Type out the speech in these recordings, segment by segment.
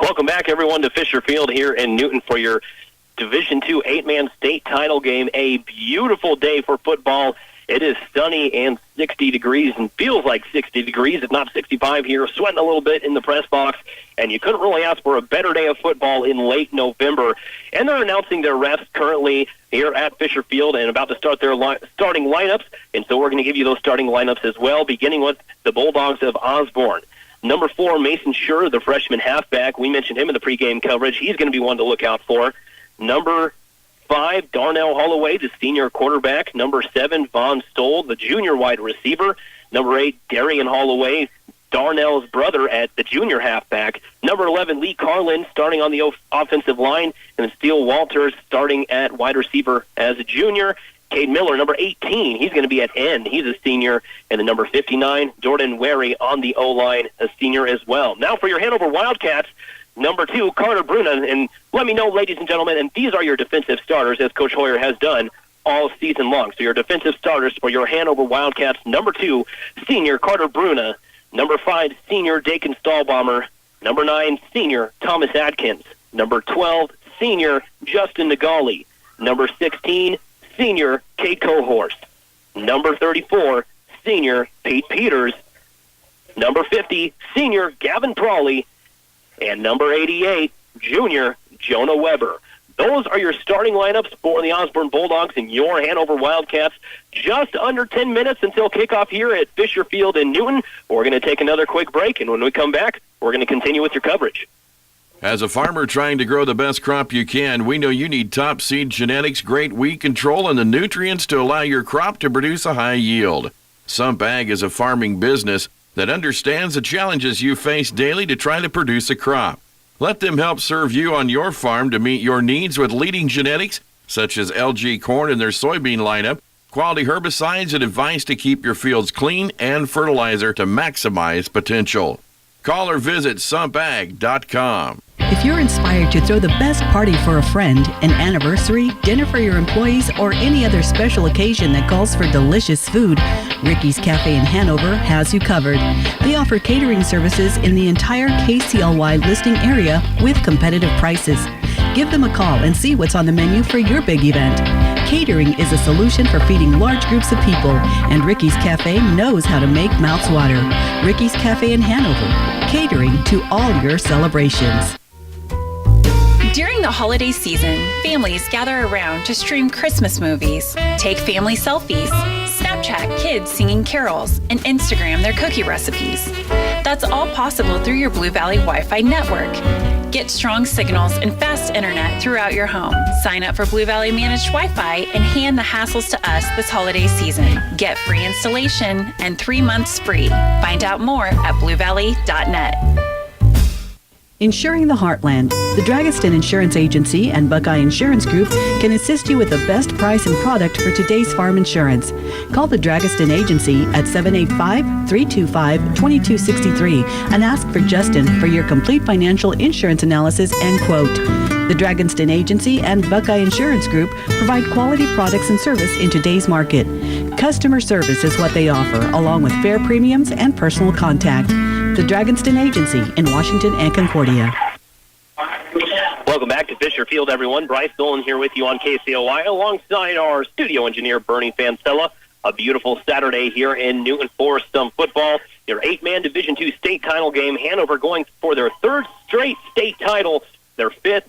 Welcome back, everyone, to Fisher Field here in Newton for your Division II 8-man state title game. A beautiful day for football. It is sunny and 60 degrees and feels like 60 degrees, if not 65 here. Sweating a little bit in the press box, and you couldn't really ask for a better day of football in late November. And they're announcing their refs currently here at Fisher Field and about to start their starting lineups. And so we're going to give you those starting lineups as well, beginning with the Bulldogs of Osborne. Number 4, Mason Schur, the freshman halfback. We mentioned him in the pregame coverage. He's going to be one to look out for. Number 5, Darnell Holloway, the senior quarterback. Number 7, Von Stoll, the junior wide receiver. Number 8, Darian Holloway, Darnell's brother at the junior halfback. Number 11, Lee Carlin, starting on the offensive line. And Steele Walters starting at wide receiver as a junior. Cade Miller, number 18, he's going to be at end. He's a senior. And the number 59, Jordan Wary on the O-line, a senior as well. Now for your Hanover Wildcats, number 2, Carter Bruna. And let me know, ladies and gentlemen, and these are your defensive starters, as Coach Hoyer has done all season long. So your defensive starters for your Hanover Wildcats, number 2, senior Carter Bruna. Number 5, senior Dakin Stahlbomber. Number 9, senior Thomas Adkins. Number 12, senior Justin Nagali. Number 16, senior Kate Cohorst. Number 34, senior Pete Peters. Number 50, senior Gavin Prawley. And number 88, junior Jonah Weber. Those are your starting lineups for the Osborne Bulldogs and your Hanover Wildcats. Just under 10 minutes until kickoff here at Fisher Field in Newton. We're going to take another quick break, and when we come back, we're going to continue with your coverage. As a farmer trying to grow the best crop you can, we know you need top seed genetics, great weed control, and the nutrients to allow your crop to produce a high yield. Sump Ag is a farming business that understands the challenges you face daily to try to produce a crop. Let them help serve you on your farm to meet your needs with leading genetics, such as LG corn and their soybean lineup, quality herbicides, and advice to keep your fields clean, and fertilizer to maximize potential. Call or visit sumpag.com. If you're inspired to throw the best party for a friend, an anniversary, dinner for your employees, or any other special occasion that calls for delicious food, Ricky's Cafe in Hanover has you covered. They offer catering services in the entire KCLY listing area with competitive prices. Give them a call and see what's on the menu for your big event. Catering is a solution for feeding large groups of people, and Ricky's Cafe knows how to make mouths water. Ricky's Cafe in Hanover, catering to all your celebrations. During the holiday season, families gather around to stream Christmas movies, take family selfies, Snapchat kids singing carols, and Instagram their cookie recipes. That's all possible through your Blue Valley Wi-Fi network. Get strong signals and fast internet throughout your home. Sign up for Blue Valley Managed Wi-Fi and hand the hassles to us this holiday season. Get free installation and 3 months free. Find out more at bluevalley.net. Insuring the Heartland, the Dragaston Insurance Agency and Buckeye Insurance Group can assist you with the best price and product for today's farm insurance. Call the Dragaston Agency at 785-325-2263 and ask for Justin for your complete financial insurance analysis and quote. The Dragaston Agency and Buckeye Insurance Group provide quality products and service in today's market. Customer service is what they offer, along with fair premiums and personal contact. The Dragaston Agency in Washington and Concordia. Welcome back to Fisher Field, everyone. Bryce Dolan here with you on KCLY alongside our studio engineer, Bernie Fancella. A beautiful Saturday here in Newton for some football. Your 8-man Division II state title game. Hanover going for their 3rd straight state title, their 5th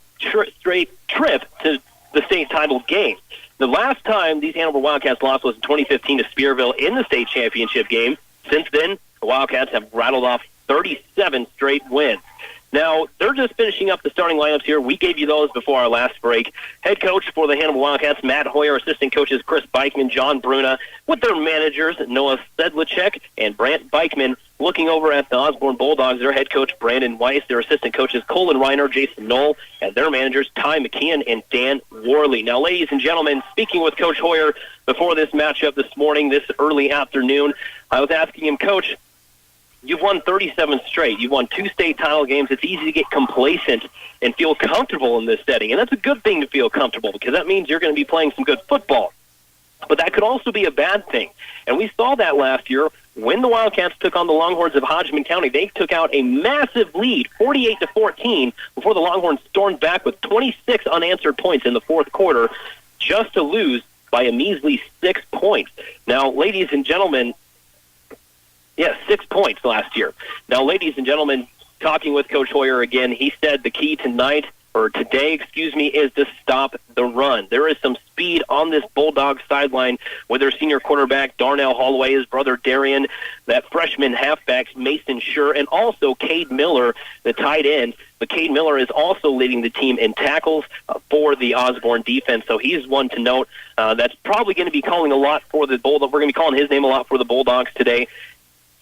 straight trip to the state title game. The last time these Hanover Wildcats lost was in 2015 to Spearville in the state championship game. Since then, the Wildcats have rattled off 37 straight wins. Now, they're just finishing up the starting lineups here. We gave you those before our last break. Head coach for the Hanover Wildcats, Matt Hoyer. Assistant coaches, Chris Beichman, John Bruna, with their managers, Noah Sedlicek and Brant Beichman. Looking over at the Osborne Bulldogs, their head coach, Brandon Weiss, their assistant coaches, Colin Reiner, Jason Knoll, and their managers, Ty McKeon and Dan Worley. Now, ladies and gentlemen, speaking with Coach Hoyer before this matchup this morning, this early afternoon, I was asking him, Coach, you've won 37 straight. You've won 2 state title games. It's easy to get complacent and feel comfortable in this setting, and that's a good thing to feel comfortable because that means you're going to be playing some good football. But that could also be a bad thing. And we saw that last year when the Wildcats took on the Longhorns of Hodgman County. They took out a massive lead, 48-14, before the Longhorns stormed back with 26 unanswered points in the fourth quarter, just to lose by a measly 6 points. Now, ladies and gentlemen, 6 points last year. Now, ladies and gentlemen, talking with Coach Hoyer again, he said the key today, is to stop the run. There is some speed on this Bulldog sideline with their senior quarterback, Darnell Holloway, his brother Darian, that freshman halfback, Mason Schur, and also Cade Miller, the tight end. But Cade Miller is also leading the team in tackles for the Osborne defense, so he's one to note. That's probably going to be calling a lot for the Bulldogs. We're going to be calling his name a lot for the Bulldogs today.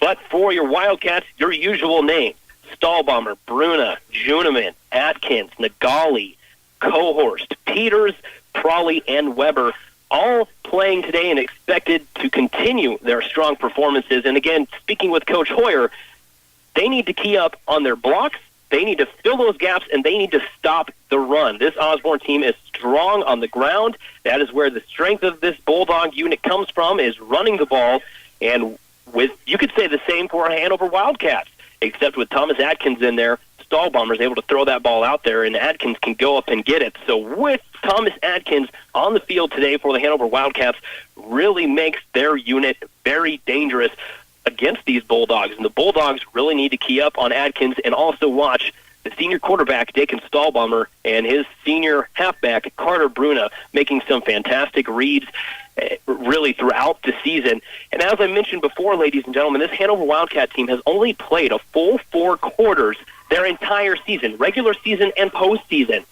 But for your Wildcats, your usual name: Stahlbomber, Bruna, Juneman, Atkins, Nagali, Cohorst, Peters, Prawley, and Weber, all playing today and expected to continue their strong performances. And again, speaking with Coach Hoyer, they need to key up on their blocks, they need to fill those gaps, and they need to stop the run. This Osborne team is strong on the ground. That is where the strength of this Bulldog unit comes from, is running the ball. And you could say the same for Hanover Wildcats, except with Thomas Atkins in there, Stahlbomber's able to throw that ball out there, and Atkins can go up and get it. So with Thomas Atkins on the field today for the Hanover Wildcats, really makes their unit very dangerous against these Bulldogs. And the Bulldogs really need to key up on Atkins and also watch the senior quarterback, Dakin Stahlbomber, and his senior halfback, Carter Bruna, making some fantastic reads really throughout the season. And as I mentioned before, ladies and gentlemen, this Hanover Wildcat team has only played a full 4 quarters their entire season, regular season and postseason.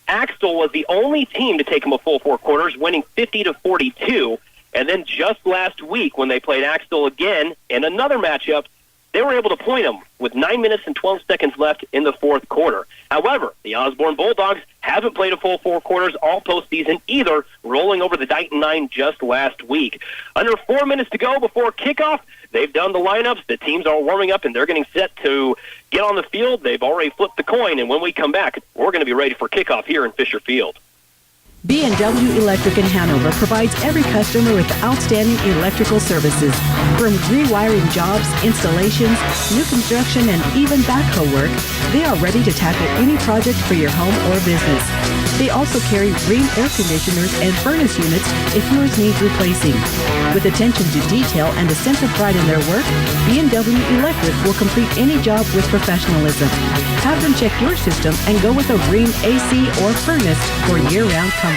Axtell was the only team to take them a full 4 quarters, winning 50-42. And then just last week, when they played Axtell again in another matchup, they were able to point them with 9 minutes and 12 seconds left in the fourth quarter. However, the Osborne Bulldogs haven't played a full 4 quarters all postseason either, rolling over the Dighton 9 just last week. Under 4 minutes to go before kickoff, they've done the lineups. The teams are warming up, and they're getting set to get on the field. They've already flipped the coin, and when we come back, we're going to be ready for kickoff here in Fisher Field. B&W Electric in Hanover provides every customer with outstanding electrical services. From rewiring jobs, installations, new construction, and even backhoe work, they are ready to tackle any project for your home or business. They also carry Rheem air conditioners and furnace units if yours needs replacing. With attention to detail and a sense of pride in their work, B&W Electric will complete any job with professionalism. Have them check your system and go with a Rheem AC or furnace for year-round comfort.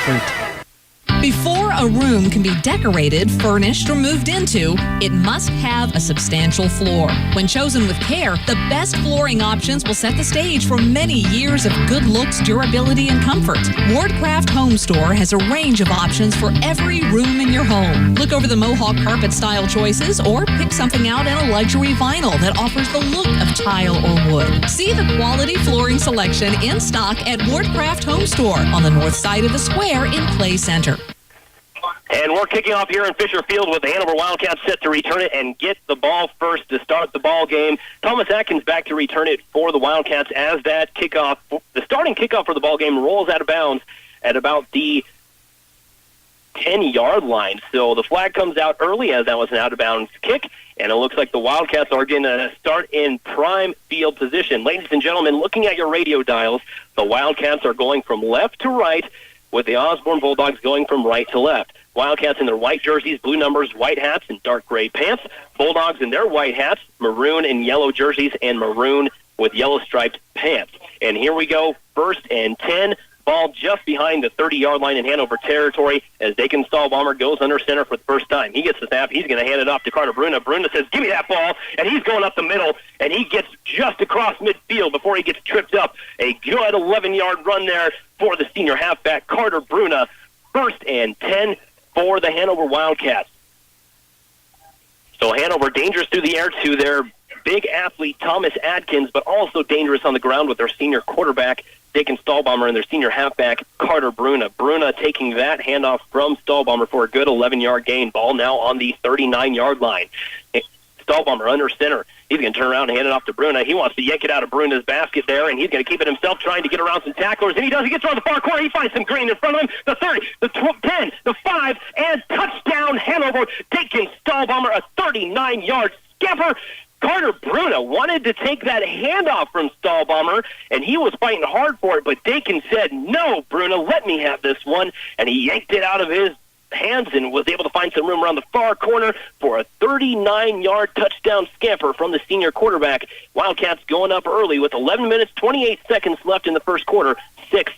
Before a room can be decorated, furnished, or moved into, it must have a substantial floor. When chosen with care, the best flooring options will set the stage for many years of good looks, durability, and comfort. Wardcraft Home Store has a range of options for every room in your home. Look over the Mohawk carpet style choices or pick something out in a luxury vinyl that offers the look of tile or wood. See the quality flooring selection in stock at Wardcraft Home Store on the north side of the square in Clay Center. And we're kicking off here in Fisher Field with the Hanover Wildcats set to return it and get the ball first to start the ball game. Thomas Atkins back to return it for the Wildcats as that kickoff, the starting kickoff for the ball game, rolls out of bounds at about the 10-yard line. So the flag comes out early as that was an out-of-bounds kick, and it looks like the Wildcats are going to start in prime field position. Ladies and gentlemen, looking at your radio dials, the Wildcats are going from left to right, with the Osborne Bulldogs going from right to left. Wildcats in their white jerseys, blue numbers, white hats, and dark gray pants. Bulldogs in their white hats, maroon and yellow jerseys, and maroon with yellow striped pants. And here we go, 1st and 10. Ball just behind the 30-yard line in Hanover territory as Dakin Stahlbomber goes under center for the first time. He gets the snap. He's going to hand it off to Carter Bruna. Bruna says, give me that ball, and he's going up the middle, and he gets just across midfield before he gets tripped up. A good 11-yard run there for the senior halfback, Carter Bruna. 1st and 10 for the Hanover Wildcats. So Hanover dangerous through the air to their big athlete, Thomas Atkins, but also dangerous on the ground with their senior quarterback, Dakin Stahlbomber, and their senior halfback, Carter Bruna. Bruna taking that handoff from Stahlbomber for a good 11-yard gain. Ball now on the 39-yard line. Stahlbomber under center. He's going to turn around and hand it off to Bruna. He wants to yank it out of Bruna's basket there, and he's going to keep it himself, trying to get around some tacklers. And he does. He gets around the far corner. He finds some green in front of him. The 30, the 10, the 5, and touchdown Hanover. Taking Stahlbomber a 39-yard scamper. Carter Bruna wanted to take that handoff from Stahlbomber, and he was fighting hard for it, but Dakin said, "No, Bruna, let me have this one," and he yanked it out of his hands and was able to find some room around the far corner for a 39-yard touchdown scamper from the senior quarterback. Wildcats going up early with 11 minutes, 28 seconds left in the first quarter, 6-0.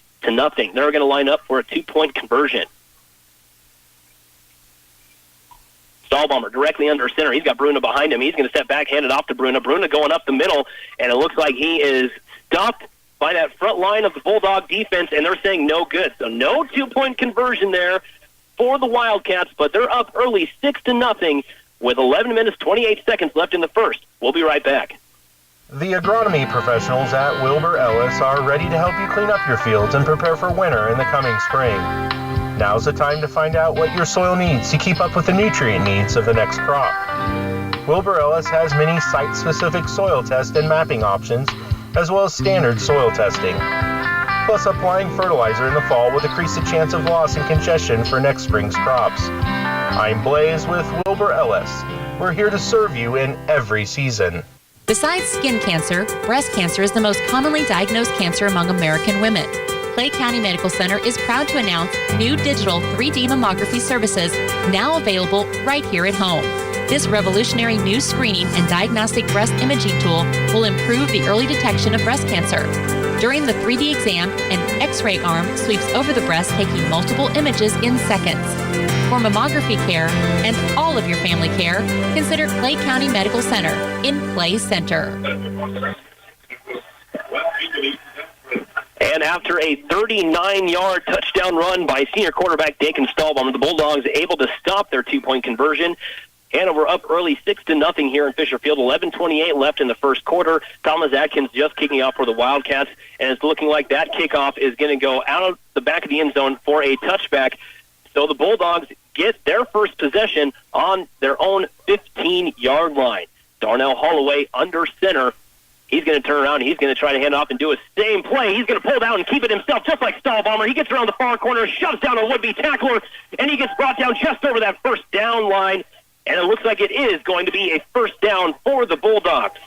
They're going to line up for a 2-point conversion. Stahlbomber directly under center. He's got Bruna behind him. He's going to step back, hand it off to Bruna. Bruna going up the middle, and it looks like he is stopped by that front line of the Bulldog defense, and they're saying no good. So no 2-point conversion there for the Wildcats, but they're up early 6-0 with 11 minutes, 28 seconds left in the first. We'll be right back. The agronomy professionals at Wilbur Ellis are ready to help you clean up your fields and prepare for winter in the coming spring. Now's the time to find out what your soil needs to keep up with the nutrient needs of the next crop. Wilbur Ellis has many site-specific soil test and mapping options, as well as standard soil testing. Plus, applying fertilizer in the fall will decrease the chance of loss and congestion for next spring's crops. I'm Blaze with Wilbur Ellis. We're here to serve you in every season. Besides skin cancer, breast cancer is the most commonly diagnosed cancer among American women. Clay County Medical Center is proud to announce new digital 3D mammography services now available right here at home. This revolutionary new screening and diagnostic breast imaging tool will improve the early detection of breast cancer. During the 3D exam, an X-ray arm sweeps over the breast, taking multiple images in seconds. For mammography care and all of your family care, consider Clay County Medical Center in Clay Center. And after a 39-yard touchdown run by senior quarterback Dakin Stahlbaum, the Bulldogs able to stop their 2-point conversion. Hanover up early 6-0 here in Fisher Field. 11:28 left in the first quarter. Thomas Atkins just kicking off for the Wildcats, and it's looking like that kickoff is going to go out of the back of the end zone for a touchback. So the Bulldogs get their first possession on their own 15-yard line. Darnell Holloway under center. He's going to turn around. He's going to try to hand off and do a same play. He's going to pull down and keep it himself, just like Stahlbomber. He gets around the far corner, shoves down a would-be tackler, and he gets brought down just over that first down line. And it looks like it is going to be a first down for the Bulldogs.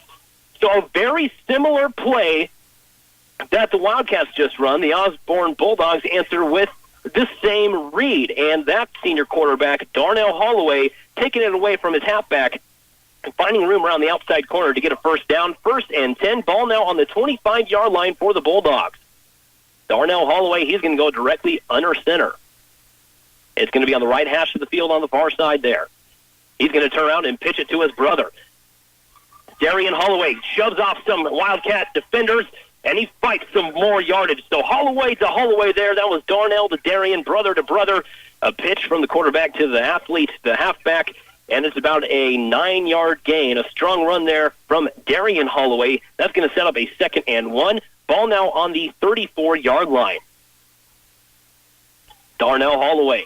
So a very similar play that the Wildcats just run. The Osborne Bulldogs answer with the same read. And that senior quarterback, Darnell Holloway, taking it away from his halfback, finding room around the outside corner to get a first down. 1st and 10. Ball now on the 25-yard line for the Bulldogs. Darnell Holloway, he's going to go directly under center. It's going to be on the right hash of the field on the far side there. He's going to turn around and pitch it to his brother. Darian Holloway shoves off some Wildcat defenders, and he fights some more yardage. So Holloway to Holloway there. That was Darnell to Darian, brother to brother. A pitch from the quarterback to the athlete, the halfback, and it's about a 9-yard gain. A strong run there from Darian Holloway. That's going to set up a 2nd and 1. Ball now on the 34-yard line. Darnell Holloway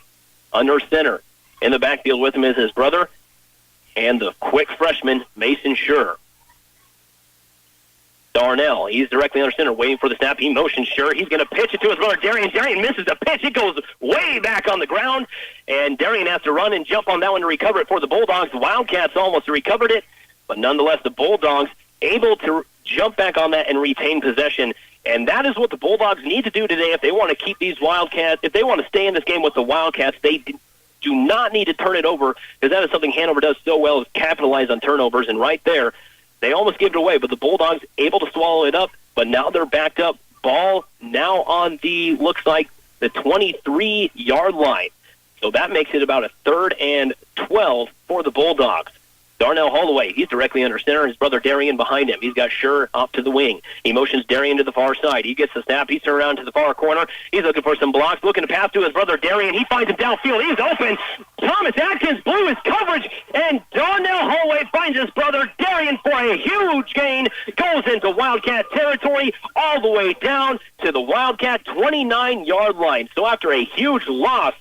under center. In the backfield with him is his brother and the quick freshman, Mason Schur. Darnell, he's directly under center, waiting for the snap. He motions Schur. He's going to pitch it to his brother, Darian. Darian misses the pitch. It goes way back on the ground, and Darian has to run and jump on that one to recover it for the Bulldogs. The Wildcats almost recovered it, but nonetheless, the Bulldogs able to jump back on that and retain possession. And that is what the Bulldogs need to do today if they want to keep these Wildcats. If they want to stay in this game with the Wildcats, they do not need to turn it over, because that is something Hanover does so well, is capitalize on turnovers. And right there, they almost gave it away, but the Bulldogs able to swallow it up. But now they're backed up. Ball now on the, looks like, the 23-yard line. So that makes it about a 3rd and 12 for the Bulldogs. Darnell Holloway, he's directly under center. His brother Darian behind him. He's got Schur off to the wing. He motions Darian to the far side. He gets the snap. He's turned around to the far corner. He's looking for some blocks, looking to pass to his brother Darian. He finds him downfield. He's open. Thomas Atkins blew his coverage, and Darnell Holloway finds his brother Darian for a huge gain. Goes into Wildcat territory all the way down to the Wildcat 29-yard line. So after a huge loss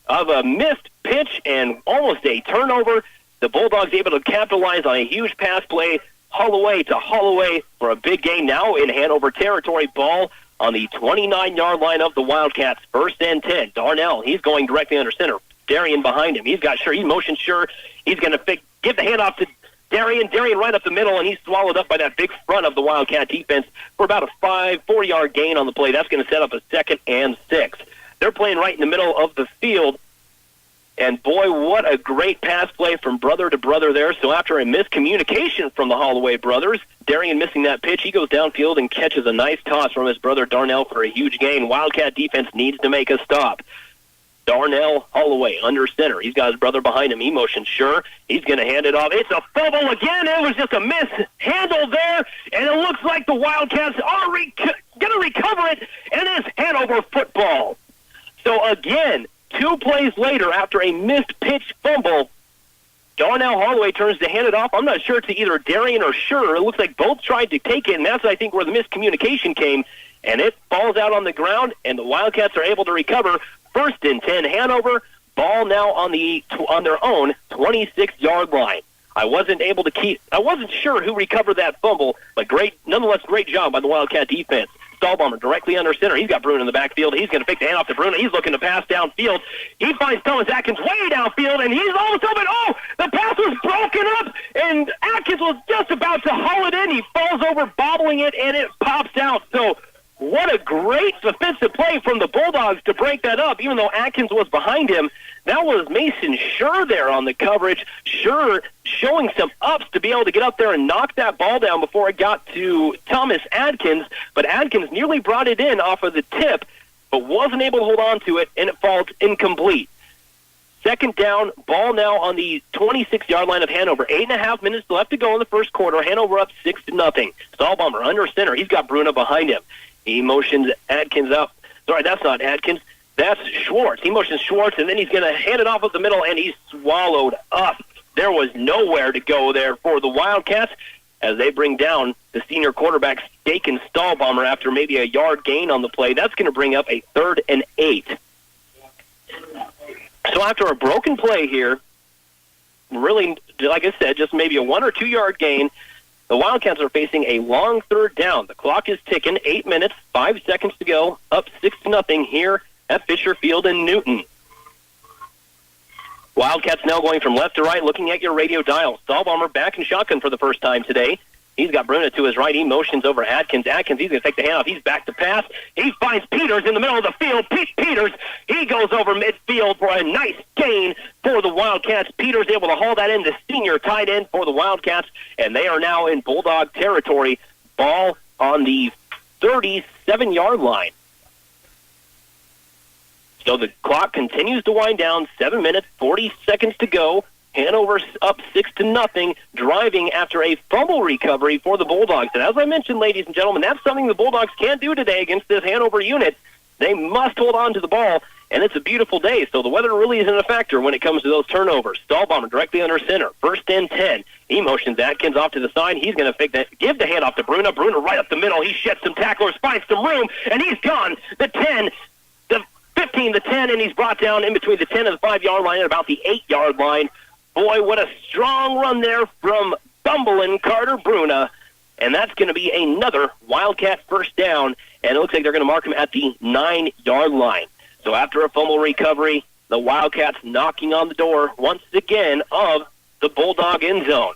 of a missed pitch and almost a turnover, The Bulldogs able to capitalize on a huge pass play. Holloway to Holloway for a big gain now in Hanover territory. Ball on the 29-yard line of the Wildcats. 1st and 10. Darnell, he's going directly under center. Darian behind him. He's got sure. He's motion sure. He's going to give the handoff to Darian. Darian right up the middle, and he's swallowed up by that big front of the Wildcat defense for about a 4-yard gain on the play. That's going to set up a 2nd and 6. They're playing right in the middle of the field. And, boy, what a great pass play from brother to brother there. So after a miscommunication from the Holloway brothers, Darian missing that pitch, he goes downfield and catches a nice toss from his brother Darnell for a huge gain. Wildcat defense needs to make a stop. Darnell Holloway under center. He's got his brother behind him. He motions sure. He's going to hand it off. It's a fumble again. It was just a mishandle there, and it looks like the Wildcats are going to recover it, and it's Hanover football. So, again, 2 plays later, after a missed pitch fumble, Darnell Holloway turns to hand it off. I'm not sure to either Darian or Sure. It looks like both tried to take it, and that's, I think, where the miscommunication came. And it falls out on the ground, and the Wildcats are able to recover. 1st and 10, Hanover. Ball now on their own 26-yard line. I wasn't sure who recovered that fumble, but nonetheless, great job by the Wildcat defense. Stahlbomber directly under center. He's got Bruno in the backfield. He's going to fake the handoff to Bruno. He's looking to pass downfield. He finds Thomas Atkins way downfield, and he's almost open. Oh, the pass was broken up, and Atkins was just about to haul it in. He falls over, bobbling it, and it pops out. So what a great defensive play from the Bulldogs to break that up, even though Atkins was behind him. That was Mason Sure there on the coverage. Sure showing some ups to be able to get up there and knock that ball down before it got to Thomas Atkins. But Atkins nearly brought it in off of the tip, but wasn't able to hold on to it, and it falls incomplete. 2nd down, ball now on the 26-yard line of Hanover. 8.5 minutes left to go in the first quarter. Hanover up 6-0. Stahlbomber under center. He's got Bruno behind him. He motions Atkins up. Sorry, that's not Atkins. That's Schwartz. He motions Schwartz, and then he's going to hand it off at the middle, and he's swallowed up. There was nowhere to go there for the Wildcats as they bring down the senior quarterback, Staken Stahlbomber, after maybe a yard gain on the play. That's going to bring up a 3rd and 8. So after a broken play here, really, like I said, just maybe a 1 or 2 yard gain, the Wildcats are facing a long 3rd down. The clock is ticking. 8 minutes, 5 seconds to go. Up 6-0 here at Fisher Field in Newton. Wildcats now going from left to right, looking at your radio dial. Stahlbomber back in shotgun for the first time today. He's got Bruno to his right. He motions over Atkins. Atkins, he's going to take the handoff. He's back to pass. He finds Peters in the middle of the field. Peters, he goes over midfield for a nice gain for the Wildcats. Peters able to haul that in, the senior tight end for the Wildcats, and they are now in Bulldog territory. Ball on the 37-yard line. So the clock continues to wind down. 7 minutes, 40 seconds to go. Hanover's up 6-0, driving after a fumble recovery for the Bulldogs. And as I mentioned, ladies and gentlemen, that's something the Bulldogs can't do today against this Hanover unit. They must hold on to the ball, and it's a beautiful day, so the weather really isn't a factor when it comes to those turnovers. Stahlbomber directly under center. 1st and 10. He motions Atkins off to the side. He's going to give the handoff to Bruno. Bruno right up the middle. He sheds some tacklers, finds some room, and he's gone. The 10, the 15, the 10, and he's brought down in between the 10 and the 5-yard line at about the 8-yard line. Boy, what a strong run there from Bumbling Carter Bruna. And that's going to be another Wildcat 1st down. And it looks like they're going to mark him at the 9-yard line. So after a fumble recovery, the Wildcats knocking on the door once again of the Bulldog end zone.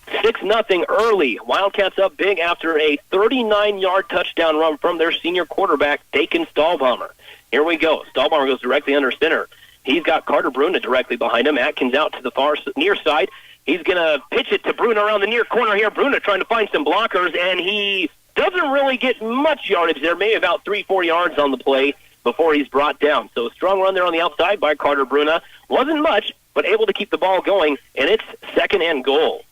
6-0 early. Wildcats up big after a 39-yard touchdown run from their senior quarterback, Dakin Stahlbomber. Here we go. Stahlbomber goes directly under center. He's got Carter Bruna directly behind him. Atkins out to the far near side. He's going to pitch it to Bruna around the near corner here. Bruna trying to find some blockers, and he doesn't really get much yardage there, maybe about 3-4 yards on the play before he's brought down. So a strong run there on the outside by Carter Bruna. Wasn't much, but able to keep the ball going, and it's 2nd and goal.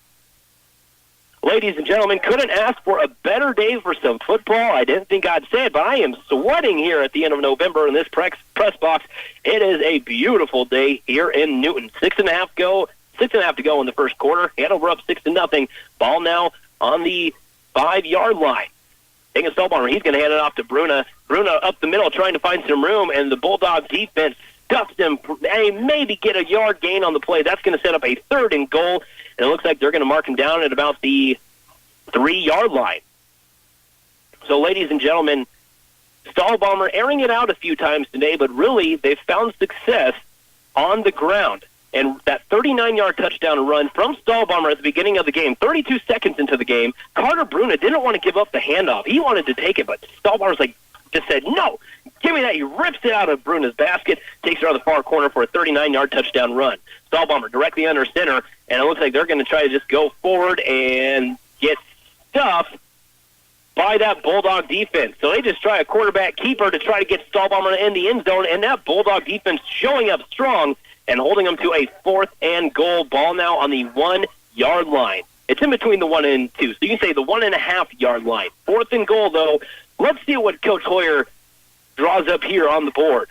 Ladies and gentlemen, couldn't ask for a better day for some football. I didn't think I'd say it, but I am sweating here at the end of November in this press box. It is a beautiful day here in Newton. 6.5 to go in the first quarter. Hanover up 6-0. Ball now on the 5-yard line. Taking a Stahlbomber, he's going to hand it off to Bruna. Bruna up the middle trying to find some room, and the Bulldog defense stuffs him. They maybe get a yard gain on the play. That's going to set up a 3rd and goal, and it looks like they're going to mark him down at about the 3-yard line. So, ladies and gentlemen, Stahlbomber airing it out a few times today, but really they've found success on the ground. And that 39-yard touchdown run from Stahlbomber at the beginning of the game, 32 seconds into the game, Carter Bruna didn't want to give up the handoff. He wanted to take it, but Stahlbomber's just said, no, give me that. He rips it out of Bruna's basket, takes it out of the far corner for a 39-yard touchdown run. Stahlbomber directly under center, and it looks like they're going to try to just go forward and get stuffed by that Bulldog defense. So they just try a quarterback keeper to try to get Stahlbomber in the end zone, and that Bulldog defense showing up strong and holding them to a 4th and goal. Ball now on the 1-yard line. It's in between the 1 and 2, so you can say the 1.5-yard line. 4th and goal, though. Let's see what Coach Hoyer draws up here on the board.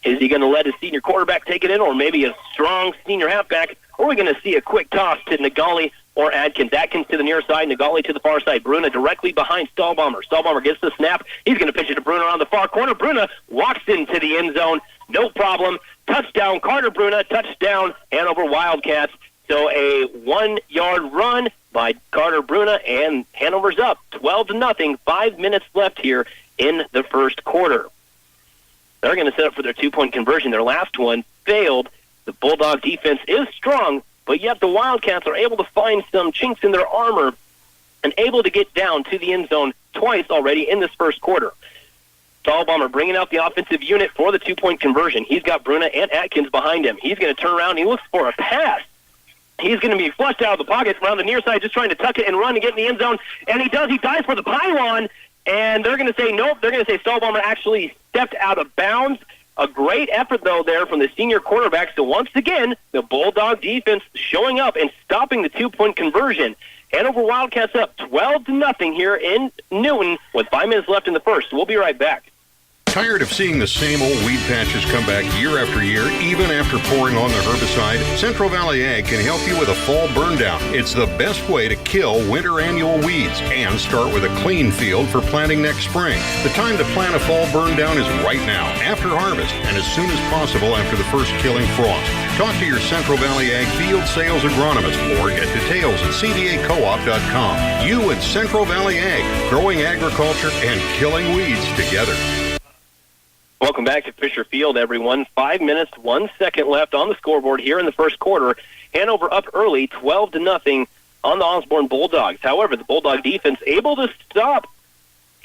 Is he going to let his senior quarterback take it in, or maybe a strong senior halfback, or are we going to see a quick toss to Nagali or Adkins? Adkins to the near side, Nagali to the far side. Bruna directly behind Stahlbomber. Stahlbomber gets the snap. He's going to pitch it to Bruna on the far corner. Bruna walks into the end zone. No problem. Touchdown, Carter Bruna. Touchdown, Hanover Wildcats. So a 1-yard run by Carter Bruna, and Hanover's up 12-0. 5 minutes left here in the first quarter. They're going to set up for their 2-point conversion. Their last one failed. The Bulldog defense is strong, but yet the Wildcats are able to find some chinks in their armor and able to get down to the end zone twice already in this first quarter. Stahlbomber bringing out the offensive unit for the 2-point conversion. He's got Bruna and Atkins behind him. He's going to turn around. He looks for a pass. He's going to be flushed out of the pocket around the near side, just trying to tuck it and run and get in the end zone. And he does. He dives for the pylon. And they're going to say nope. They're going to say Stahlbomber actually stepped out of bounds. A great effort, though, there from the senior quarterback. So once again, the Bulldog defense showing up and stopping the 2-point conversion. Hanover Wildcats up 12-0 here in Newton with 5 minutes left in the first. We'll be right back. Tired of seeing the same old weed patches come back year after year, even after pouring on the herbicide? Central Valley Ag can help you with a fall burn down. It's the best way to kill winter annual weeds and start with a clean field for planting next spring. The time to plant a fall burn down is right now, after harvest, and as soon as possible after the first killing frost. Talk to your Central Valley Ag field sales agronomist or get details at cvacoop.com. You and Central Valley Ag, growing agriculture and killing weeds together. Welcome back to Fisher Field, everyone. 5 minutes, 1 second left on the scoreboard here in the first quarter. Hanover up early, 12-0 on the Osborne Bulldogs. However, the Bulldog defense able to stop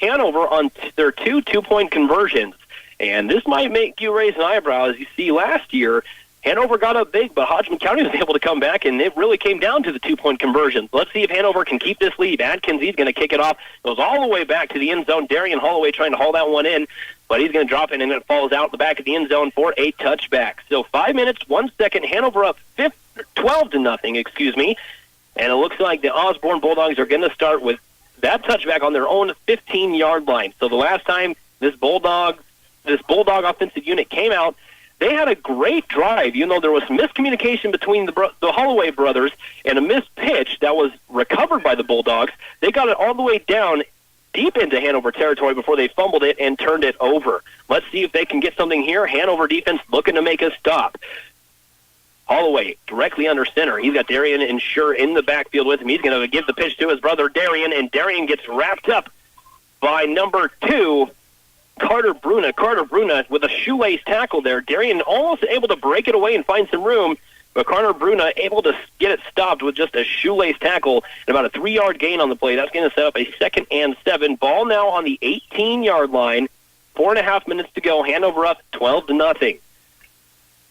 Hanover on their 2-point conversions. And this might make you raise an eyebrow. As you see last year, Hanover got up big, but Hodgman County was able to come back, and it really came down to the 2-point conversions. Let's see if Hanover can keep this lead. Adkins, he's going to kick it off. Goes all the way back to the end zone. Darian Holloway trying to haul that one in, but he's going to drop it, and it falls out the back of the end zone for a touchback. So 5 minutes, 1 second. Hanover up 12-0, And it looks like the Osborne Bulldogs are going to start with that touchback on their own 15-yard line. So the last time this Bulldog offensive unit came out, they had a great drive, even though there was some miscommunication between the Holloway brothers and a missed pitch that was recovered by the Bulldogs. They got it all the way down deep into Hanover territory before they fumbled it and turned it over. Let's see if they can get something here. Hanover defense looking to make a stop. Holloway directly under center. He's got Darian and Schur in the backfield with him. He's going to give the pitch to his brother Darian, and Darian gets wrapped up by number 2, Carter Bruna. Carter Bruna with a shoelace tackle there. Darian almost able to break it away and find some room, but Carter Bruna able to get it stopped with just a shoelace tackle and about a 3-yard gain on the play. That's going to set up a 2nd and 7. Ball now on the 18-yard line. 4.5 minutes to go. Hanover up 12-0.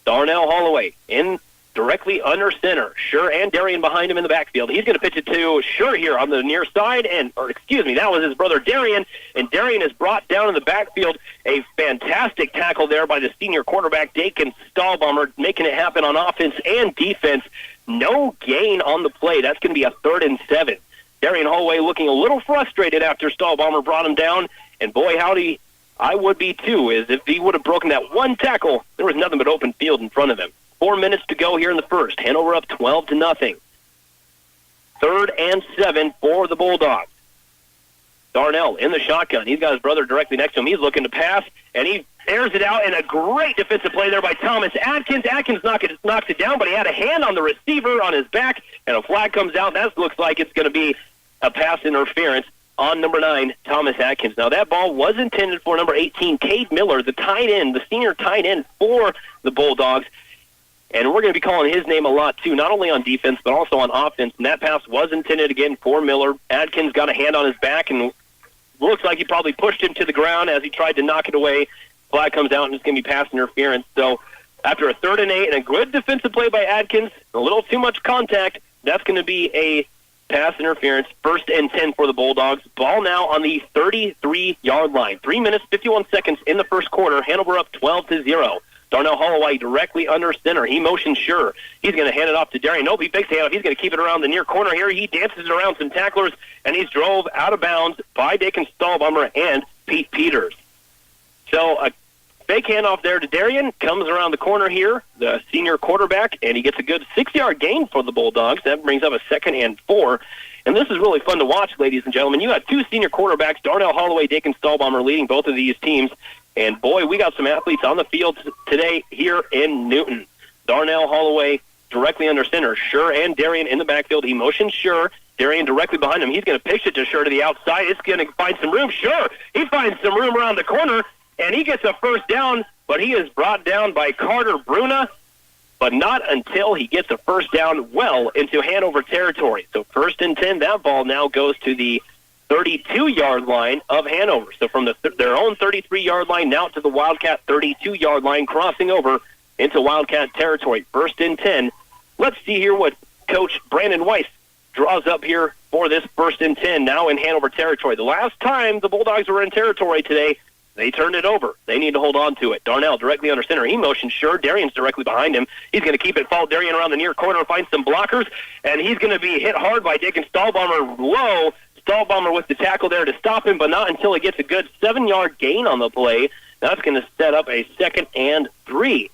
Darnell Holloway in directly under center. Schur and Darian behind him in the backfield. He's going to pitch it to Schur here on the near side, that was his brother Darian, and Darian is brought down in the backfield. A fantastic tackle there by the senior quarterback, Dakin Stahlbomber, making it happen on offense and defense. No gain on the play. That's going to be a 3rd and 7. Darian Holloway looking a little frustrated after Stahlbomber brought him down, and boy, howdy, I would be too, as if he would have broken that one tackle, there was nothing but open field in front of him. 4 minutes to go here in the first. Hanover up 12-0. 3rd and 7 for the Bulldogs. Darnell in the shotgun. He's got his brother directly next to him. He's looking to pass, and he airs it out, and a great defensive play there by Thomas Atkins. Atkins knocks it down, but he had a hand on the receiver on his back, and a flag comes out. That looks like it's going to be a pass interference on number 9, Thomas Atkins. Now, that ball was intended for number 18, Cade Miller, the tight end, the senior tight end for the Bulldogs. And we're going to be calling his name a lot, too, not only on defense, but also on offense. And that pass was intended, again, for Miller. Atkins got a hand on his back, and looks like he probably pushed him to the ground as he tried to knock it away. Flag comes out, and it's going to be pass interference. So after a 3rd and 8 and a good defensive play by Atkins, a little too much contact, that's going to be a pass interference. 1st and 10 for the Bulldogs. Ball now on the 33-yard line. 3 minutes, 51 seconds in the first quarter. Hanover up 12-0. Darnell Holloway directly under center. He motions sure. He's going to hand it off to Darian. Nope, he fakes the handoff. He's going to keep it around the near corner here. He dances it around some tacklers, and he's drove out of bounds by Dakin Stahlbomber and Pete Peters. So a fake handoff there to Darian. Comes around the corner here, the senior quarterback, and he gets a good 6-yard gain for the Bulldogs. That brings up a 2nd and 4. And this is really fun to watch, ladies and gentlemen. You have 2 senior quarterbacks, Darnell Holloway, Dakin Stahlbomber, leading both of these teams. And, boy, we got some athletes on the field today here in Newton. Darnell Holloway directly under center. Sure and Darian in the backfield. He motions Sure. Darian directly behind him. He's going to pitch it to Sure to the outside. It's going to find some room. Sure. He finds some room around the corner, and he gets a first down, but he is brought down by Carter Bruna, but not until he gets a first down well into Hanover territory. So 1st and 10, that ball now goes to the 32-yard line of Hanover. So from their own 33-yard line now to the Wildcat 32-yard line, crossing over into Wildcat territory. 1st and 10. Let's see here what Coach Brandon Weiss draws up here for this 1st and 10 now in Hanover territory. The last time the Bulldogs were in territory today, they turned it over. They need to hold on to it. Darnell directly under center. He motions Sure. Darian's directly behind him. He's going to keep it, follow Darian around the near corner and find some blockers, and he's going to be hit hard by Dakin Stahlbomber low. Stahlbomber with the tackle there to stop him, but not until he gets a good 7-yard gain on the play. That's going to set up a 2nd and 3.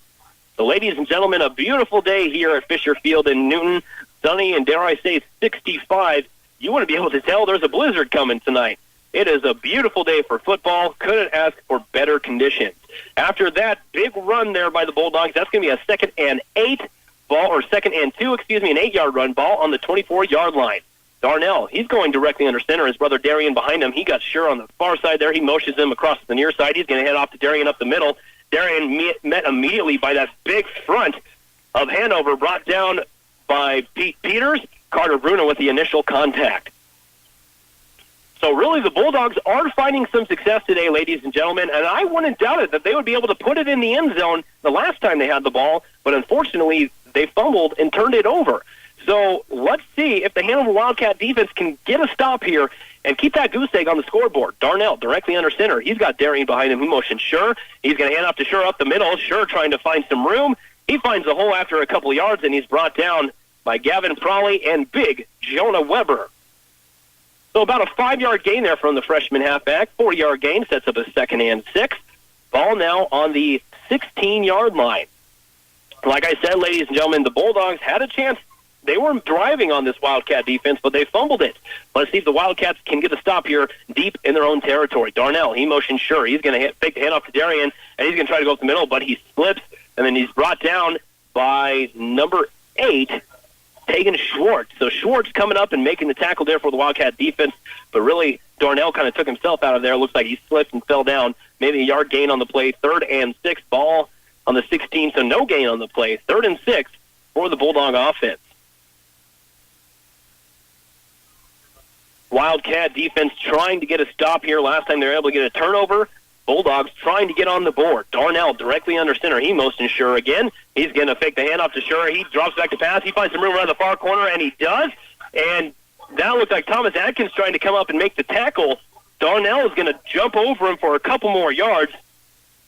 So, ladies and gentlemen, a beautiful day here at Fisher Field in Newton. Sunny and, dare I say, 65. You want to be able to tell there's a blizzard coming tonight. It is a beautiful day for football. Couldn't ask for better conditions. After that big run there by the Bulldogs, that's going to be a 2nd and 8 ball, or 2nd and 2, an 8-yard run ball on the 24-yard line. Darnell, he's going directly under center. His brother Darian behind him. He got Sure on the far side there. He motions him across the near side. He's going to head off to Darian up the middle. Darian met immediately by that big front of Hanover, brought down by Pete Peters. Carter Bruna with the initial contact. So really the Bulldogs are finding some success today, ladies and gentlemen, and I wouldn't doubt it that they would be able to put it in the end zone the last time they had the ball, but unfortunately they fumbled and turned it over. So let's see if the Hanover Wildcat defense can get a stop here and keep that goose egg on the scoreboard. Darnell directly under center. He's got Darian behind him who motions Sure. He's going to hand off to Sure up the middle. Sure trying to find some room. He finds a hole after a couple of yards, and he's brought down by Gavin Prawley and big Jonah Weber. So about a 5-yard gain there from the freshman halfback. 4-yard gain sets up a 2nd and 6. Ball now on the 16-yard line. Like I said, ladies and gentlemen, the Bulldogs had a chance. They were driving on this Wildcat defense, but they fumbled it. Let's see if the Wildcats can get a stop here deep in their own territory. Darnell, he motions Sure. He's going to fake the handoff to Darian, and he's going to try to go up the middle, but he slips, and then he's brought down by number 8, Tegan Schwartz. So Schwartz coming up and making the tackle there for the Wildcat defense, but really Darnell kind of took himself out of there. Looks like he slipped and fell down. Maybe a yard gain on the play. 3rd and 6, ball on the 16, so no gain on the play. 3rd and 6 for the Bulldog offense. Wildcat defense trying to get a stop here. Last time they were able to get a turnover. Bulldogs trying to get on the board. Darnell directly under center. He motions Sure again. He's going to fake the handoff to Sure. He drops back to pass. He finds some room around the far corner, and he does. And that looked like Thomas Atkins trying to come up and make the tackle. Darnell is going to jump over him for a couple more yards.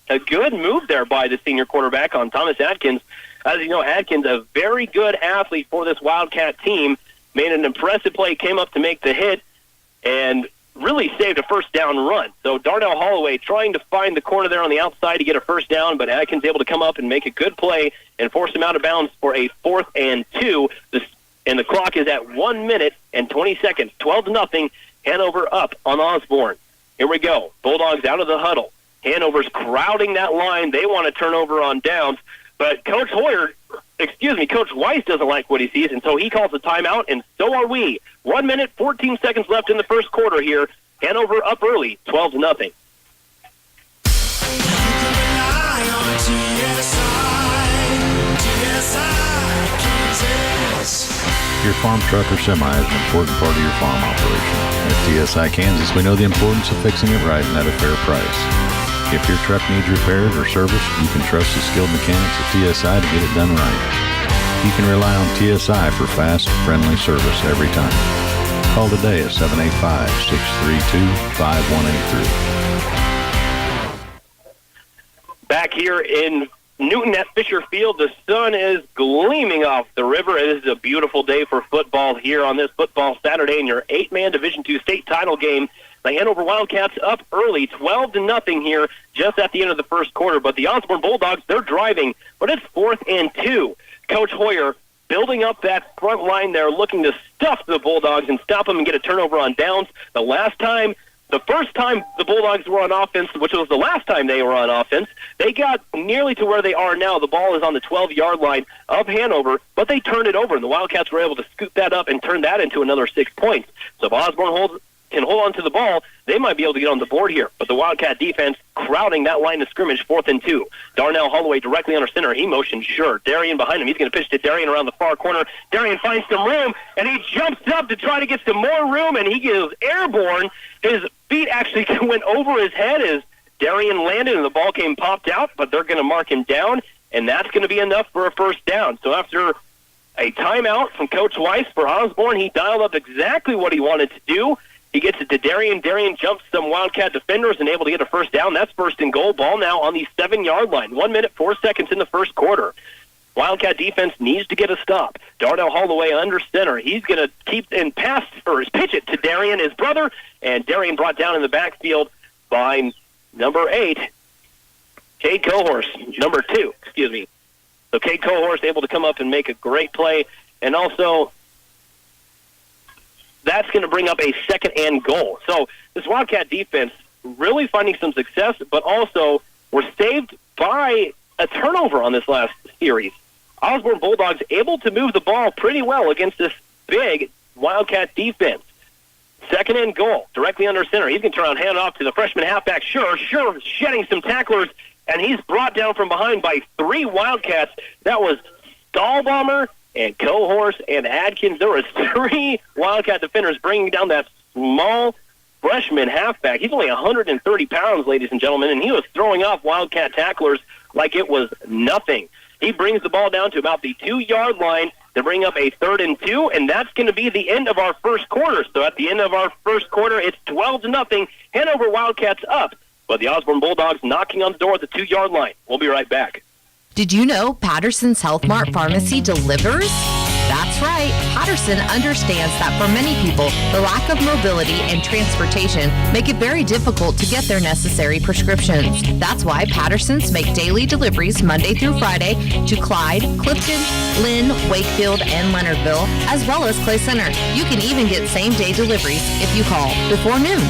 A good move there by the senior quarterback on Thomas Atkins. As you know, Atkins, a very good athlete for this Wildcat team, made an impressive play, came up to make the hit, and really saved a first down run. So Darnell Holloway trying to find the corner there on the outside to get a first down, but Atkins able to come up and make a good play and force him out of bounds for a 4th and 2. And the clock is at 1 minute and 20 seconds. 12-0, Hanover up on Osborne. Here we go. Bulldogs out of the huddle. Hanover's crowding that line. They want to turn over on downs. But Coach Weiss doesn't like what he sees, and so he calls a timeout, and so are we. 1 minute, 14 seconds left in the first quarter here. Hanover up early, 12-0. Your farm truck or semi is an important part of your farm operation. At TSI Kansas, we know the importance of fixing it right and at a fair price. If your truck needs repaired or serviced, you can trust the skilled mechanics at TSI to get it done right. You can rely on TSI for fast, friendly service every time. Call today at 785-632-5183. Back here in Newton at Fisher Field, the sun is gleaming off the river. It is a beautiful day for football here on this football Saturday in your 8-man Division II state title game. The Hanover Wildcats up early, 12-0 here, just at the end of the first quarter. But the Osborne Bulldogs, they're driving, but it's 4th and 2. Coach Hoyer building up that front line there, looking to stuff the Bulldogs and stop them and get a turnover on downs. The first time the Bulldogs were on offense, which was the last time they were on offense, they got nearly to where they are now. The ball is on the 12-yard line of Hanover, but they turned it over, and the Wildcats were able to scoop that up and turn that into another 6 points. So if Osborne can hold on to the ball, they might be able to get on the board here. But the Wildcat defense crowding that line of scrimmage, 4th and 2. Darnell Holloway directly under center. He motions sure. Darian behind him. He's going to pitch to Darian around the far corner. Darian finds some room, and he jumps up to try to get some more room, and he goes airborne. His feet actually went over his head as Darian landed, and the ball came popped out, but they're going to mark him down, and that's going to be enough for a first down. So after a timeout from Coach Weiss for Osborne, he dialed up exactly what he wanted to do. He gets it to Darian. Darian jumps some Wildcat defenders and able to get a first down. That's 1st and goal. Ball now on the 7-yard line. 1 minute, 4 seconds in the first quarter. Wildcat defense needs to get a stop. Darnell Holloway under center. He's going to pitch it to Darian, his brother, and Darian brought down in the backfield by number 8, Cade Cohorse, number 2, excuse me. So Cade Cohorse able to come up and make a great play, and also that's going to bring up a 2nd and goal. So this Wildcat defense really finding some success, but also were saved by a turnover on this last series. Osborne Bulldogs able to move the ball pretty well against this big Wildcat defense. 2nd and goal, directly under center. He's going to turn around, hand off to the freshman halfback, Sure shedding some tacklers, and he's brought down from behind by 3 Wildcats. That was Stahlbomber and Cohorse and Adkins. There was 3 Wildcat defenders bringing down that small freshman halfback. He's only 130 pounds, ladies and gentlemen, and he was throwing off Wildcat tacklers like it was nothing. He brings the ball down to about the 2-yard line to bring up a 3rd and 2, and that's going to be the end of our first quarter. So at the end of our first quarter, it's 12-0. Hanover Wildcats up, but the Osborne Bulldogs knocking on the door at the 2-yard line. We'll be right back. Did you know Patterson's Health Mart Pharmacy delivers? That's right. Patterson understands that for many people, the lack of mobility and transportation make it very difficult to get their necessary prescriptions. That's why Pattersons make daily deliveries Monday through Friday to Clyde, Clifton, Lynn, Wakefield, and Leonardville, as well as Clay Center. You can even get same-day deliveries if you call before noon.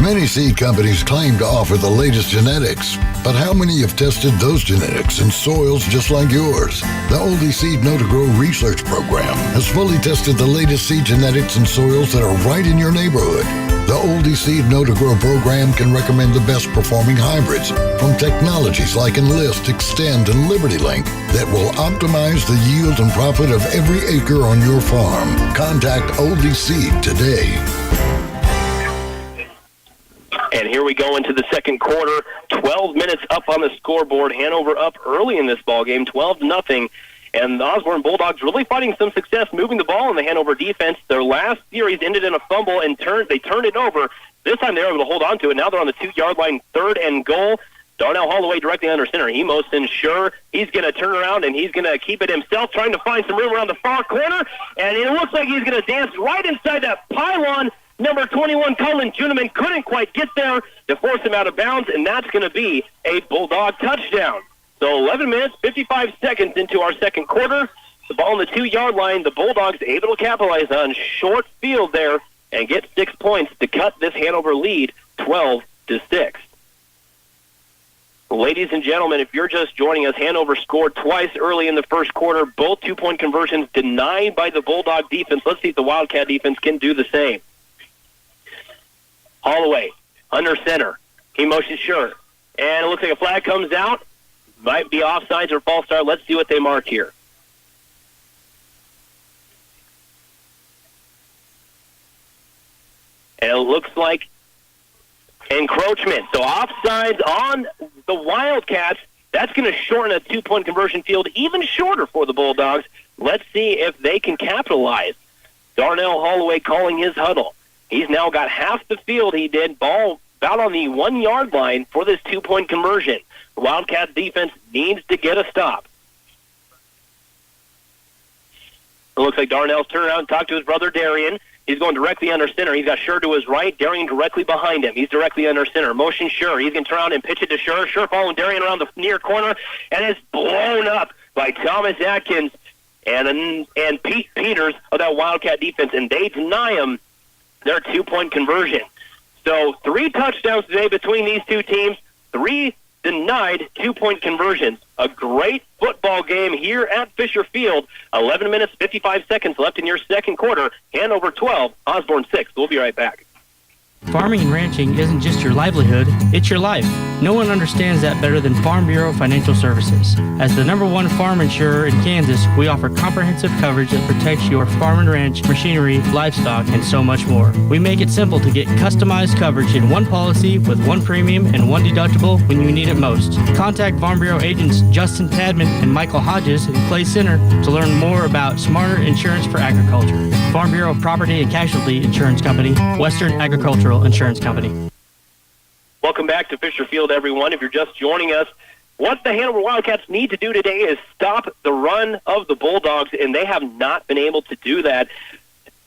Many seed companies claim to offer the latest genetics, but how many have tested those genetics in soils just like yours? The Oldie Seed Know to Grow research program has fully tested the latest seed genetics in soils that are right in your neighborhood. The Oldie Seed Know to Grow program can recommend the best performing hybrids from technologies like Enlist, Extend, and LibertyLink that will optimize the yield and profit of every acre on your farm. Contact Oldie Seed today. And here we go into the second quarter. 12 minutes up on the scoreboard. Hanover up early in this ballgame, 12-0. And the Osborne Bulldogs really finding some success moving the ball in the Hanover defense. Their last series ended in a fumble, and they turned it over. This time they were able to hold on to it. Now they're on the 2-yard line, 3rd and goal. Darnell Holloway directly under center. He motions sure. He's going to turn around, and he's going to keep it himself, trying to find some room around the far corner. And it looks like he's going to dance right inside that pylon. Number 21, Colin Juneman, couldn't quite get there to force him out of bounds, and that's going to be a Bulldog touchdown. So 11 minutes, 55 seconds into our second quarter. The ball on the 2-yard line. The Bulldogs able to capitalize on short field there and get 6 points to cut this Hanover lead 12-6. Ladies and gentlemen, if you're just joining us, Hanover scored twice early in the first quarter. Both 2-point conversions denied by the Bulldog defense. Let's see if the Wildcat defense can do the same. Holloway, under center. He motions sure. And it looks like a flag comes out. Might be offsides or false start. Let's see what they mark here. And it looks like encroachment. So offsides on the Wildcats. That's going to shorten a 2-point conversion field even shorter for the Bulldogs. Let's see if they can capitalize. Darnell Holloway calling his huddle. He's now got half the field he did. Ball about on the 1-yard line for this 2-point conversion. The Wildcats defense needs to get a stop. It looks like Darnell's turned around and talked to his brother Darian. He's going directly under center. He's got Scher to his right. Darian directly behind him. He's directly under center. Motion Scher. He's going to turn around and pitch it to Scher. Scher following Darian around the near corner, and it's blown up by Thomas Atkins and Pete Peters of that Wildcat defense, and they deny him their 2-point conversion. So 3 touchdowns today between these two teams, 3 denied 2-point conversions. A great football game here at Fisher Field. 11 minutes, 55 seconds left in your second quarter. Hanover 12, Osborne 6. We'll be right back. Farming and ranching isn't just your livelihood, it's your life. No one understands that better than Farm Bureau Financial Services. As the #1 farm insurer in Kansas, we offer comprehensive coverage that protects your farm and ranch, machinery, livestock, and so much more. We make it simple to get customized coverage in one policy with one premium and one deductible when you need it most. Contact Farm Bureau agents Justin Tadman and Michael Hodges in Clay Center to learn more about smarter insurance for agriculture. Farm Bureau Property and Casualty Insurance Company, Western Agricultural Insurance Company. Welcome back to Fisher Field, everyone. If you're just joining us, what the Hanover Wildcats need to do today is stop the run of the Bulldogs, and they have not been able to do that.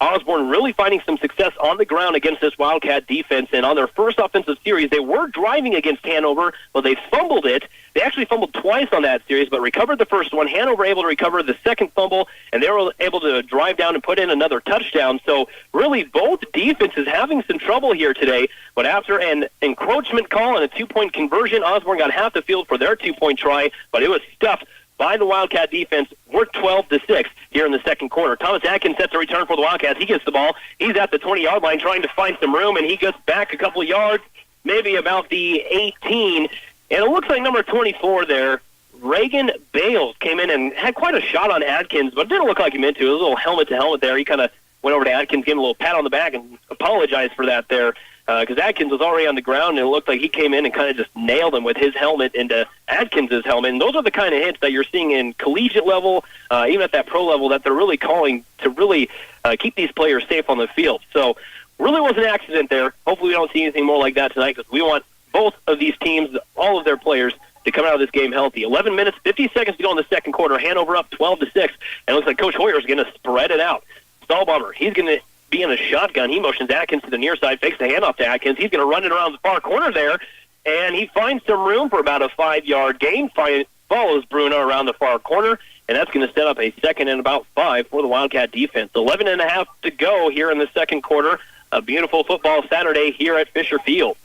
Osborne really finding some success on the ground against this Wildcat defense, and on their first offensive series, they were driving against Hanover, but they fumbled it. They actually fumbled twice on that series, but recovered the first one. Hanover able to recover the second fumble, and they were able to drive down and put in another touchdown. So really both defenses having some trouble here today, but after an encroachment call and a 2-point conversion, Osborne got half the field for their 2-point try, but it was stuffed by the Wildcat defense. We're 12-6 here in the second quarter. Thomas Atkins sets a return for the Wildcats. He gets the ball. He's at the 20-yard line trying to find some room, and he gets back a couple of yards, maybe about the 18. And it looks like number 24 there, Reagan Bales, came in and had quite a shot on Atkins, but it didn't look like he meant to. It was a little helmet-to-helmet there. He kind of went over to Atkins, gave him a little pat on the back, and apologized for that there. Because Atkins was already on the ground, and it looked like he came in and kind of just nailed him with his helmet into Atkins' helmet. And those are the kind of hits that you're seeing in collegiate level, even at that pro level, that they're really calling to really keep these players safe on the field. So really was an accident there. Hopefully we don't see anything more like that tonight, because we want both of these teams, all of their players, to come out of this game healthy. 11 minutes, 50 seconds to go in the second quarter. Hanover up 12-6. And it looks like Coach Hoyer's going to spread it out. Stahlbomber, he's going to be in a shotgun. He motions Atkins to the near side, fakes the handoff to Atkins. He's going to run it around the far corner there, and he finds some room for about a 5-yard gain. Follows Bruno around the far corner, and that's going to set up a 2nd and about 5 for the Wildcat defense. 11 and a half to go here in the second quarter. A beautiful football Saturday here at Fisher Field.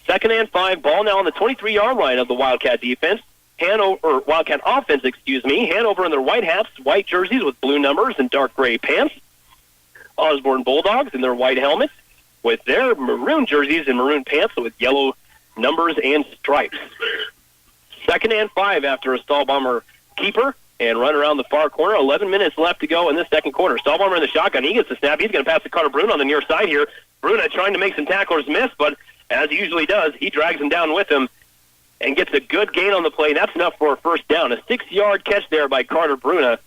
2nd and 5, ball now on the 23-yard line of the Wildcat defense. Wildcat offense, Hanover in their white hats, white jerseys with blue numbers and dark gray pants. Osborne Bulldogs in their white helmets with their maroon jerseys and maroon pants with yellow numbers and stripes. 2nd and 5 after a Stahlbomber keeper and run around the far corner. 11 minutes left to go in this second quarter. Stahlbomber in the shotgun. He gets the snap. He's going to pass to Carter Bruno on the near side here. Bruno trying to make some tacklers miss, but as he usually does, he drags him down with him and gets a good gain on the play. That's enough for a first down. A 6-yard catch there by Carter Bruno.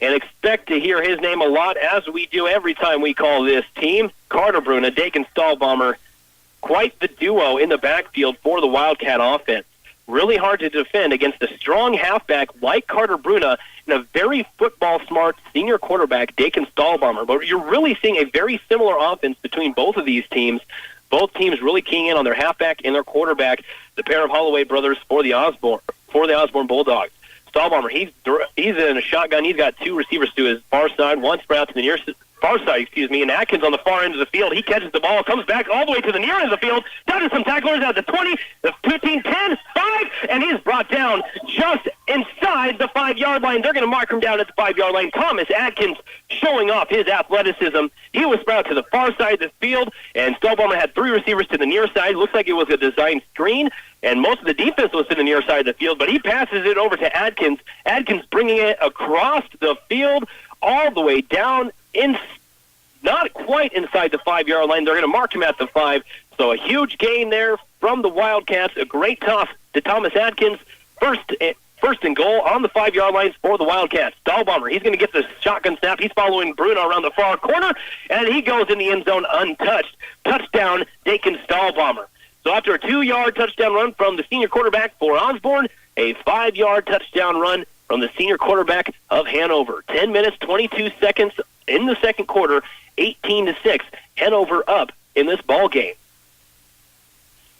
And expect to hear his name a lot, as we do every time we call this team. Carter Bruna, Dakin Stahlbomber, quite the duo in the backfield for the Wildcat offense. Really hard to defend against a strong halfback like Carter Bruna and a very football-smart senior quarterback, Dakin Stahlbomber. But you're really seeing a very similar offense between both of these teams. Both teams really keying in on their halfback and their quarterback, the pair of Holloway brothers for the Osborne Bulldogs. Stahlbomber, he's in a shotgun. He's got two receivers to his far side, one spread out to the near far side, and Atkins on the far end of the field. He catches the ball, comes back all the way to the near end of the field, touches some tacklers at the 20, the 15, 10, 5, and he's brought down just inside the 5-yard line. They're going to mark him down at the 5-yard line. Thomas Atkins showing off his athleticism. He was spread out to the far side of the field, and Stahlbomber had three receivers to the near side. Looks like it was a design screen, and most of the defense was to the near side of the field, but he passes it over to Atkins. Atkins bringing it across the field all the way down not quite inside the 5-yard line. They're going to mark him at the 5. So a huge gain there from the Wildcats. A great toss to Thomas Atkins. First and goal on the 5-yard line for the Wildcats. Stahlbomber, he's going to get the shotgun snap. He's following Bruno around the far corner, and he goes in the end zone untouched. Touchdown, Dakin Stahlbomber. So after a 2-yard touchdown run from the senior quarterback for Osborne, a 5-yard touchdown run from the senior quarterback of Hanover. 10 minutes, 22 seconds in the second quarter, 18-6. Hanover up in this ball game.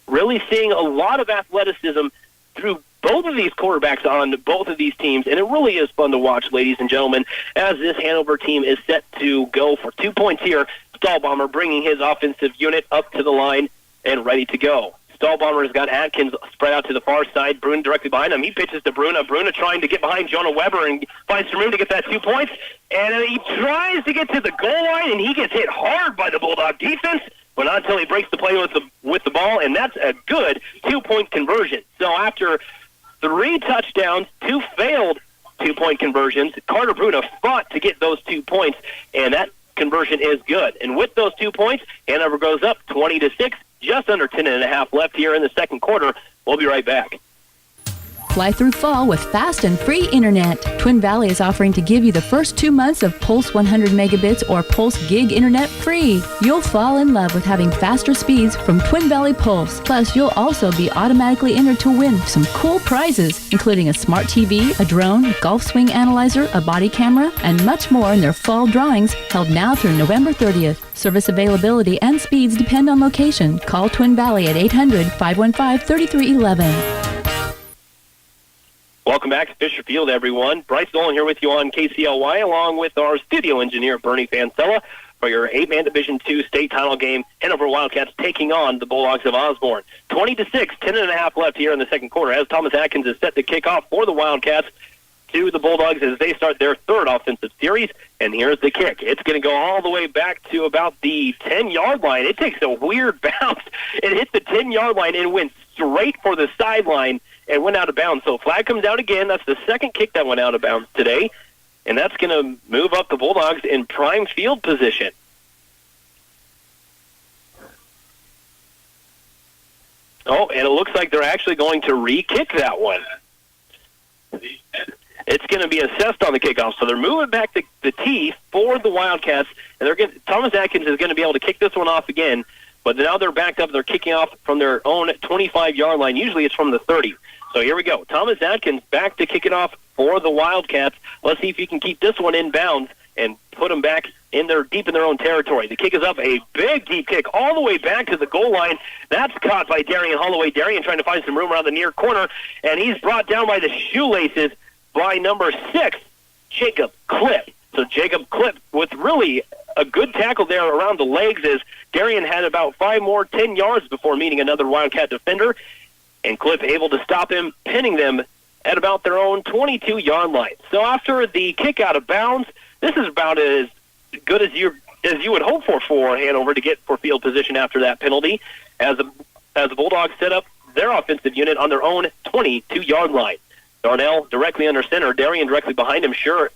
Really seeing a lot of athleticism through both of these quarterbacks on both of these teams, and it really is fun to watch, ladies and gentlemen, as this Hanover team is set to go for 2 points here. Stahlbomber bringing his offensive unit up to the line and ready to go. Stahlbomber has got Atkins spread out to the far side. Bruno directly behind him. He pitches to Bruno. Bruno trying to get behind Jonah Weber and finds some room to get that 2 points. And he tries to get to the goal line, and he gets hit hard by the Bulldog defense, but not until he breaks the play with the ball, and that's a good 2-point conversion. So after 3 touchdowns, 2 failed 2-point conversions, Carter Bruno fought to get those 2 points, and that conversion is good. And with those 2 points, Hanover goes up 20-6. Just under 10.5 left here in the second quarter. We'll be right back. Fly through fall with fast and free internet. Twin Valley is offering to give you the first 2 months of Pulse 100 megabits or Pulse Gig internet free. You'll fall in love with having faster speeds from Twin Valley Pulse. Plus, you'll also be automatically entered to win some cool prizes, including a smart TV, a drone, golf swing analyzer, a body camera, and much more in their fall drawings held now through November 30th. Service availability and speeds depend on location. Call Twin Valley at 800-515-3311. Welcome back to Fisher Field, everyone. Bryce Nolan here with you on KCLY, along with our studio engineer, Bernie Fancella, for your 8-man Division II state title game. Hanover Wildcats taking on the Bulldogs of Osborne. 20-6, 10.5 left here in the second quarter, as Thomas Atkins is set to kick off for the Wildcats to the Bulldogs as they start their third offensive series. And here's the kick. It's going to go all the way back to about the 10-yard line. It takes a weird bounce. It hit the 10-yard line and went straight for the sideline and went out of bounds. So flag comes out again. That's the second kick that went out of bounds today. And that's going to move up the Bulldogs in prime field position. Oh, and it looks like they're actually going to re-kick that one. It's going to be assessed on the kickoff. So they're moving back the tee for the Wildcats. And Thomas Atkins is going to be able to kick this one off again. But now they're backed up. They're kicking off from their own 25-yard line. Usually it's from the 30. So here we go. Thomas Atkins back to kick it off for the Wildcats. Let's see if he can keep this one in bounds and put them back deep in their own territory. The kick is up, a big deep kick all the way back to the goal line. That's caught by Darian Holloway. Darian trying to find some room around the near corner, and he's brought down by the shoelaces by number 6, Jacob Clipp. So Jacob Clipp with really a good tackle there around the legs as Darian had about 5 more 10 yards before meeting another Wildcat defender. And Clipp able to stop him, pinning them at about their own 22-yard line. So after the kick out of bounds, this is about as good as you would hope for Hanover to get for field position after that penalty, as the Bulldogs set up their offensive unit on their own 22-yard line. Darnell directly under center, Darian directly behind him. Sure,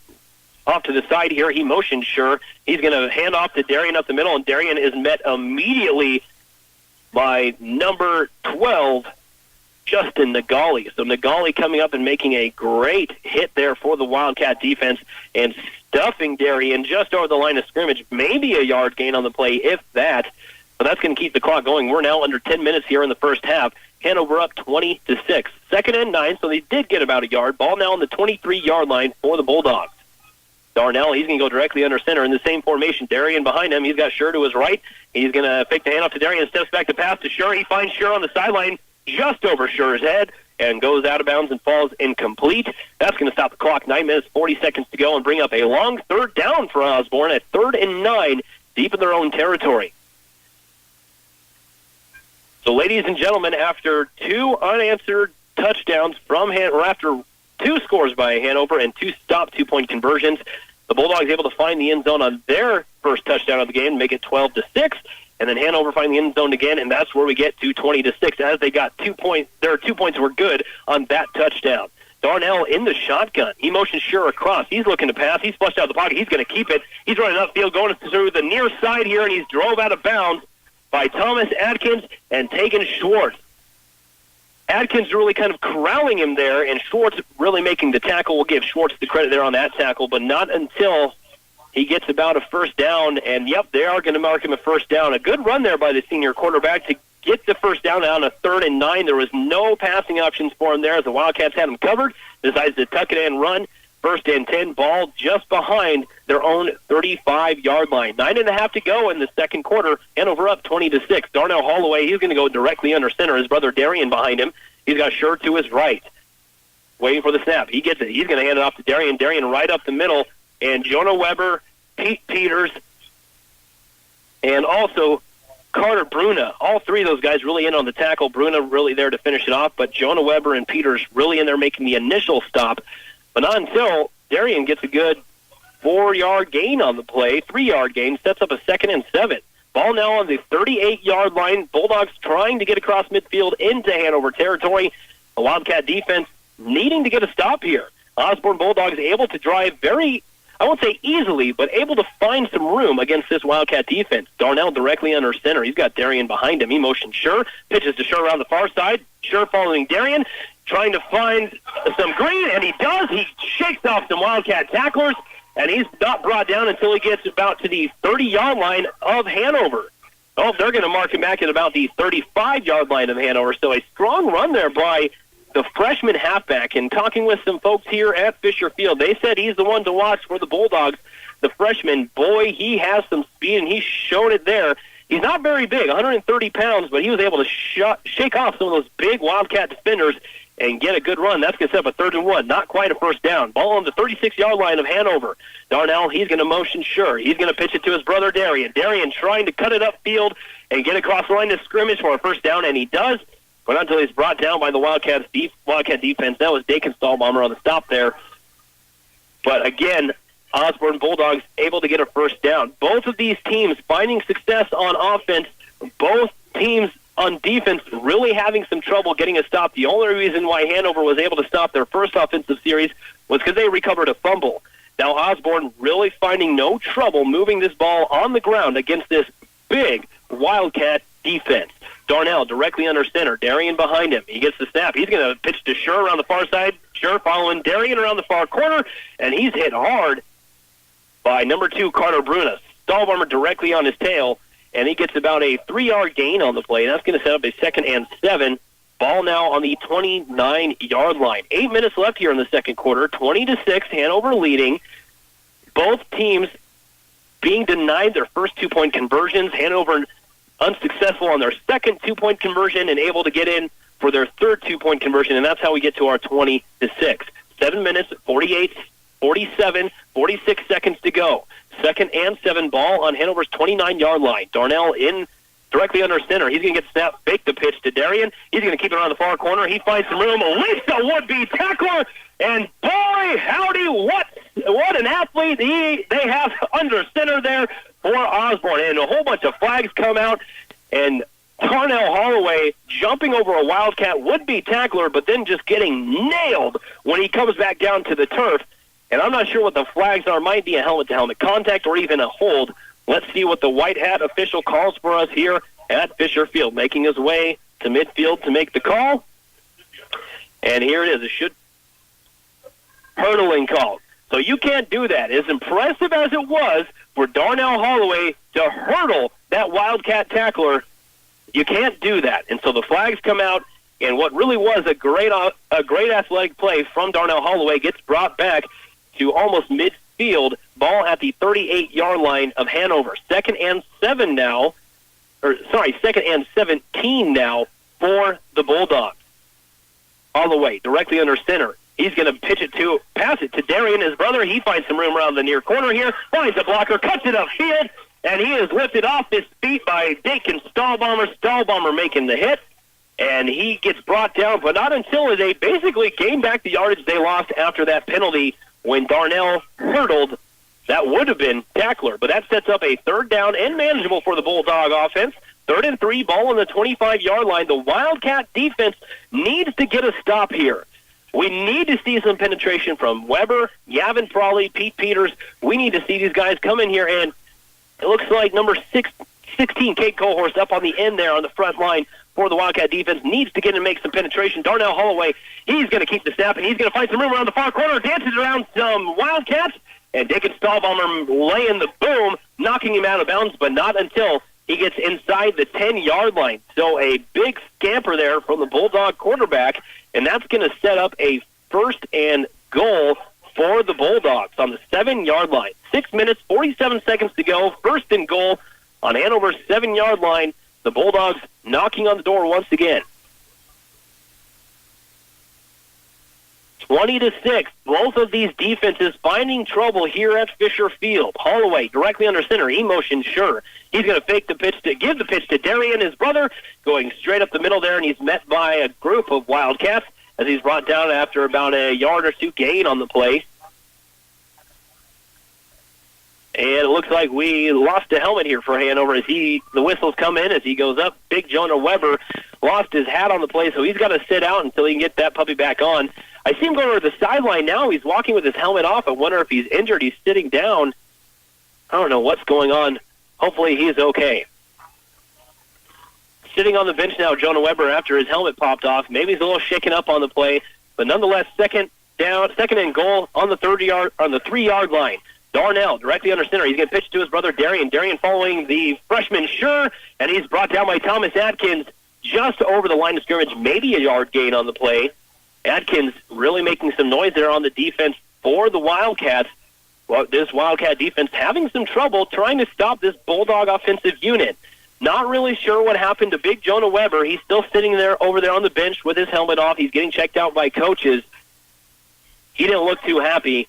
off to the side here, he motions Sure. He's going to hand off to Darian up the middle, and Darian is met immediately by number 12, Justin Nagali. So Nagali coming up and making a great hit there for the Wildcat defense and stuffing Darian just over the line of scrimmage. Maybe a yard gain on the play, if that. But that's going to keep the clock going. We're now under 10 minutes here in the first half. Hanover up 20-6. 2nd and 9, so they did get about a yard. Ball now on the 23-yard line for the Bulldogs. Darnell, he's going to go directly under center in the same formation. Darian behind him. He's got Sure to his right. He's going to fake the handoff to Darian. Steps back to pass to Sure. He finds Sure on the sideline just over Sure's head. and goes out of bounds and falls incomplete. That's going to stop the clock. 9 minutes, 40 seconds to go, and bring up a long third down for Osborne at 3rd and 9, deep in their own territory. So, ladies and gentlemen, after 2 unanswered touchdowns after 2 scores by Hanover and 2 stopped 2-point conversions, the Bulldogs able to find the end zone on their first touchdown of the game, make it 12-6. And then Hanover find the end zone again, and that's where we get to 20-6. As they got 2 points, their 2 points were good on that touchdown. Darnell in the shotgun. He motions Sure across. He's looking to pass. He's flushed out the pocket. He's going to keep it. He's running upfield, going through the near side here, and he's drove out of bounds by Thomas Adkins and taken Schwartz. Adkins really kind of corralling him there, and Schwartz really making the tackle. We'll give Schwartz the credit there on that tackle, but not until he gets about a first down, and yep, they are going to mark him a first down. A good run there by the senior quarterback to get the first down on a 3rd and 9. There was no passing options for him there as the Wildcats had him covered. Decides to tuck it and run. 1st and 10, ball just behind their own 35-yard line. 9.5 to go in the second quarter. Hanover up 20-6. Darnell Holloway, he's going to go directly under center. His brother Darian behind him. He's got Sure to his right. Waiting for the snap. He gets it. He's going to hand it off to Darian. Darian right up the middle. And Jonah Weber, Pete Peters, and also Carter Bruna. All 3 of those guys really in on the tackle. Bruna really there to finish it off, but Jonah Weber and Peters really in there making the initial stop. But not until Darian gets a good 4-yard gain on the play, 3-yard gain, sets up a 2nd and 7. Ball now on the 38-yard line. Bulldogs trying to get across midfield into Hanover territory. The Wildcat defense needing to get a stop here. Osborne Bulldogs able to drive very, I won't say easily, but able to find some room against this Wildcat defense. Darnell directly under center. He's got Darian behind him. He motions Sure. Pitches to Sure around the far side. Sure following Darian. Trying to find some green, and he does. He shakes off some Wildcat tacklers, and he's not brought down until he gets about to the 30-yard line of Hanover. Oh, they're going to mark him back at about the 35-yard line of Hanover. So a strong run there by the freshman halfback. And talking with some folks here at Fisher Field, they said he's the one to watch for the Bulldogs. The freshman, boy, he has some speed, and he's shown it there. He's not very big, 130 pounds, but he was able to shake off some of those big Wildcat defenders and get a good run. That's going to set up a 3rd and 1. Not quite a first down. Ball on the 36-yard line of Hanover. Darnell, he's going to motion Sure. He's going to pitch it to his brother Darian. Darian trying to cut it upfield and get across the line of scrimmage for a first down, and he does. But not until he's brought down by the Wildcat defense. That was Dakin Stahlbomber on the stop there. But again, Osborne Bulldogs able to get a first down. Both of these teams finding success on offense. Both teams on defense really having some trouble getting a stop. The only reason why Hanover was able to stop their first offensive series was because they recovered a fumble. Now Osborne really finding no trouble moving this ball on the ground against this big Wildcat defense. Darnell directly under center. Darian behind him. He gets the snap. He's going to pitch to Sure around the far side. Sure following Darian around the far corner, and he's hit hard by number 2, Carter Bruna. Stahlbomber directly on his tail, and he gets about a 3-yard gain on the play. That's going to set up a 2nd and 7. Ball now on the 29-yard line. 8 minutes left here in the second quarter. 20-6, Hanover leading. Both teams being denied their first 2-point conversions. Hanover unsuccessful on their second 2-point conversion and able to get in for their third 2-point conversion, and that's how we get to our 20-6. 7 minutes, 48, 47, 46 seconds to go. 2nd and 7, ball on Hanover's 29-yard line. Darnell in directly under center. He's going to get snapped, fake the pitch to Darian. He's going to keep it around the far corner. He finds some room. Lisa would-be tackler, and boy, howdy, what an athlete they have under center there for Osborne. And a whole bunch of flags come out, and Darnell Holloway jumping over a Wildcat would-be tackler, but then just getting nailed when he comes back down to the turf. And I'm not sure what the flags are. Might be a helmet-to-helmet contact or even a hold. Let's see what the white hat official calls for us here at Fisher Field. Making his way to midfield to make the call. And here it is. It should hurdling call. So you can't do that. As impressive as it was for Darnell Holloway to hurdle that Wildcat tackler, you can't do that. And so the flags come out, and what really was a great athletic play from Darnell Holloway gets brought back to almost midfield, ball at the 38-yard line of Hanover. 2nd and 7 now, 2nd and 17 now for the Bulldogs. Holloway directly under center. He's going to pass it to Darian, his brother. He finds some room around the near corner here, finds a blocker, cuts it upfield, and he is lifted off his feet by Dakin Stahlbomber. Stahlbomber making the hit, and he gets brought down, but not until they basically gained back the yardage they lost after that penalty when Darnell hurdled. That would have been tackler, but that sets up a third down and manageable for the Bulldog offense. 3rd and 3, ball on the 25-yard line. The Wildcat defense needs to get a stop here. We need to see some penetration from Weber, Gavin Frawley, Pete Peters. We need to see these guys come in here, and it looks like number 16, Kate Cohorst, up on the end there on the front line for the Wildcat defense, needs to get and make some penetration. Darnell Holloway, he's going to keep the snap, and he's going to find some room around the far corner, dances around some Wildcats, and Dakin Stahlbomber laying the boom, knocking him out of bounds, but not until he gets inside the 10-yard line. So a big scamper there from the Bulldog quarterback, and that's going to set up a 1st and goal for the Bulldogs on the 7-yard line. 6 minutes, 47 seconds to go. 1st and goal on Hanover's 7-yard line. The Bulldogs knocking on the door once again. 20-6. Both of these defenses finding trouble here at Fisher Field. Holloway directly under center. He motions sure. He's going to fake the pitch to give the pitch to Darian, his brother, going straight up the middle there, and he's met by a group of Wildcats as he's brought down after about a yard or two gain on the play. And it looks like we lost a helmet here for Hanover as the whistles come in as he goes up. Big Jonah Weber lost his hat on the play, so he's got to sit out until he can get that puppy back on. I see him going to the sideline now. He's walking with his helmet off. I wonder if he's injured. He's sitting down. I don't know what's going on. Hopefully he's okay. Sitting on the bench now, Jonah Weber, after his helmet popped off. Maybe he's a little shaken up on the play, but nonetheless, second and goal on the 3-yard line. Darnell directly under center. He's going to pitch to his brother Darian. Darian following the freshman Sure, and he's brought down by Thomas Adkins just over the line of scrimmage, maybe a yard gain on the play. Adkins really making some noise there on the defense for the Wildcats. Well, this Wildcat defense having some trouble trying to stop this Bulldog offensive unit. Not really sure what happened to Big Jonah Weber. He's still sitting there over there on the bench with his helmet off. He's getting checked out by coaches. He didn't look too happy.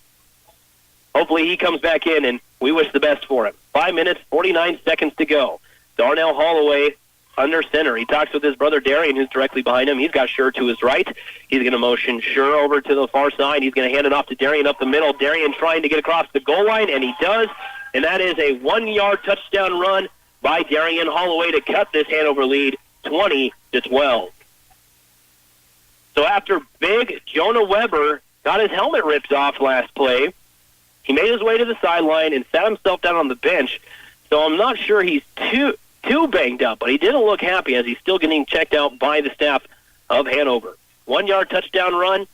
Hopefully he comes back in, and we wish the best for him. 5 minutes, 49 seconds to go. Darnell Holloway under center. He talks with his brother Darian, who's directly behind him. He's got Sure to his right. He's going to motion Sure over to the far side. He's going to hand it off to Darian up the middle. Darian trying to get across the goal line, and he does. And that is a 1-yard touchdown run by Darian Holloway to cut this Hanover lead 20-12. So after Big Jonah Weber got his helmet ripped off last play, he made his way to the sideline and sat himself down on the bench. So I'm not sure he's too banged up, but he didn't look happy as he's still getting checked out by the staff of Hanover. 1-yard touchdown run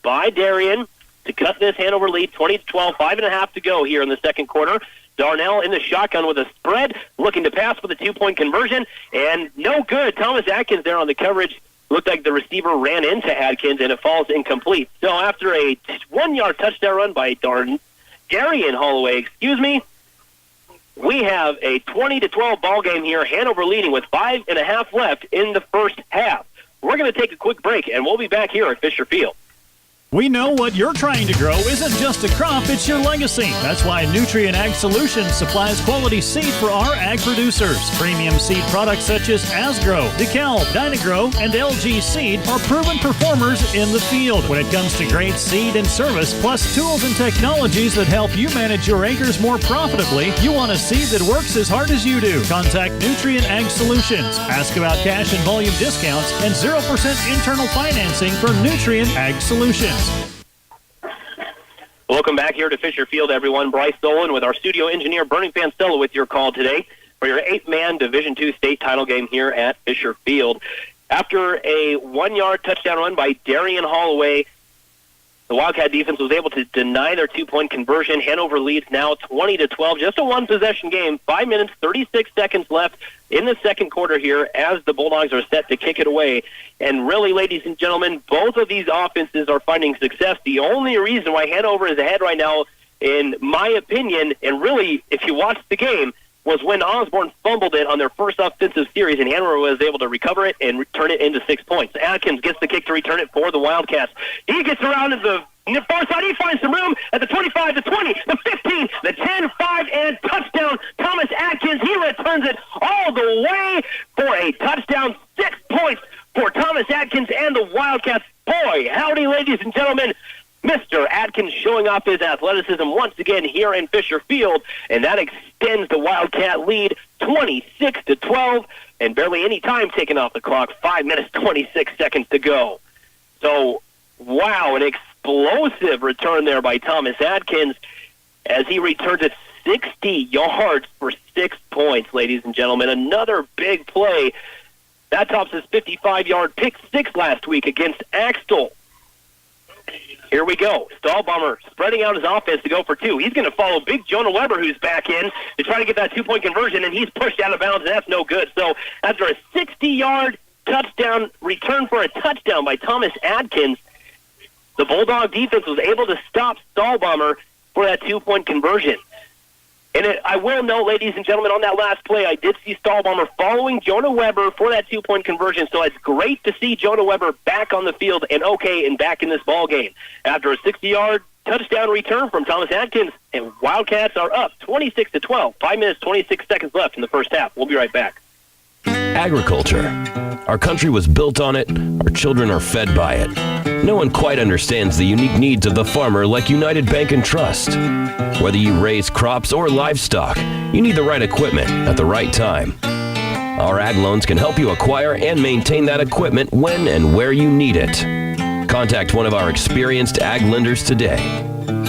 by Darian to cut this Hanover lead 20-12, 5.5 to go here in the second quarter. Darnell in the shotgun with a spread, looking to pass for the 2-point conversion, and no good. Thomas Atkins there on the coverage. Looked like the receiver ran into Atkins, and it falls incomplete. So after a 1-yard touchdown run by Darian Holloway, we have a 20-12 ball game here. Hanover leading with 5.5 left in the first half. We're going to take a quick break, and we'll be back here at Fisher Field. We know what you're trying to grow isn't just a crop, it's your legacy. That's why Nutrien Ag Solutions supplies quality seed for our ag producers. Premium seed products such as Asgrow, DeKalb, Dynagrow, and LG Seed are proven performers in the field when it comes to great seed and service, plus tools and technologies that help you manage your acres more profitably. You want a seed that works as hard as you do. Contact Nutrien Ag Solutions. Ask about cash and volume discounts and 0% internal financing for Nutrien Ag Solutions. Welcome back here to Fisher Field, everyone. Bryce Dolan with our studio engineer, Bernie Fanstella, with your call today for your 8-man Division II state title game here at Fisher Field. After a 1-yard touchdown run by Darian Holloway, the Wildcat defense was able to deny their 2-point conversion. Hanover leads now 20-12, just a one-possession game. 5 minutes, 36 seconds left in the second quarter here as the Bulldogs are set to kick it away. And really, ladies and gentlemen, both of these offenses are finding success. The only reason why Hanover is ahead right now, in my opinion, and really, if you watch the game, was when Osborne fumbled it on their first offensive series, and Hanover was able to recover it and turn it into 6 points. Atkins gets the kick to return it for the Wildcats. He gets around to the far side. He finds some room at the 25, the 20, the 15, the 10, 5, and touchdown. Thomas Atkins, he returns it all the way for a touchdown. 6 points for Thomas Atkins and the Wildcats. Boy, howdy, ladies and gentlemen. Mr. Atkins showing off his athleticism once again here in Fisher Field, and that extends the Wildcat lead 26-12, and barely any time taken off the clock. 5 minutes, 26 seconds to go. So, wow, an explosive return there by Thomas Atkins as he returns it 60 yards for 6 points, ladies and gentlemen. Another big play. That tops his 55-yard pick six last week against Axtell. Here we go. Stahlbaumer spreading out his offense to go for two. He's going to follow big Jonah Weber, who's back in, to try to get that two-point conversion, and he's pushed out of bounds, and that's no good. So after a 60-yard touchdown return for a touchdown by Thomas Atkins, the Bulldog defense was able to stop Stahlbaumer for that two-point conversion. And I will note, ladies and gentlemen, on that last play, I did see Stahlbaumer following Jonah Weber for that two-point conversion, so it's great to see Jonah Weber back on the field and back in this ball game. After a 60-yard touchdown return from Thomas Atkins, and Wildcats are up 26-12. 5 minutes, 26 seconds left in the first half. We'll be right back. Agriculture. Our country was built on it. Our children are fed by it. No one quite understands the unique needs of the farmer like United Bank and Trust. Whether you raise crops or livestock, you need the right equipment at the right time. Our ag loans can help you acquire and maintain that equipment when and where you need it. Contact one of our experienced ag lenders today.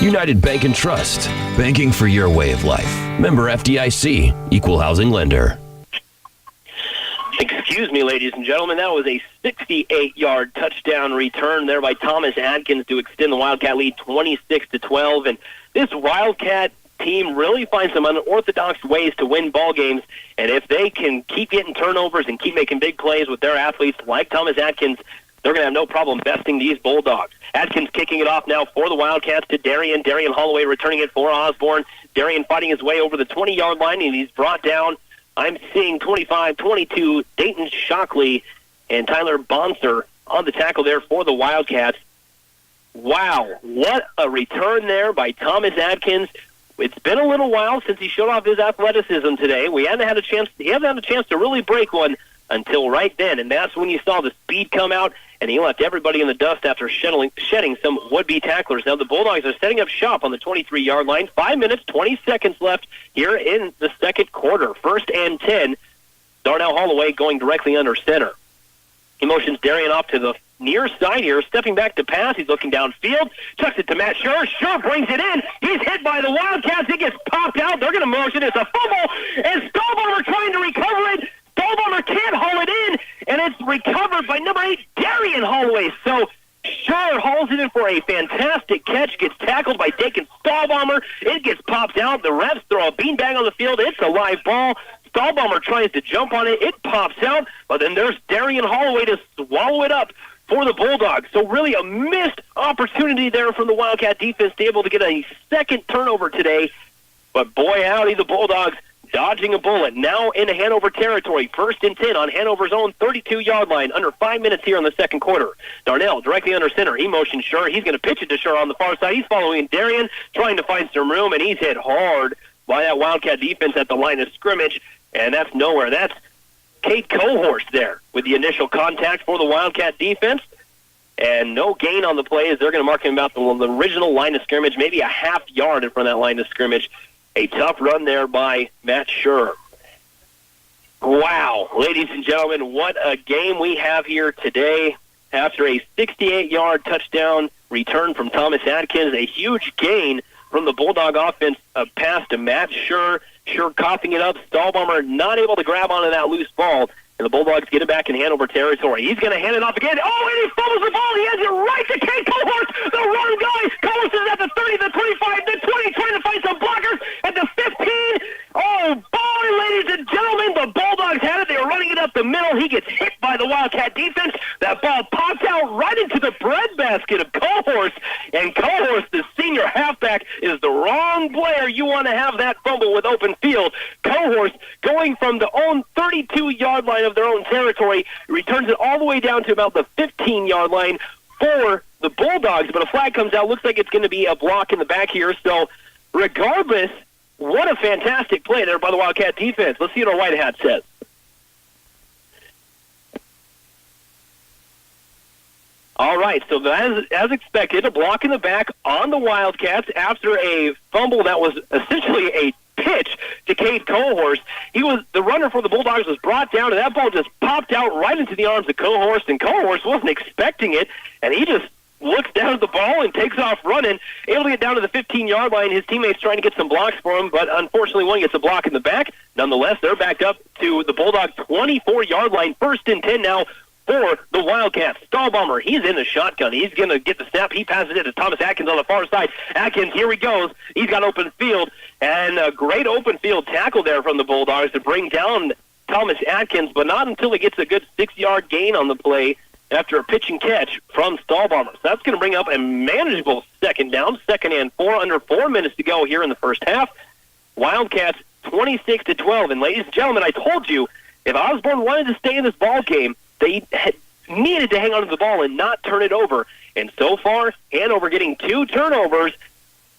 United Bank and Trust. Banking for your way of life. Member FDIC. Equal housing lender. Excuse me, ladies and gentlemen, that was a 68-yard touchdown return there by Thomas Atkins to extend the Wildcat lead 26-12. And this Wildcat team really finds some unorthodox ways to win ball games. And if they can keep getting turnovers and keep making big plays with their athletes like Thomas Atkins, they're going to have no problem besting these Bulldogs. Atkins kicking it off now for the Wildcats to Darian. Darian Holloway returning it for Osborne. Darian fighting his way over the 20-yard line, and he's brought down. I'm seeing 25-22, Dayton Shockley and Tyler Bonser on the tackle there for the Wildcats. Wow, what a return there by Thomas Atkins. It's been a little while since he showed off his athleticism today. He hasn't had a chance to really break one until right then, and that's when you saw the speed come out, and he left everybody in the dust after shedding some would-be tacklers. Now the Bulldogs are setting up shop on the 23-yard line. 5 minutes, 20 seconds left here in the second quarter. 1st and 10. Darnell Holloway going directly under center. He motions Darian off to the near side here, stepping back to pass. He's looking downfield, chucks it to Matt Schur. Schur brings it in. He's hit by the Wildcats. It gets popped out. They're going to motion. It's a fumble, and Stahlbaumer trying to recover it. Stahlbaumer can't haul it in, and it's recovered by number 8, Darian Holloway. So Schur hauls it in for a fantastic catch, gets tackled by Dakin Stahlbaumer. It gets popped out. The refs throw a beanbag on the field. It's a live ball. Stahlbaumer tries to jump on it. It pops out, but then there's Darian Holloway to swallow it up for the Bulldogs. So really a missed opportunity there from the Wildcat defense to be able to get a second turnover today. But boy, howdy, the Bulldogs dodging a bullet. Now into Hanover territory. 1st and 10 on Hanover's own 32-yard line. Under 5 minutes here in the second quarter. Darnell directly under center. He motions Schur. He's going to pitch it to Schur on the far side. He's following Darian, trying to find some room, and he's hit hard by that Wildcat defense at the line of scrimmage, and that's nowhere. That's Kate Cohorst there with the initial contact for the Wildcat defense, and no gain on the play as they're going to mark him about the original line of scrimmage, maybe a half yard in front of that line of scrimmage. A tough run there by Matt Schur. Wow, ladies and gentlemen, what a game we have here today. After a 68-yard touchdown return from Thomas Atkins, a huge gain from the Bulldog offense, a pass to Matt Schur. Schur coughing it up. Stahlbaumer not able to grab onto that loose ball, and the Bulldogs get it back in Hanover territory. He's going to hand it off again. Oh, and he fumbles the ball. He has it right to Kate Cohorst, the wrong guy. Cohorst is at the 30, the 25, the 20, trying to find some blockers at the 15. Oh, boy, ladies and gentlemen, the Bulldogs had it. They were running it up the middle. He gets hit by the Wildcat defense. That ball pops out right into the breadbasket of Cohorst, and Cohorst, the senior halfback, quarterback is the wrong player. You want to have that fumble with open field. Cohorst going from the own 32-yard line of their own territory, returns it all the way down to about the 15-yard line for the Bulldogs, but a flag comes out. Looks like it's going to be a block in the back here. So regardless, what a fantastic play there by the Wildcat defense. Let's see what our White Hat says. All right, so as expected, a block in the back on the Wildcats after a fumble that was essentially a pitch to Cade Cohorst. The runner for the Bulldogs was brought down, and that ball just popped out right into the arms of Cohorst, and Cohorst wasn't expecting it, and he just looks down at the ball and takes off running, able to get down to the 15-yard line. His teammates trying to get some blocks for him, but unfortunately one gets a block in the back. Nonetheless, they're backed up to the Bulldogs' 24-yard line. 1st and 10 now for the Wildcats. Stahlbomber, he's in the shotgun. He's going to get the snap. He passes it to Thomas Atkins on the far side. Atkins, here he goes. He's got open field, and a great open field tackle there from the Bulldogs to bring down Thomas Atkins, but not until he gets a good 6-yard gain on the play after a pitch and catch from Stahlbomber. So that's going to bring up a manageable 2nd down, 2nd and 4, under 4 minutes to go here in the first half. Wildcats 26-12. And ladies and gentlemen, I told you, if Osborne wanted to stay in this ball game, they needed to hang on to the ball and not turn it over. And so far, Hanover getting 2 turnovers,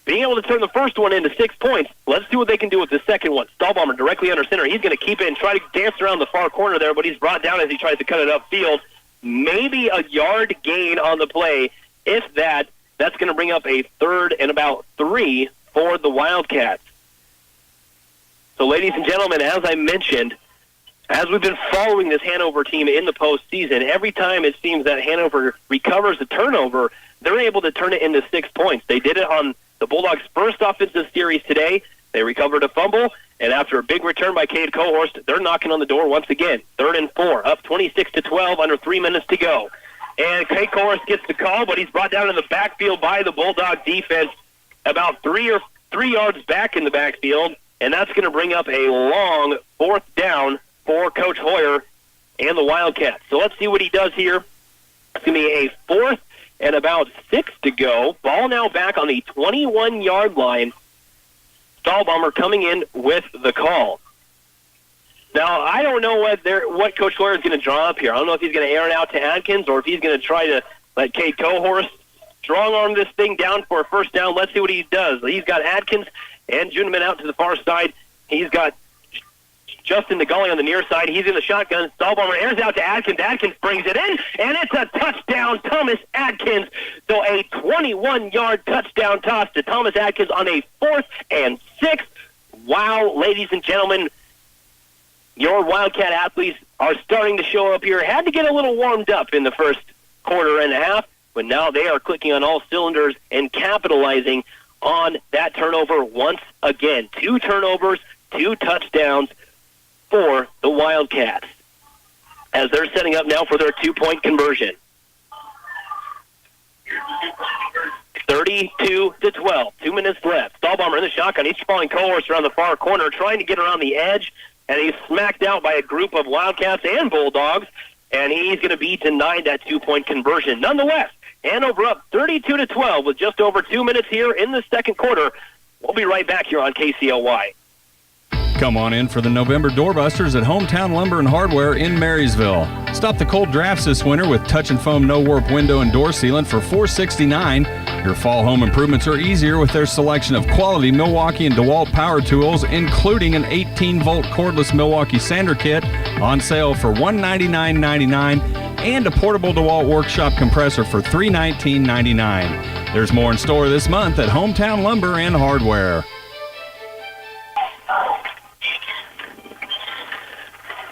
being able to turn the first one into 6 points. Let's see what they can do with the second one. Stahlbomber directly under center. He's going to keep it and try to dance around the far corner there, but he's brought down as he tries to cut it upfield. Maybe a yard gain on the play. If that's going to bring up a 3rd and about 3 for the Wildcats. So, ladies and gentlemen, as I mentioned, as we've been following this Hanover team in the postseason, every time it seems that Hanover recovers a turnover, they're able to turn it into 6 points. They did it on the Bulldogs' first offensive series today. They recovered a fumble, and after a big return by Cade Cohorst, they're knocking on the door once again. 3rd and 4, up 26-12, under 3 minutes to go. And Cade Cohorst gets the call, but he's brought down in the backfield by the Bulldog defense, about 3 yards back in the backfield, and that's going to bring up a long 4th down for Coach Hoyer and the Wildcats. So let's see what he does here. It's going to be a 4th and about 6 to go. Ball now back on the 21-yard line. Stahlbomber coming in with the call. Now, I don't know what Coach Hoyer is going to draw up here. I don't know if he's going to air it out to Atkins or if he's going to try to let Cade Cohorst strong-arm this thing down for a 1st down. Let's see what he does. He's got Atkins and Juneman out to the far side. He's got Justin DeGully on the near side. He's in the shotgun. Stahlbomber airs out to Atkins. Atkins brings it in, and it's a touchdown, Thomas Atkins. So a 21-yard touchdown toss to Thomas Atkins on a 4th and 6. Wow, ladies and gentlemen, your Wildcat athletes are starting to show up here. Had to get a little warmed up in the first quarter and a half, but now they are clicking on all cylinders and capitalizing on that turnover once again. 2 turnovers, 2 touchdowns for the Wildcats as they're setting up now for their 2-point conversion. 32-12, 2 minutes left. Stahlbomber in the shotgun. He's following Cohorst around the far corner, trying to get around the edge, and he's smacked out by a group of Wildcats and Bulldogs, and he's going to be denied that 2-point conversion. Nonetheless, Hanover up 32-12 with just over 2 minutes here in the second quarter. We'll be right back here on KCLY. Come on in for the November doorbusters at Hometown Lumber and Hardware in Marysville. Stop the cold drafts this winter with touch and foam no warp window and door sealant for $469. Your fall home improvements are easier with their selection of quality Milwaukee and DeWalt power tools, including an 18-volt cordless Milwaukee sander kit on sale for $199.99 and a portable DeWalt workshop compressor for $319.99. There's more in store this month at Hometown Lumber and Hardware.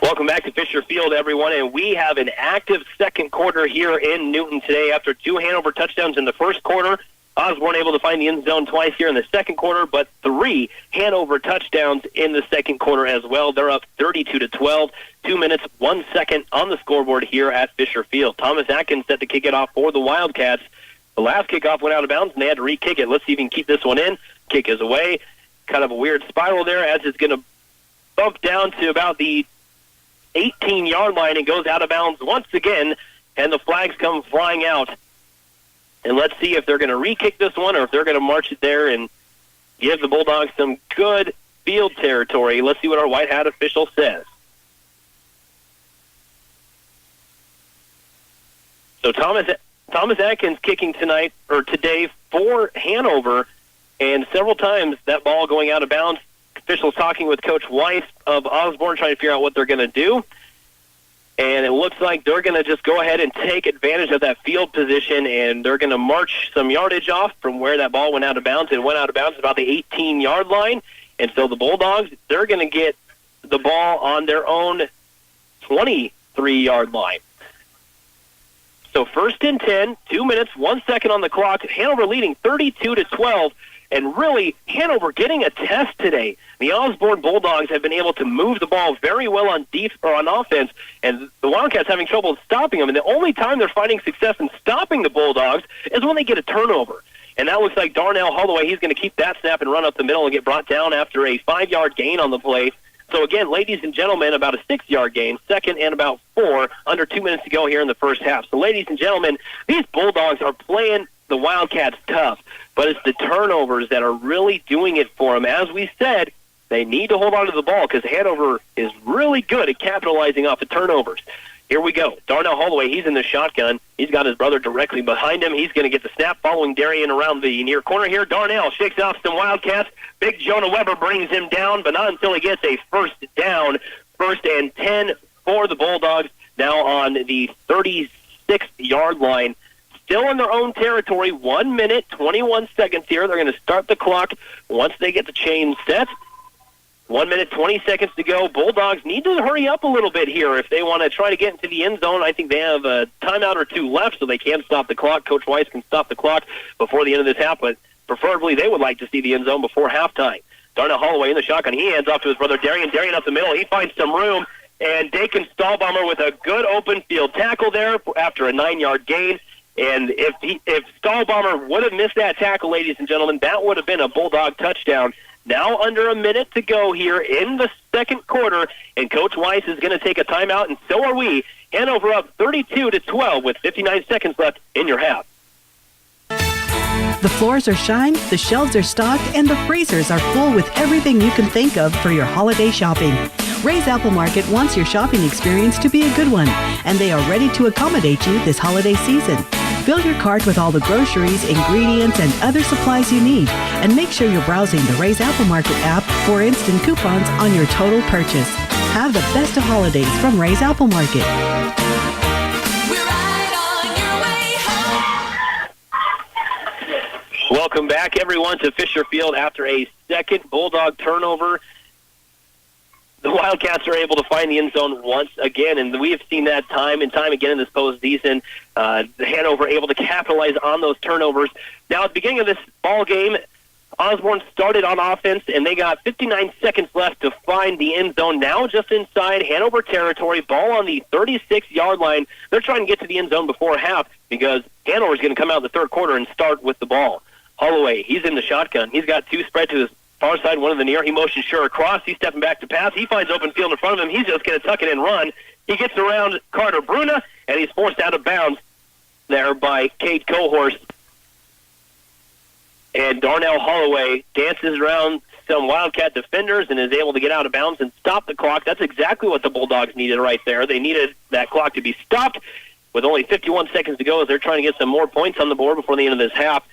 Welcome back to Fisher Field, everyone, and we have an active second quarter here in Newton today. After 2 Hanover touchdowns in the first quarter, Osborne able to find the end zone twice here in the second quarter, but 3 Hanover touchdowns in the second quarter as well. They're up 32-12, 2 minutes, 1 second on the scoreboard here at Fisher Field. Thomas Atkins set to kick it off for the Wildcats. The last kickoff went out of bounds, and they had to re-kick it. Let's see if he can keep this one in. Kick is away. Kind of a weird spiral there as it's going to bump down to about the 18-yard line and goes out of bounds once again, and the flags come flying out And let's see if they're going to re-kick this one or if they're going to march it there and give the Bulldogs some good field territory. Let's see what our White Hat official says. So Thomas Atkins kicking today for Hanover, and several times that ball going out of bounds. Officials talking with Coach Weiss of Osborne, trying to figure out what they're going to do. And it looks like they're going to just go ahead and take advantage of that field position, and they're going to march some yardage off from where that ball went out of bounds. It went out of bounds about the 18-yard line. And so the Bulldogs, they're going to get the ball on their own 23-yard line. So 1st and 10, 2 minutes, 1 second on the clock. Hanover leading 32-12. And really, Hanover getting a test today. The Osborne Bulldogs have been able to move the ball very well on offense, and the Wildcats having trouble stopping them. And the only time they're finding success in stopping the Bulldogs is when they get a turnover. And that looks like Darnell Holloway, he's going to keep that snap and run up the middle and get brought down after a 5-yard gain on the play. So again, ladies and gentlemen, about a 6-yard gain, second and about 4, under 2 minutes to go here in the first half. So ladies and gentlemen, these Bulldogs are playing the Wildcats tough, but it's the turnovers that are really doing it for them. As we said, they need to hold on to the ball because Hanover is really good at capitalizing off of turnovers. Here we go. Darnell Holloway, he's in the shotgun. He's got his brother directly behind him. He's going to get the snap following Darian around the near corner here. Darnell shakes off some Wildcats. Big Jonah Weber brings him down, but not until he gets a first down. 1st and 10 for the Bulldogs, now on the 36-yard line. Still in their own territory, 1 minute, 21 seconds here. They're going to start the clock once they get the chain set. 1 minute, 20 seconds to go. Bulldogs need to hurry up a little bit here if they want to try to get into the end zone. I think they have a timeout or 2 left, so they can stop the clock. Coach Weiss can stop the clock before the end of this half, but preferably they would like to see the end zone before halftime. Darnell Holloway in the shotgun. He hands off to his brother Darian. Darian up the middle. He finds some room, and Dakin Stahlbomber with a good open field tackle there after a 9-yard gain. And if Stahlbomber would have missed that tackle, ladies and gentlemen, that would have been a Bulldog touchdown. Now under a minute to go here in the second quarter, and Coach Weiss is going to take a timeout, and so are we. Hanover up 32-12 with 59 seconds left in your half. The floors are shined, the shelves are stocked, and the freezers are full with everything you can think of for your holiday shopping. Ray's Apple Market wants your shopping experience to be a good one, and they are ready to accommodate you this holiday season. Fill your cart with all the groceries, ingredients, and other supplies you need, and make sure you're browsing the Ray's Apple Market app for instant coupons on your total purchase. Have the best of holidays from Ray's Apple Market. Welcome back, everyone, to Fisher Field after a second Bulldog turnover. The Wildcats are able to find the end zone once again, and we have seen that time and time again in this postseason. Hanover able to capitalize on those turnovers. Now, at the beginning of this ball game, Osborne started on offense, and they got 59 seconds left to find the end zone. Now just inside Hanover territory, ball on the 36-yard line. They're trying to get to the end zone before half because Hanover is going to come out in the third quarter and start with the ball. Holloway, he's in the shotgun. He's got 2 spread to his far side, one in the near. He motions sure across. He's stepping back to pass. He finds open field in front of him. He's just going to tuck it and run. He gets around Carter Bruna, and he's forced out of bounds there by Cade Cohorst. And Darnell Holloway dances around some Wildcat defenders and is able to get out of bounds and stop the clock. That's exactly what the Bulldogs needed right there. They needed that clock to be stopped with only 51 seconds to go as they're trying to get some more points on the board before the end of this half.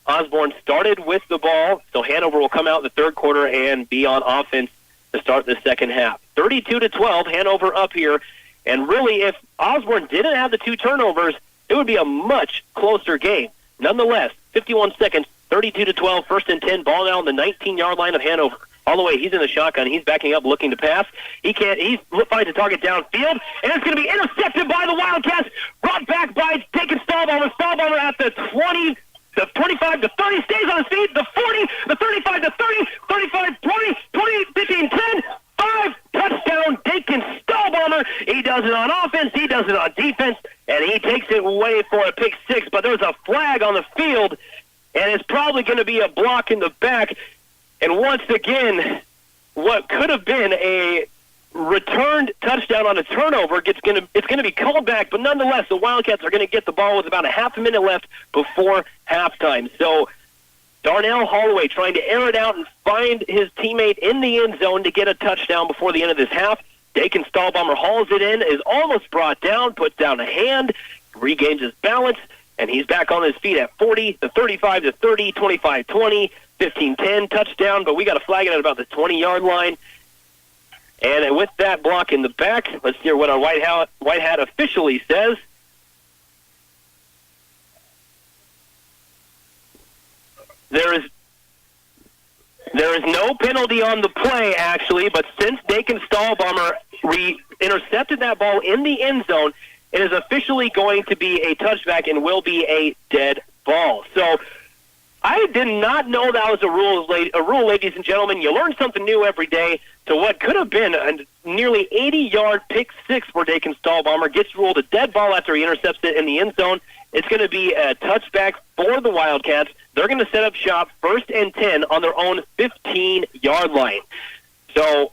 Osborne started with the ball, so Hanover will come out in the third quarter and be on offense to start the second half. 32-12, Hanover up here. And really, if Osborne didn't have the 2 turnovers, it would be a much closer game. Nonetheless, 51 seconds, 32-12, 1st and 10, ball now on the 19-yard line of Hanover. All the way, he's in the shotgun. He's backing up, looking to pass. He finds a target downfield, and it's going to be intercepted by the Wildcats. Brought back by Dakin Stahlbomber. Stahlbomber at the 20, the 25 to 30, stays on his feet, the 40, the 35 to 30, 35, 20, 20, 15, 10, 5, touchdown, Dakin Stahlbomber. He does it on offense, he does it on defense, and he takes it away for a pick 6, but there's a flag on the field, and it's probably going to be a block in the back. And once again, what could have been a returned touchdown on a turnover. It's going to be called back, but nonetheless, the Wildcats are going to get the ball with about a half a minute left before halftime. So Darnell Holloway trying to air it out and find his teammate in the end zone to get a touchdown before the end of this half. Dakin Stahlbomber hauls it in, is almost brought down, puts down a hand, regains his balance, and he's back on his feet at 40, the 35 to 30, 25-20, 15-10 touchdown, but we got to flag it at about the 20-yard line. And with that block in the back, let's hear what our White Hat officially says. There is no penalty on the play, actually, but since Dakin Stahlbomber intercepted that ball in the end zone, it is officially going to be a touchback and will be a dead ball. So I did not know that was a rule, ladies and gentlemen. You learn something new every day. So what could have been a nearly 80-yard pick six for Dakin Stahlbomber gets ruled a dead ball after he intercepts it in the end zone. It's going to be a touchback for the Wildcats. They're going to set up shop 1st and 10 on their own 15-yard line. So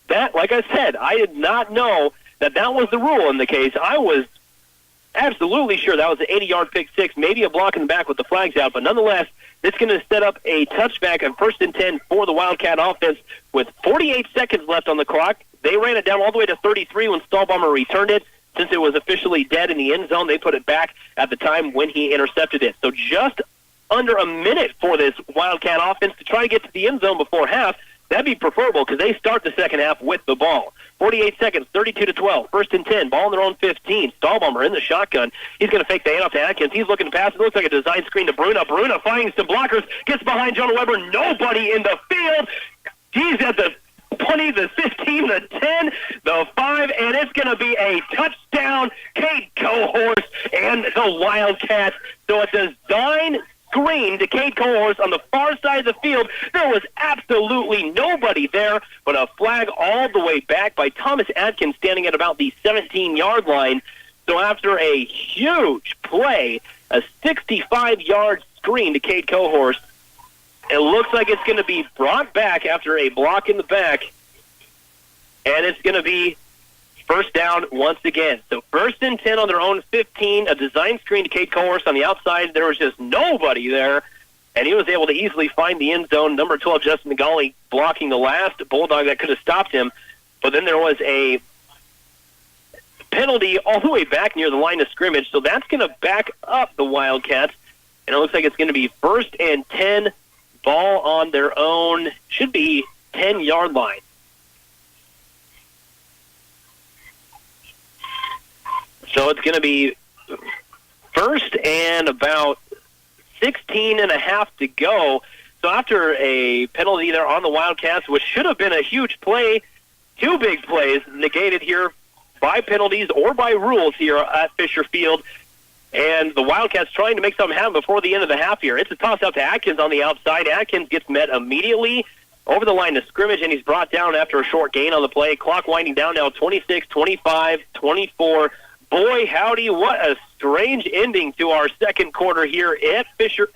that, like I said, I did not know that was the rule in the case. I was absolutely sure that was an 80-yard pick six, maybe a block in the back with the flags out, but nonetheless, it's going to set up a touchback on 1st and 10 for the Wildcat offense with 48 seconds left on the clock. They ran it down all the way to 33 when Stahlbomber returned it. Since it was officially dead in the end zone, they put it back at the time when he intercepted it. So just under a minute for this Wildcat offense to try to get to the end zone before half. That'd be preferable because they start the second half with the ball. 48 seconds, 32-12, 1st and 10, ball on their own 15. Stahlbomber in the shotgun. He's going to fake the handoff to Atkins. He's looking to pass. It looks like a design screen to Bruna. Bruna finding some blockers, gets behind Jonah Weber. Nobody in the field. He's at the 20, the 15, the 10, the 5, and it's going to be a touchdown. Cade Cohorse and the Wildcats. So a design screen to Cade Cohorse on the far side of the field. There was absolutely nobody there, but a flag all the way back by Thomas Atkins standing at about the 17-yard line. So after a huge play, a 65-yard screen to Cade Cohorse, it looks like it's going to be brought back after a block in the back, and it's going to be first down once again. So 1st and 10 on their own 15, a design screen to Cade Cohorse on the outside. There was just nobody there, and he was able to easily find the end zone. Number 12, Justin Nagali, blocking the last Bulldog that could have stopped him. But then there was a penalty all the way back near the line of scrimmage, so that's going to back up the Wildcats, and it looks like it's going to be 1st and 10, ball on their own, should be 10-yard line. So it's going to be first and about 16 and a half to go. So after a penalty there on the Wildcats, which should have been a huge play, two big plays negated here by penalties or by rules here at Fisher Field. And the Wildcats trying to make something happen before the end of the half here. It's a toss-out to Atkins on the outside. Atkins gets met immediately over the line of scrimmage, and he's brought down after a short gain on the play. Clock winding down now, 26, 25, 24. Boy, howdy, what a strange ending to our second quarter here at Fisher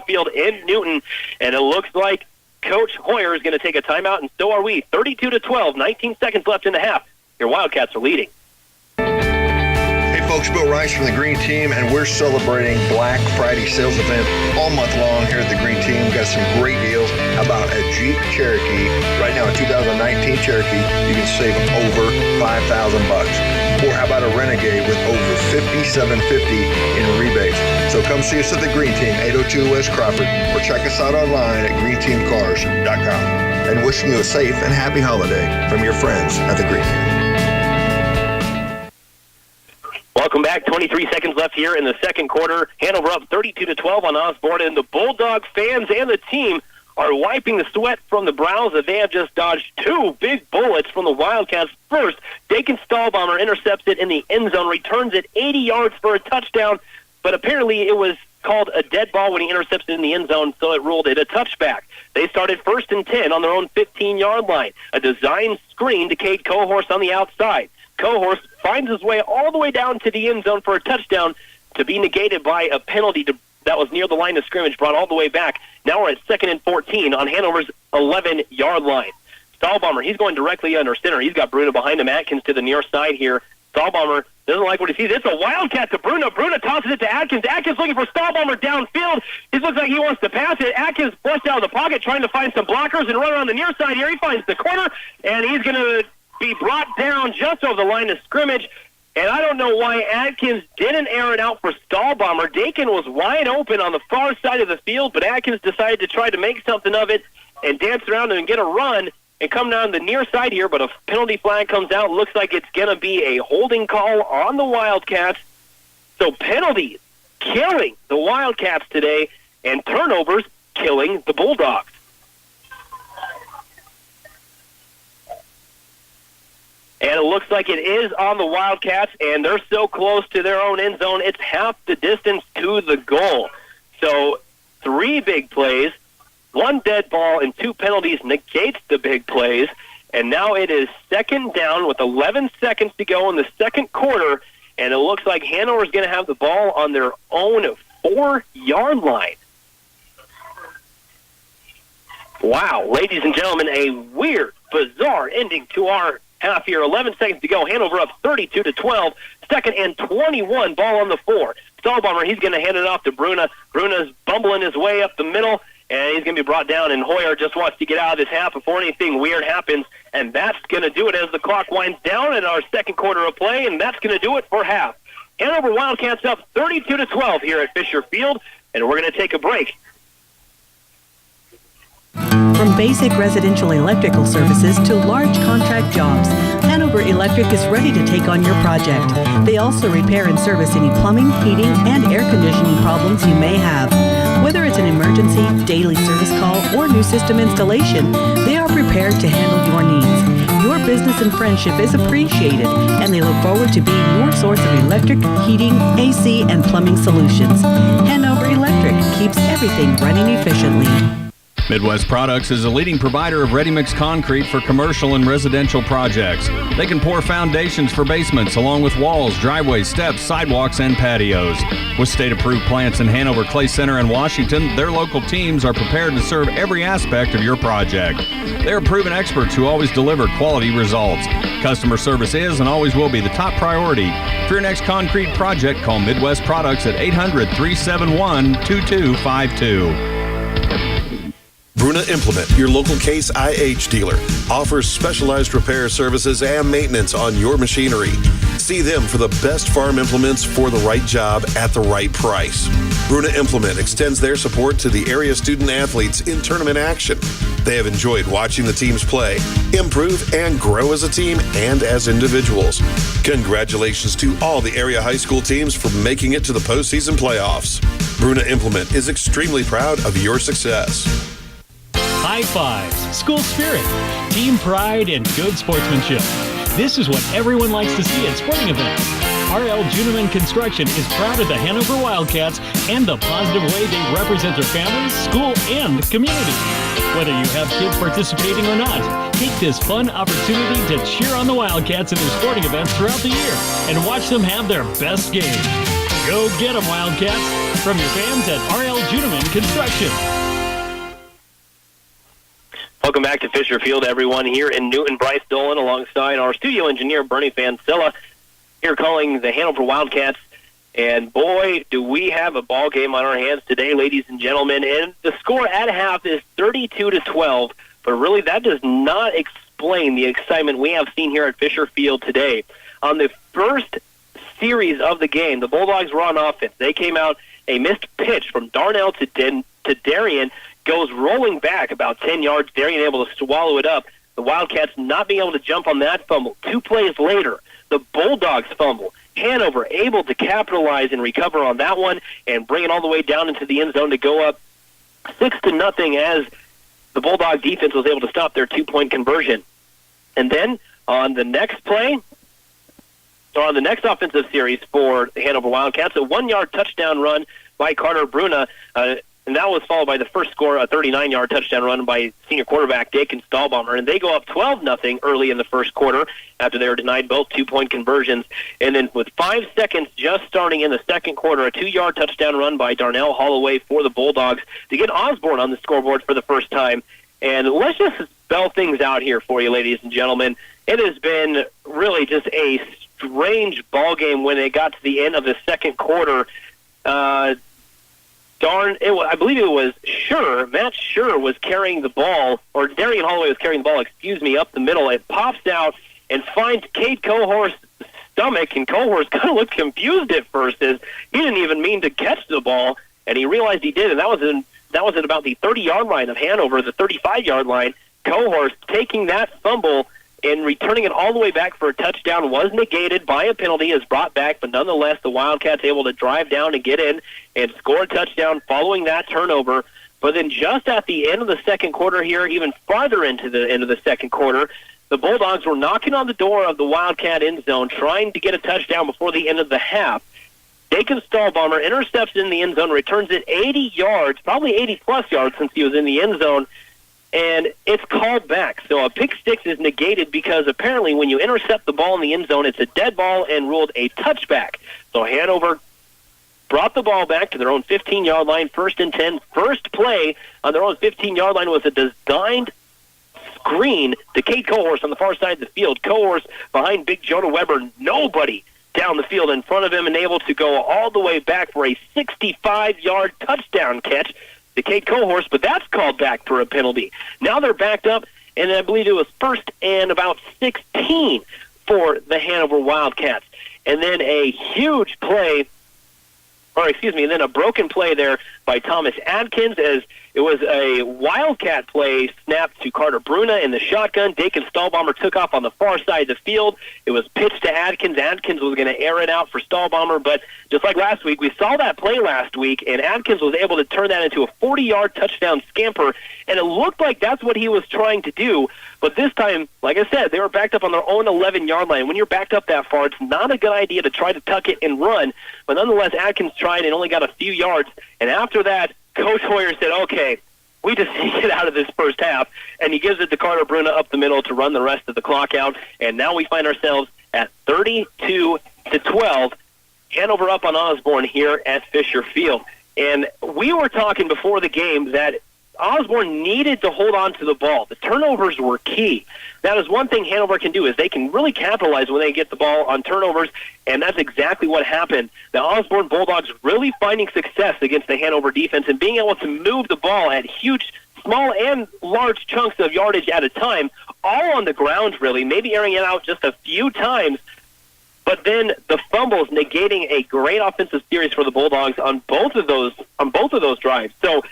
Field in Newton. And it looks like Coach Hoyer is going to take a timeout, and so are we. 32-12, 19 seconds left in the half. Your Wildcats are leading. Folks, Bill Rice from the Green Team, and we're celebrating Black Friday sales event all month long here at the Green Team. We've got some great deals. How about a Jeep Cherokee? Right now, a 2019 Cherokee, you can save over $5,000. Or how about a Renegade with over $5,750 in rebates? So come see us at the Green Team, 802 West Crawford, or check us out online at greenteamcars.com. And wishing you a safe and happy holiday from your friends at the Green Team. Welcome back. 23 seconds left here in the second quarter. Hanover up 32-12 on Osborne, and the Bulldog fans and the team are wiping the sweat from the brows that they have just dodged two big bullets from the Wildcats. First, Dakin Stahlbomber intercepts it in the end zone, returns it 80 yards for a touchdown, but apparently it was called a dead ball when he intercepts it in the end zone, so it ruled it a touchback. They started 1st and 10 on their own 15-yard line. A design screen to Cade Cohorse on the outside. Cohorse finds his way all the way down to the end zone for a touchdown to be negated by a penalty that was near the line of scrimmage, brought all the way back. Now we're at 2nd and 14 on Hanover's 11-yard line. Stahlbomber, he's going directly under center. He's got Bruna behind him. Atkins to the near side here. Stahlbomber doesn't like what he sees. It's a Wildcat to Bruna. Bruna tosses it to Atkins. Atkins looking for Stahlbomber downfield. It looks like he wants to pass it. Atkins flushed out of the pocket trying to find some blockers and run around the near side here. He finds the corner, and he's going to be brought down just over the line of scrimmage. And I don't know why Atkins didn't air it out for Stahlbomber. Dakin was wide open on the far side of the field, but Atkins decided to try to make something of it and dance around and get a run and come down the near side here, but a penalty flag comes out. Looks like it's going to be a holding call on the Wildcats. So penalties killing the Wildcats today, and turnovers killing the Bulldogs. And it looks like it is on the Wildcats, and they're so close to their own end zone, it's half the distance to the goal. So 3 big plays, 1 dead ball, and 2 penalties negates the big plays. And now it is second down with 11 seconds to go in the second quarter, and it looks like Hanover is going to have the ball on their own 4-yard line. Wow, ladies and gentlemen, a weird, bizarre ending to our half here. 11 seconds to go. Hanover up 32-12. Second and 21. Ball on the 4. Stahlbomber, he's going to hand it off to Bruna. Bruna's bumbling his way up the middle, and he's going to be brought down. And Hoyer just wants to get out of this half before anything weird happens. And that's going to do it as the clock winds down in our second quarter of play, and that's going to do it for half. Hanover Wildcats up 32-12 here at Fisher Field, and we're going to take a break. From basic residential electrical services to large contract jobs, Hanover Electric is ready to take on your project. They also repair and service any plumbing, heating, and air conditioning problems you may have. Whether it's an emergency, daily service call, or new system installation, they are prepared to handle your needs. Your business and friendship is appreciated, and they look forward to being your source of electric, heating, AC, and plumbing solutions. Hanover Electric keeps everything running efficiently. Midwest Products is a leading provider of ready-mix concrete for commercial and residential projects. They can pour foundations for basements along with walls, driveways, steps, sidewalks, and patios. With state-approved plants in Hanover, Clay Center, and Washington, their local teams are prepared to serve every aspect of your project. They are proven experts who always deliver quality results. Customer service is and always will be the top priority. For your next concrete project, call Midwest Products at 800-371-2252. Bruna Implement, your local Case IH dealer, offers specialized repair services and maintenance on your machinery. See them for the best farm implements for the right job at the right price. Bruna Implement extends their support to the area student athletes in tournament action. They have enjoyed watching the teams play, improve, and grow as a team and as individuals. Congratulations to all the area high school teams for making it to the postseason playoffs. Bruna Implement is extremely proud of your success. High fives, school spirit, team pride, and good sportsmanship. This is what everyone likes to see at sporting events. R.L. Juneman Construction is proud of the Hanover Wildcats and the positive way they represent their families, school, and community. Whether you have kids participating or not, take this fun opportunity to cheer on the Wildcats in their sporting events throughout the year and watch them have their best game. Go get them, Wildcats, from your fans at R.L. Juneman Construction. Welcome back to Fisher Field, everyone. Here in Newton, Bryce Dolan alongside our studio engineer, Bernie Fancilla, here calling the Hanover Wildcats. And boy, do we have a ball game on our hands today, ladies and gentlemen. And the score at half is 32-12. But really, that does not explain the excitement we have seen here at Fisher Field today. On the first series of the game, the Bulldogs were on offense. They came out, a missed pitch from Darnell to Darien, goes rolling back about 10 yards. Darien able to swallow it up. The Wildcats not being able to jump on that fumble. 2 plays later, the Bulldogs fumble. Hanover able to capitalize and recover on that one and bring it all the way down into the end zone to go up 6-0 as the Bulldog defense was able to stop their 2-point conversion. And then on the next play, or on the next offensive series for the Hanover Wildcats, a 1-yard touchdown run by Carter Bruna, and that was followed by the first score, a 39-yard touchdown run by senior quarterback Dakin Stahlbomber. And they go up 12-0 early in the first quarter after they were denied both 2-point conversions. And then with 5 seconds just starting in the second quarter, a 2-yard touchdown run by Darnell Holloway for the Bulldogs to get Osborne on the scoreboard for the first time. And let's just spell things out here for you, ladies and gentlemen. It has been really just a strange ball game when it got to the end of the second quarter. I believe it was Matt Schur was carrying the ball, or Darian Holloway was carrying the ball, up the middle. It pops out and finds Cade Cohorst's stomach, and Cohorst kind of looked confused at first as he didn't even mean to catch the ball, and he realized he did, and that was at about the 30-yard line of Hanover, the 35-yard line. Cohorst taking that fumble and returning it all the way back for a touchdown was negated by a penalty, is brought back, but nonetheless the Wildcats able to drive down and get in and score a touchdown following that turnover. But then just at the end of the second quarter here, even farther into the end of the second quarter, the Bulldogs were knocking on the door of the Wildcat end zone, trying to get a touchdown before the end of the half. Dakin Stahlbomber intercepts in the end zone, returns it 80 yards, probably 80-plus yards since he was in the end zone, and it's called back. So a pick six is negated because apparently when you intercept the ball in the end zone, it's a dead ball and ruled a touchback. So Hanover brought the ball back to their own 15-yard line, 1st and 10. First play on their own 15-yard line was a designed screen to Cade Cohorst on the far side of the field. Cohorst behind Big Jonah Weber, nobody down the field in front of him, and able to go all the way back for a 65-yard touchdown catch to Cade Cohorst, but that's called back for a penalty. Now they're backed up, and I believe it was 1st and about 16 for the Hanover Wildcats. And then a huge play, and then a broken play there by Thomas Adkins, as it was a Wildcat play snapped to Carter Bruna in the shotgun. Dakin Stahlbomber took off on the far side of the field. It was pitched to Adkins. Adkins was going to air it out for Stahlbomber, but just like last week, we saw that play last week, and Adkins was able to turn that into a 40-yard touchdown scamper, and it looked like that's what he was trying to do. But this time, like I said, they were backed up on their own 11-yard line. When you're backed up that far, it's not a good idea to try to tuck it and run. But nonetheless, Adkins tried and only got a few yards. And after that, Coach Hoyer said, okay, we just need to get out of this first half. And he gives it to Carter Bruna up the middle to run the rest of the clock out. And now we find ourselves at 32-12. Hanover up on Osborne here at Fisher Field. And we were talking before the game that Osborne needed to hold on to the ball. The turnovers were key. That is one thing Hanover can do, is they can really capitalize when they get the ball on turnovers, and that's exactly what happened. The Osborne Bulldogs really finding success against the Hanover defense and being able to move the ball at huge, small and large chunks of yardage at a time, all on the ground really, maybe airing it out just a few times. But then the fumbles negating a great offensive series for the Bulldogs on both of those drives. So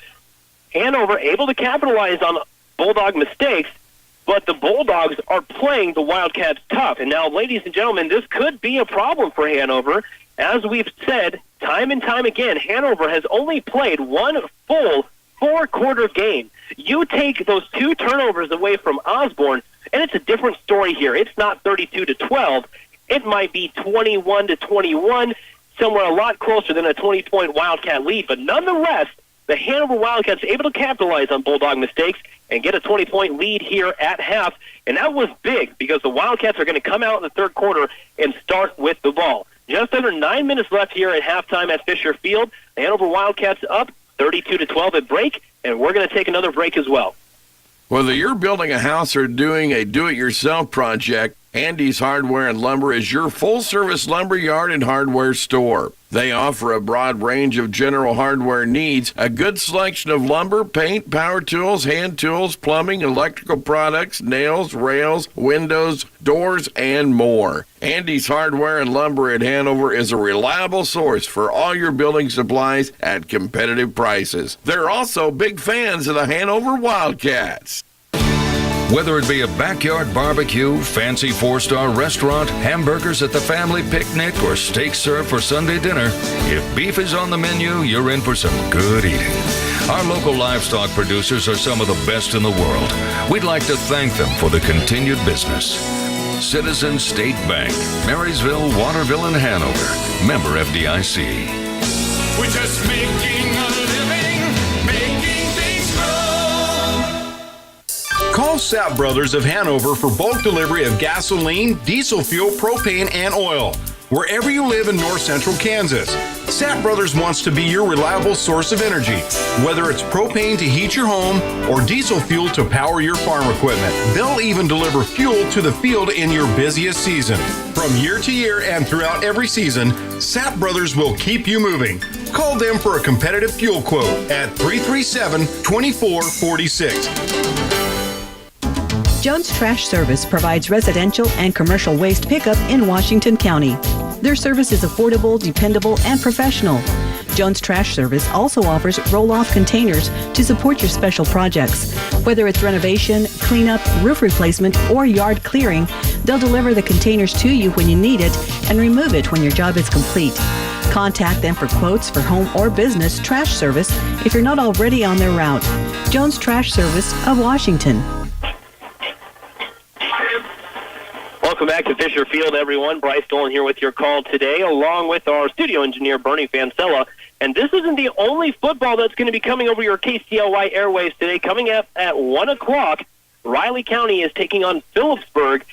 Hanover able to capitalize on Bulldog mistakes, but the Bulldogs are playing the Wildcats tough. And now, ladies and gentlemen, this could be a problem for Hanover. As we've said time and time again, Hanover has only played one full four-quarter game. You take those two turnovers away from Osborne, and it's a different story here. It's not 32-12. It might be 21-21, somewhere a lot closer than a 20-point Wildcat lead. But nonetheless, the Hanover Wildcats able to capitalize on Bulldog mistakes and get a 20-point lead here at half. And that was big because the Wildcats are going to come out in the third quarter and start with the ball. Just under 9 minutes left here at halftime at Fisher Field. The Hanover Wildcats up 32-12 at break, and we're going to take another break as well. Whether you're building a house or doing a do-it-yourself project, Andy's Hardware and Lumber is your full-service lumber yard and hardware store. They offer a broad range of general hardware needs, a good selection of lumber, paint, power tools, hand tools, plumbing, electrical products, nails, rails, windows, doors, and more. Andy's Hardware and Lumber at Hanover is a reliable source for all your building supplies at competitive prices. They're also big fans of the Hanover Wildcats. Whether it be a backyard barbecue, fancy four-star restaurant, hamburgers at the family picnic, or steak served for Sunday dinner, if beef is on the menu, you're in for some good eating. Our local livestock producers are some of the best in the world. We'd like to thank them for the continued business. Citizens State Bank, Marysville, Waterville, and Hanover. Member FDIC. We're just making a living, making things grow. Call Sapp Brothers of Hanover for bulk delivery of gasoline, diesel fuel, propane, and oil. wherever you live in north central Kansas. Sapp Brothers wants to be your reliable source of energy. Whether it's propane to heat your home or diesel fuel to power your farm equipment, they'll even deliver fuel to the field in your busiest season. From year to year and throughout every season, Sapp Brothers will keep you moving. Call them for a competitive fuel quote at 337-2446. Jones Trash Service provides residential and commercial waste pickup in Washington County. Their service is affordable, dependable, and professional. Jones Trash Service also offers roll-off containers to support your special projects. Whether it's renovation, cleanup, roof replacement, or yard clearing, they'll deliver the containers to you when you need it and remove it when your job is complete. Contact them for quotes for home or business trash service if you're not already on their route. Jones Trash Service of Washington. Welcome back to Fisher Field, everyone. Bryce Dolan here with your call today, along with our studio engineer, Bernie Fancella. And this isn't the only football that's going to be coming over your KCLY airwaves today. Coming up at 1 o'clock, Riley County is taking on Phillipsburg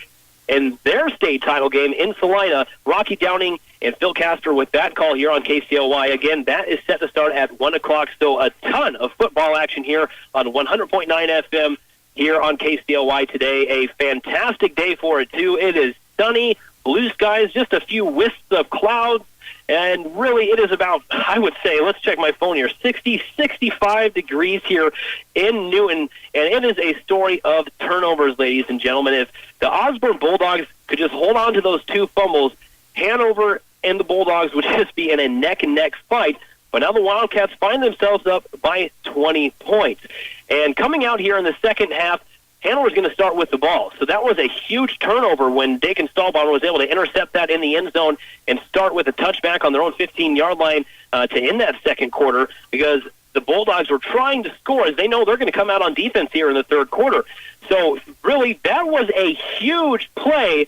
in their state title game in Salina. Rocky Downing and Phil Castor with that call here on KCLY. Again, that is set to start at 1 o'clock, so a ton of football action here on 100.9 FM. Here on KCLY today. A fantastic day for it, too. It is sunny, blue skies, just a few wisps of clouds, and really it is about, I would say, let's check my phone here, 65 degrees here in Newton, and it is a story of turnovers, ladies and gentlemen. If the Osborne Bulldogs could just hold on to those two fumbles, Hanover and the Bulldogs would just be in a neck-and-neck fight. But now the Wildcats find themselves up by 20 points. And coming out here in the second half, Hanover's going to start with the ball. So that was a huge turnover when Dakin Stahlbaumer was able to intercept that in the end zone and start with a touchback on their own 15-yard line to end that second quarter, because the Bulldogs were trying to score as they know they're going to come out on defense here in the third quarter. So really, that was a huge play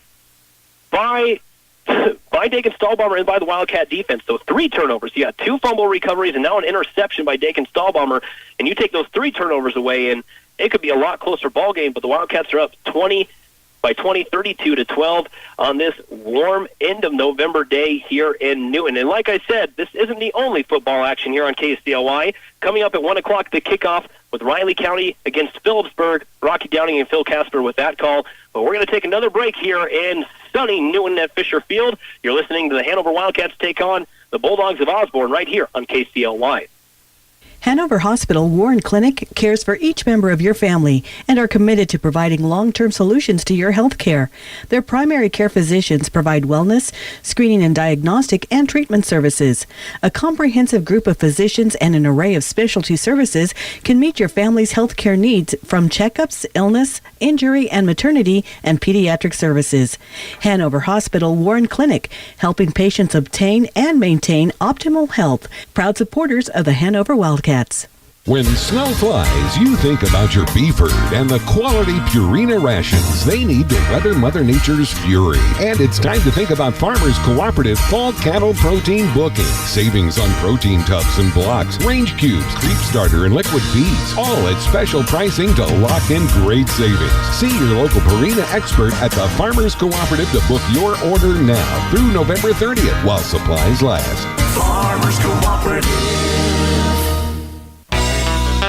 by Dakin Stahlbaumer and by the Wildcat defense. So 3 turnovers. You got 2 fumble recoveries and now an interception by Dakin Stahlbaumer, and you take those 3 turnovers away, and it could be a lot closer ball game, but the Wildcats are up 32-12 on this warm end of November day here in Newton. And like I said, this isn't the only football action here on KCLY. Coming up at 1 o'clock, the kickoff with Riley County against Phillipsburg. Rocky Downing and Phil Casper with that call. But we're going to take another break here in sunny Newton at Fisher Field. You're listening to the Hanover Wildcats take on the Bulldogs of Osborne right here on KCLY. Hanover Hospital Warren Clinic cares for each member of your family and are committed to providing long-term solutions to your health care. Their primary care physicians provide wellness, screening and diagnostic and treatment services. A comprehensive group of physicians and an array of specialty services can meet your family's health care needs, from checkups, illness, injury, and maternity and pediatric services. Hanover Hospital Warren Clinic, helping patients obtain and maintain optimal health. Proud supporters of the Hanover Wildcats. When snow flies, you think about your beef herd and the quality Purina rations they need to weather Mother Nature's fury. And it's time to think about Farmers Cooperative Fall Cattle Protein Booking. Savings on protein tubs and blocks, range cubes, creep starter, and liquid feeds. All at special pricing to lock in great savings. See your local Purina expert at the Farmers Cooperative to book your order now through November 30th while supplies last. Farmers Cooperative.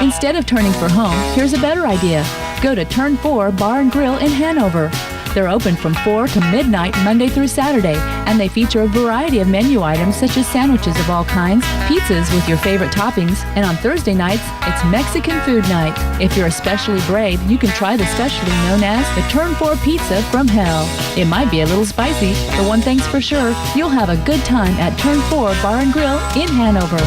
Instead of turning for home, here's a better idea. Go to Turn 4 Bar and Grill in Hanover. They're open from 4 to midnight Monday through Saturday, and they feature a variety of menu items such as sandwiches of all kinds, pizzas with your favorite toppings, and on Thursday nights, it's Mexican food night. If you're especially brave, you can try the specialty known as the Turn 4 Pizza from Hell. It might be a little spicy, but one thing's for sure, you'll have a good time at Turn 4 Bar and Grill in Hanover.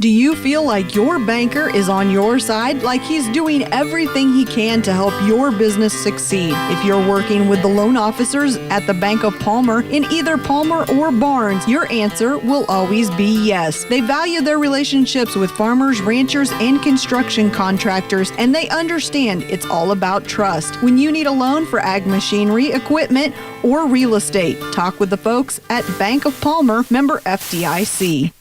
Do you feel like your banker is on your side, like he's doing everything he can to help your business succeed? If you're working with the loan officers at the Bank of Palmer in either Palmer or Barnes, your answer will always be yes. They value their relationships with farmers, ranchers, and construction contractors, and they understand it's all about trust. When you need a loan for ag machinery, equipment, or real estate, talk with the folks at Bank of Palmer, member FDIC.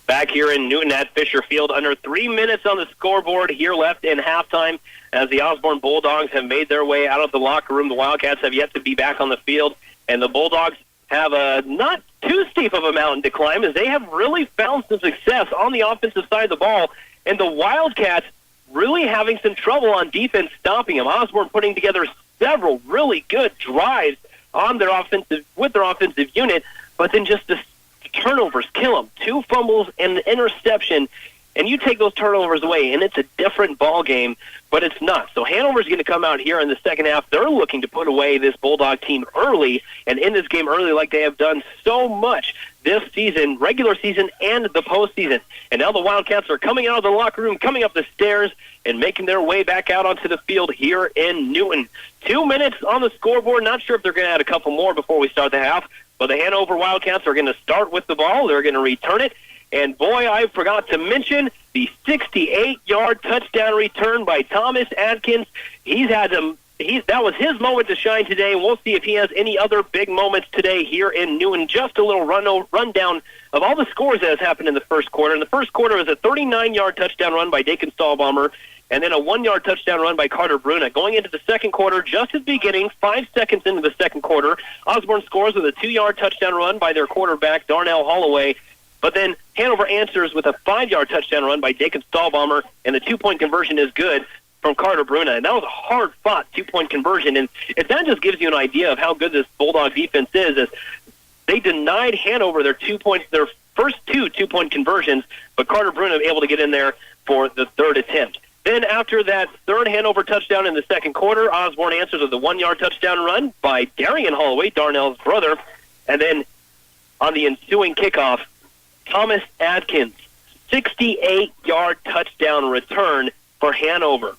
Back here in Newton at Fisher Field, under 3 minutes on the scoreboard here left in halftime as the Osborne Bulldogs have made their way out of the locker room. The Wildcats have yet to be back on the field, and the Bulldogs have a not too steep of a mountain to climb as they have really found some success on the offensive side of the ball, and the Wildcats really having some trouble on defense stopping them. Osborne putting together several really good drives on their offensive unit, but then just the turnovers kill them. 2 fumbles and an interception, and you take those turnovers away, and it's a different ball game, but it's not. So Hanover's going to come out here in the second half. They're looking to put away this Bulldog team early and in this game early like they have done so much this season, regular season and the postseason. And now the Wildcats are coming out of the locker room, coming up the stairs, and making their way back out onto the field here in Newton. 2 minutes on the scoreboard. Not sure if they're going to add a couple more before we start the half, but the Hanover Wildcats are going to start with the ball. They're going to return it. And, boy, I forgot to mention the 68-yard touchdown return by Thomas Adkins. That was his moment to shine today, and we'll see if he has any other big moments today here in Newton. Just a little rundown of all the scores that has happened in the first quarter. In the first quarter, it was a 39-yard touchdown run by Dakin Stahlbomber, and then a 1-yard touchdown run by Carter Bruna. Going into the second quarter, just at the beginning, 5 seconds into the second quarter, Osborne scores with a 2-yard touchdown run by their quarterback, Darnell Holloway. But then Hanover answers with a 5-yard touchdown run by Dakin Stahlbomber, and the 2-point conversion is good from Carter Bruna. And that was a hard-fought 2-point conversion. And if that just gives you an idea of how good this Bulldog defense is they denied Hanover their first 2 2-point conversions, but Carter Bruna able to get in there for the third attempt. Then after that third Hanover touchdown in the second quarter, Osborne answers with a 1-yard touchdown run by Darian Holloway, Darnell's brother. And then on the ensuing kickoff, Thomas Adkins, 68-yard touchdown return for Hanover.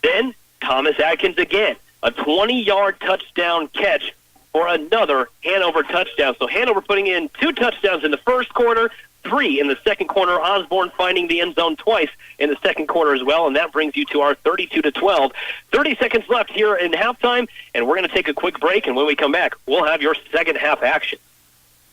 Then Thomas Adkins again, a 20-yard touchdown catch for another Hanover touchdown. So Hanover putting in 2 touchdowns in the first quarter, 3 in the second quarter. Osborne finding the end zone twice in the second quarter as well, and that brings you to our 32-12. 30 seconds left here in halftime, and we're going to take a quick break, and when we come back, we'll have your second half action.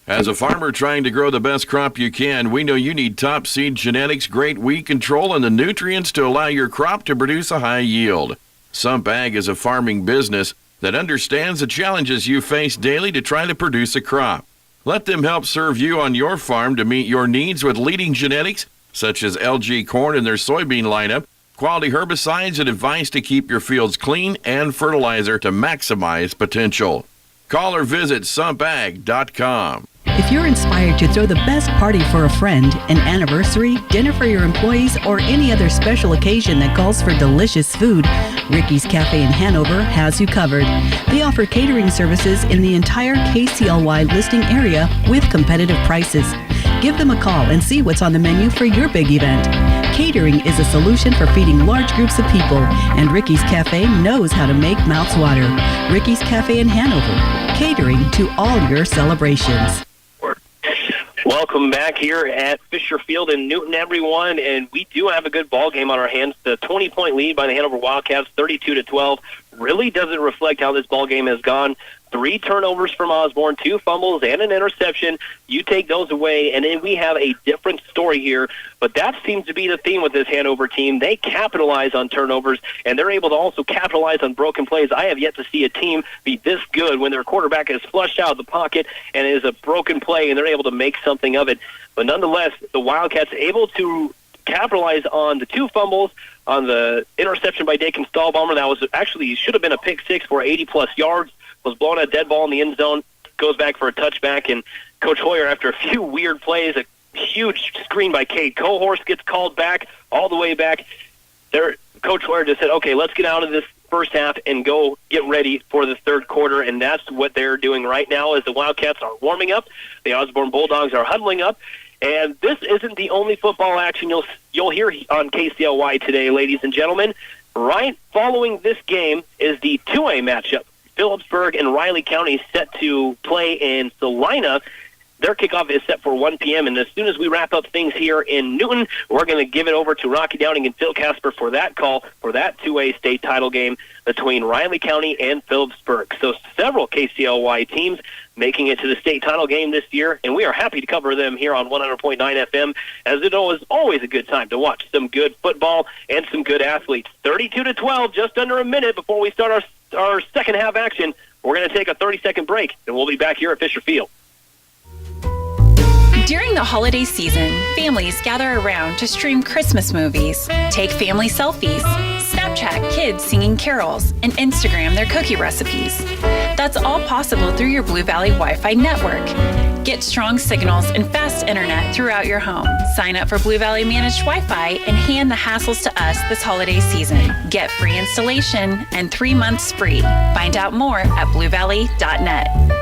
As a farmer trying to grow the best crop you can, we know you need top seed genetics, great weed control, and the nutrients to allow your crop to produce a high yield. Sump Ag is a farming business that understands the challenges you face daily to try to produce a crop. Let them help serve you on your farm to meet your needs with leading genetics, such as LG corn and their soybean lineup, quality herbicides, and advice to keep your fields clean, and fertilizer to maximize potential. Call or visit sumpag.com. If you're inspired to throw the best party for a friend, an anniversary, dinner for your employees, or any other special occasion that calls for delicious food, Ricky's Cafe in Hanover has you covered. They offer catering services in the entire KCLY listing area with competitive prices. Give them a call and see what's on the menu for your big event. Catering is a solution for feeding large groups of people, and Ricky's Cafe knows how to make mouths water. Ricky's Cafe in Hanover, catering to all your celebrations. Welcome back here at Fisher Field in Newton, everyone, and we do have a good ball game on our hands. The 20-point lead by the Hanover Wildcats, 32-12, really doesn't reflect how this ball game has gone. 3 turnovers from Osborne, 2 fumbles, and an interception. You take those away, and then we have a different story here. But that seems to be the theme with this Hanover team. They capitalize on turnovers, and they're able to also capitalize on broken plays. I have yet to see a team be this good when their quarterback is flushed out of the pocket and it is a broken play, and they're able to make something of it. But nonetheless, the Wildcats able to capitalize on the 2 fumbles, on the interception by Dakin Stahlbomber. That was actually should have been a pick 6 for 80-plus yards. Was blown a dead ball in the end zone, goes back for a touchback, and Coach Hoyer, after a few weird plays, a huge screen by Cade Cohorse gets called back, all the way back. Coach Hoyer just said, okay, let's get out of this first half and go get ready for the third quarter, and that's what they're doing right now as the Wildcats are warming up. The Osborne Bulldogs are huddling up, and this isn't the only football action you'll hear on KCLY today, ladies and gentlemen. Right following this game is the 2A matchup. Phillipsburg and Riley County set to play in Salina. Their kickoff is set for 1 p.m., and as soon as we wrap up things here in Newton, we're going to give it over to Rocky Downing and Phil Casper for that call for that 2A state title game between Riley County and Phillipsburg. So several KCLY teams making it to the state title game this year, and we are happy to cover them here on 100.9 FM, as it is always a good time to watch some good football and some good athletes. 32-12, just under a minute before we start our second half action. We're going to take a 30-second break, and we'll be back here at Fisher Field. During the holiday season, families gather around to stream Christmas movies, take family selfies, Snapchat kids singing carols, and Instagram their cookie recipes. That's all possible through your Blue Valley Wi-Fi network. Get strong signals and fast internet throughout your home. Sign up for Blue Valley Managed Wi-Fi and hand the hassles to us this holiday season. Get free installation and 3 months free. Find out more at bluevalley.net.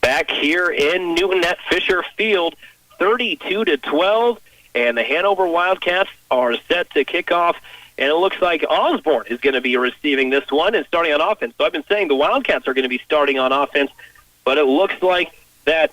Back here in Newton at Fisher Field, 32-12, and the Hanover Wildcats are set to kick off, and it looks like Osborne is going to be receiving this one and starting on offense. So I've been saying the Wildcats are going to be starting on offense, but it looks like the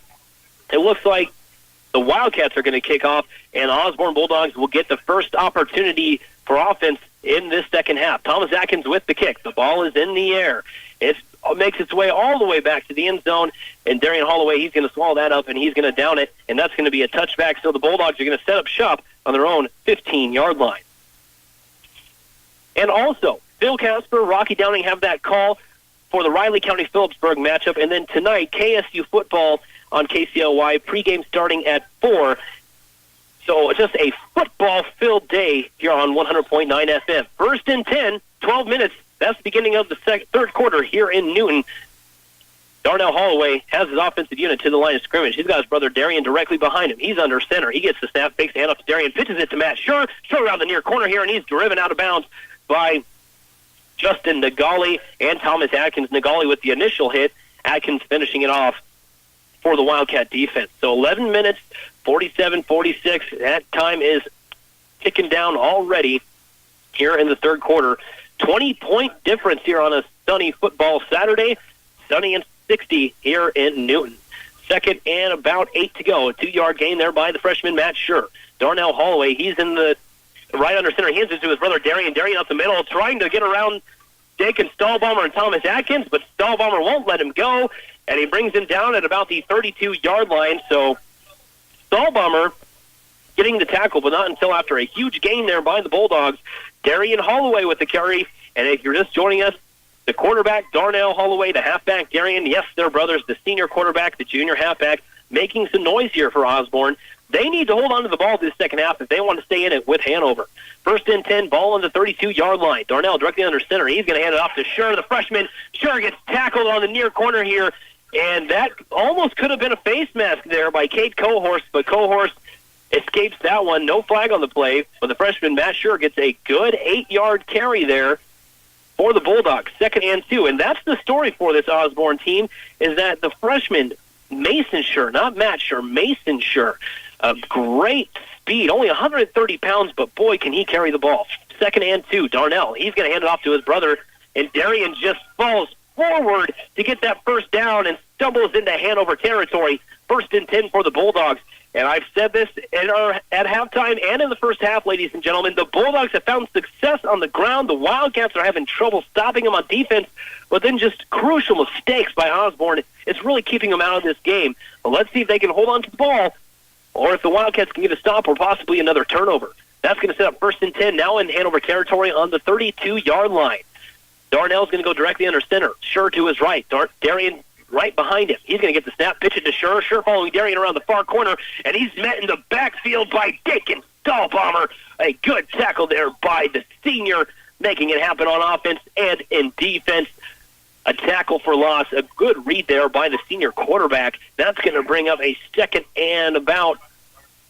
Wildcats are going to kick off, and Osborne Bulldogs will get the first opportunity for offense in this second half. Thomas Atkins with the kick. The ball is in the air. It makes its way all the way back to the end zone, and Darian Holloway, he's going to swallow that up, and he's going to down it, and that's going to be a touchback. So the Bulldogs are going to set up shop on their own 15-yard line. And also, Phil Casper, Rocky Downing have that call for the Riley County-Phillipsburg matchup, and then tonight, KSU football on KCLY, pregame starting at 4. So just a football-filled day here on 100.9 FM. First and 10, 12 minutes. That's the beginning of the third quarter here in Newton. Darnell Holloway has his offensive unit to the line of scrimmage. He's got his brother Darian directly behind him. He's under center. He gets the snap, fakes the handoff to Darian, pitches it to Matt Schur around the near corner here, and he's driven out of bounds by Justin Nagali and Thomas Atkins. Nagali with the initial hit, Atkins finishing it off for the Wildcat defense. So 11 minutes, 47-46. That time is ticking down already here in the third quarter. 20-point difference here on a sunny football Saturday. Sunny and 60 here in Newton. Second and about 8 to go. A 2-yard gain there by the freshman Matt Schur. Darnell Holloway, he's in the right under center. He hands it to his brother Darian. Darian up the middle, trying to get around Dakin Stahlbaumer and Thomas Atkins, but Stahlbaumer won't let him go, and he brings him down at about the 32-yard line. So Stahlbaumer getting the tackle, but not until after a huge gain there by the Bulldogs. Darian Holloway with the carry, and if you're just joining us, the quarterback, Darnell Holloway, the halfback, Darian, yes, they're brothers, the senior quarterback, the junior halfback, making some noise here for Osborne. They need to hold on to the ball this second half if they want to stay in it with Hanover. First and 10, ball on the 32-yard line. Darnell directly under center. He's going to hand it off to Schur, the freshman. Schur gets tackled on the near corner here, and that almost could have been a face mask there by Kate Cohorst, but Cohorst escapes that one. No flag on the play, but the freshman Matt Schur gets a good 8-yard carry there for the Bulldogs. Second and 2, and that's the story for this Osborne team, is that the freshman Mason Schur, not Matt Schur, Mason Schur, great speed, only 130 pounds, but boy, can he carry the ball. Second and 2, Darnell, he's going to hand it off to his brother, and Darian just falls forward to get that first down and stumbles into Hanover territory. First and 10 for the Bulldogs. And I've said this at halftime and in the first half, ladies and gentlemen, the Bulldogs have found success on the ground. The Wildcats are having trouble stopping them on defense, but then just crucial mistakes by Osborne. It's really keeping them out of this game. But let's see if they can hold on to the ball, or if the Wildcats can get a stop or possibly another turnover. That's going to set up first and 10 now in Hanover territory on the 32-yard line. Darnell's going to go directly under center. Schur to his right. Darian right behind him. He's going to get the snap, pitch it to Schur. Schur following Darian around the far corner, and he's met in the backfield by Dakin Stahlbaumer. A good tackle there by the senior, making it happen on offense and in defense. A tackle for loss. A good read there by the senior quarterback. That's going to bring up a second and about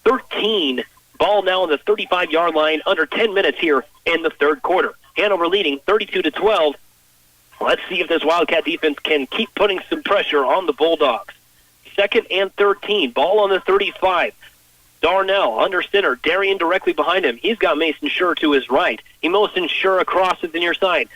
13. Ball now on the 35-yard line, under 10 minutes here in the third quarter. Hanover leading 32-12. Let's see if this Wildcat defense can keep putting some pressure on the Bulldogs. Second and 13. Ball on the 35. Darnell under center. Darian directly behind him. He's got Mason Schur to his right. He motions Schur across to the near side.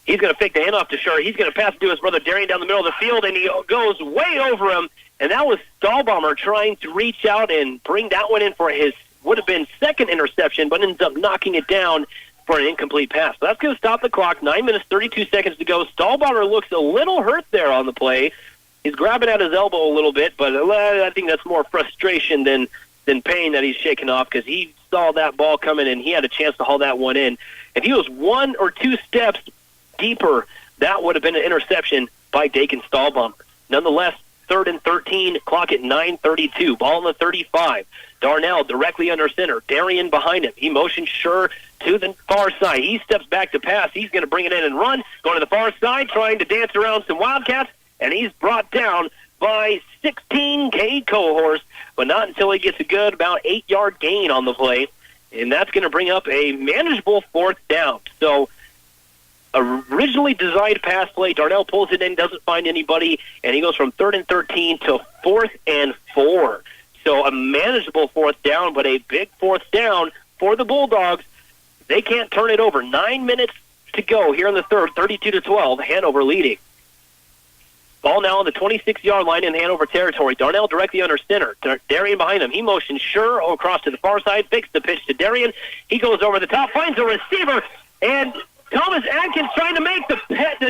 He's going to fake the handoff to Schur. He's going to pass it to his brother Darian down the middle of the field, and he goes way over him. And that was Stahlbomber trying to reach out and bring that one in for his would have been second interception, but ends up knocking it down for an incomplete pass. So that's going to stop the clock. 9 minutes, 32 seconds to go. Stahlbomber looks a little hurt there on the play. He's grabbing at his elbow a little bit, but I think that's more frustration than pain that he's shaking off, because he saw that ball coming and he had a chance to haul that one in. If he was 1 or 2 steps deeper, that would have been an interception by Dakin Stahlbomber. Nonetheless, 3rd and 13, clock at 9:32. Ball on the 35. Darnell directly under center. Darian behind him. He motions Schur to the far side. He steps back to pass. He's going to bring it in and run. Going to the far side, trying to dance around some Wildcats, and he's brought down by 16 Cade Cohorse, but not until he gets a good about 8-yard gain on the play, and that's going to bring up a manageable 4th down. So originally designed pass play, Darnell pulls it in, doesn't find anybody, and he goes from 3rd and 13 to 4th and 4. So a manageable 4th down, but a big 4th down for the Bulldogs. They can't turn it over. 9 minutes to go here in the third, 32-12, Hanover leading. Ball now on the 26-yard line in Hanover territory. Darnell directly under center. Darian behind him. He motions Schur across to the far side, fakes the pitch to Darian. He goes over the top, finds a receiver, and Thomas Atkins trying to make the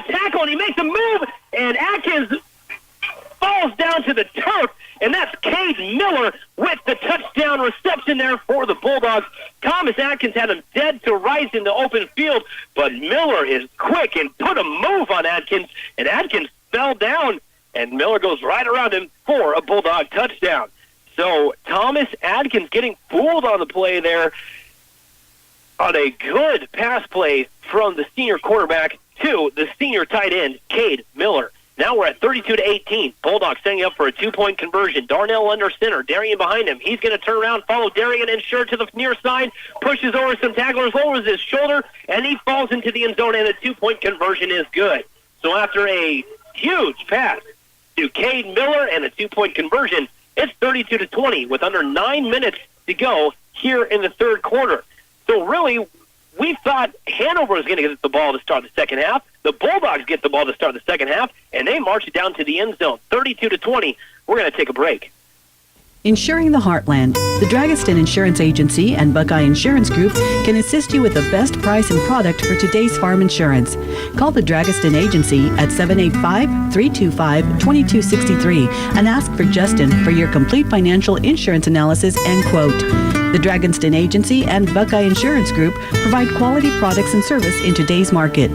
tackle, and he makes a move, and Atkins falls down to the turf, and that's Cade Miller with the touchdown reception there for the Bulldogs. Thomas Atkins had him dead to rights in the open field, but Miller is quick and put a move on Atkins, and Atkins fell down, and Miller goes right around him for a Bulldog touchdown. So Thomas Atkins getting fooled on the play there on a good pass play from the senior quarterback to the senior tight end, Cade Miller. Now we're at 32-18. Bulldogs setting up for a 2-point conversion. Darnell under center. Darian behind him. He's going to turn around, follow Darian and Schur to the near side, pushes over some tacklers, lowers his shoulder, and he falls into the end zone, and the 2-point conversion is good. So after a huge pass to Cade Miller and a 2-point conversion, it's 32-20 with under 9 minutes to go here in the third quarter. So really, we thought Hanover was going to get the ball to start the second half. The Bulldogs get the ball to start the second half, and they march it down to the end zone. 32-20. We're going to take a break. Insuring the Heartland. The Dragaston Insurance Agency and Buckeye Insurance Group can assist you with the best price and product for today's farm insurance. Call the Dragaston Agency at 785-325-2263 and ask for Justin for your complete financial insurance analysis and quote. The Dragaston Agency and Buckeye Insurance Group provide quality products and service in today's market.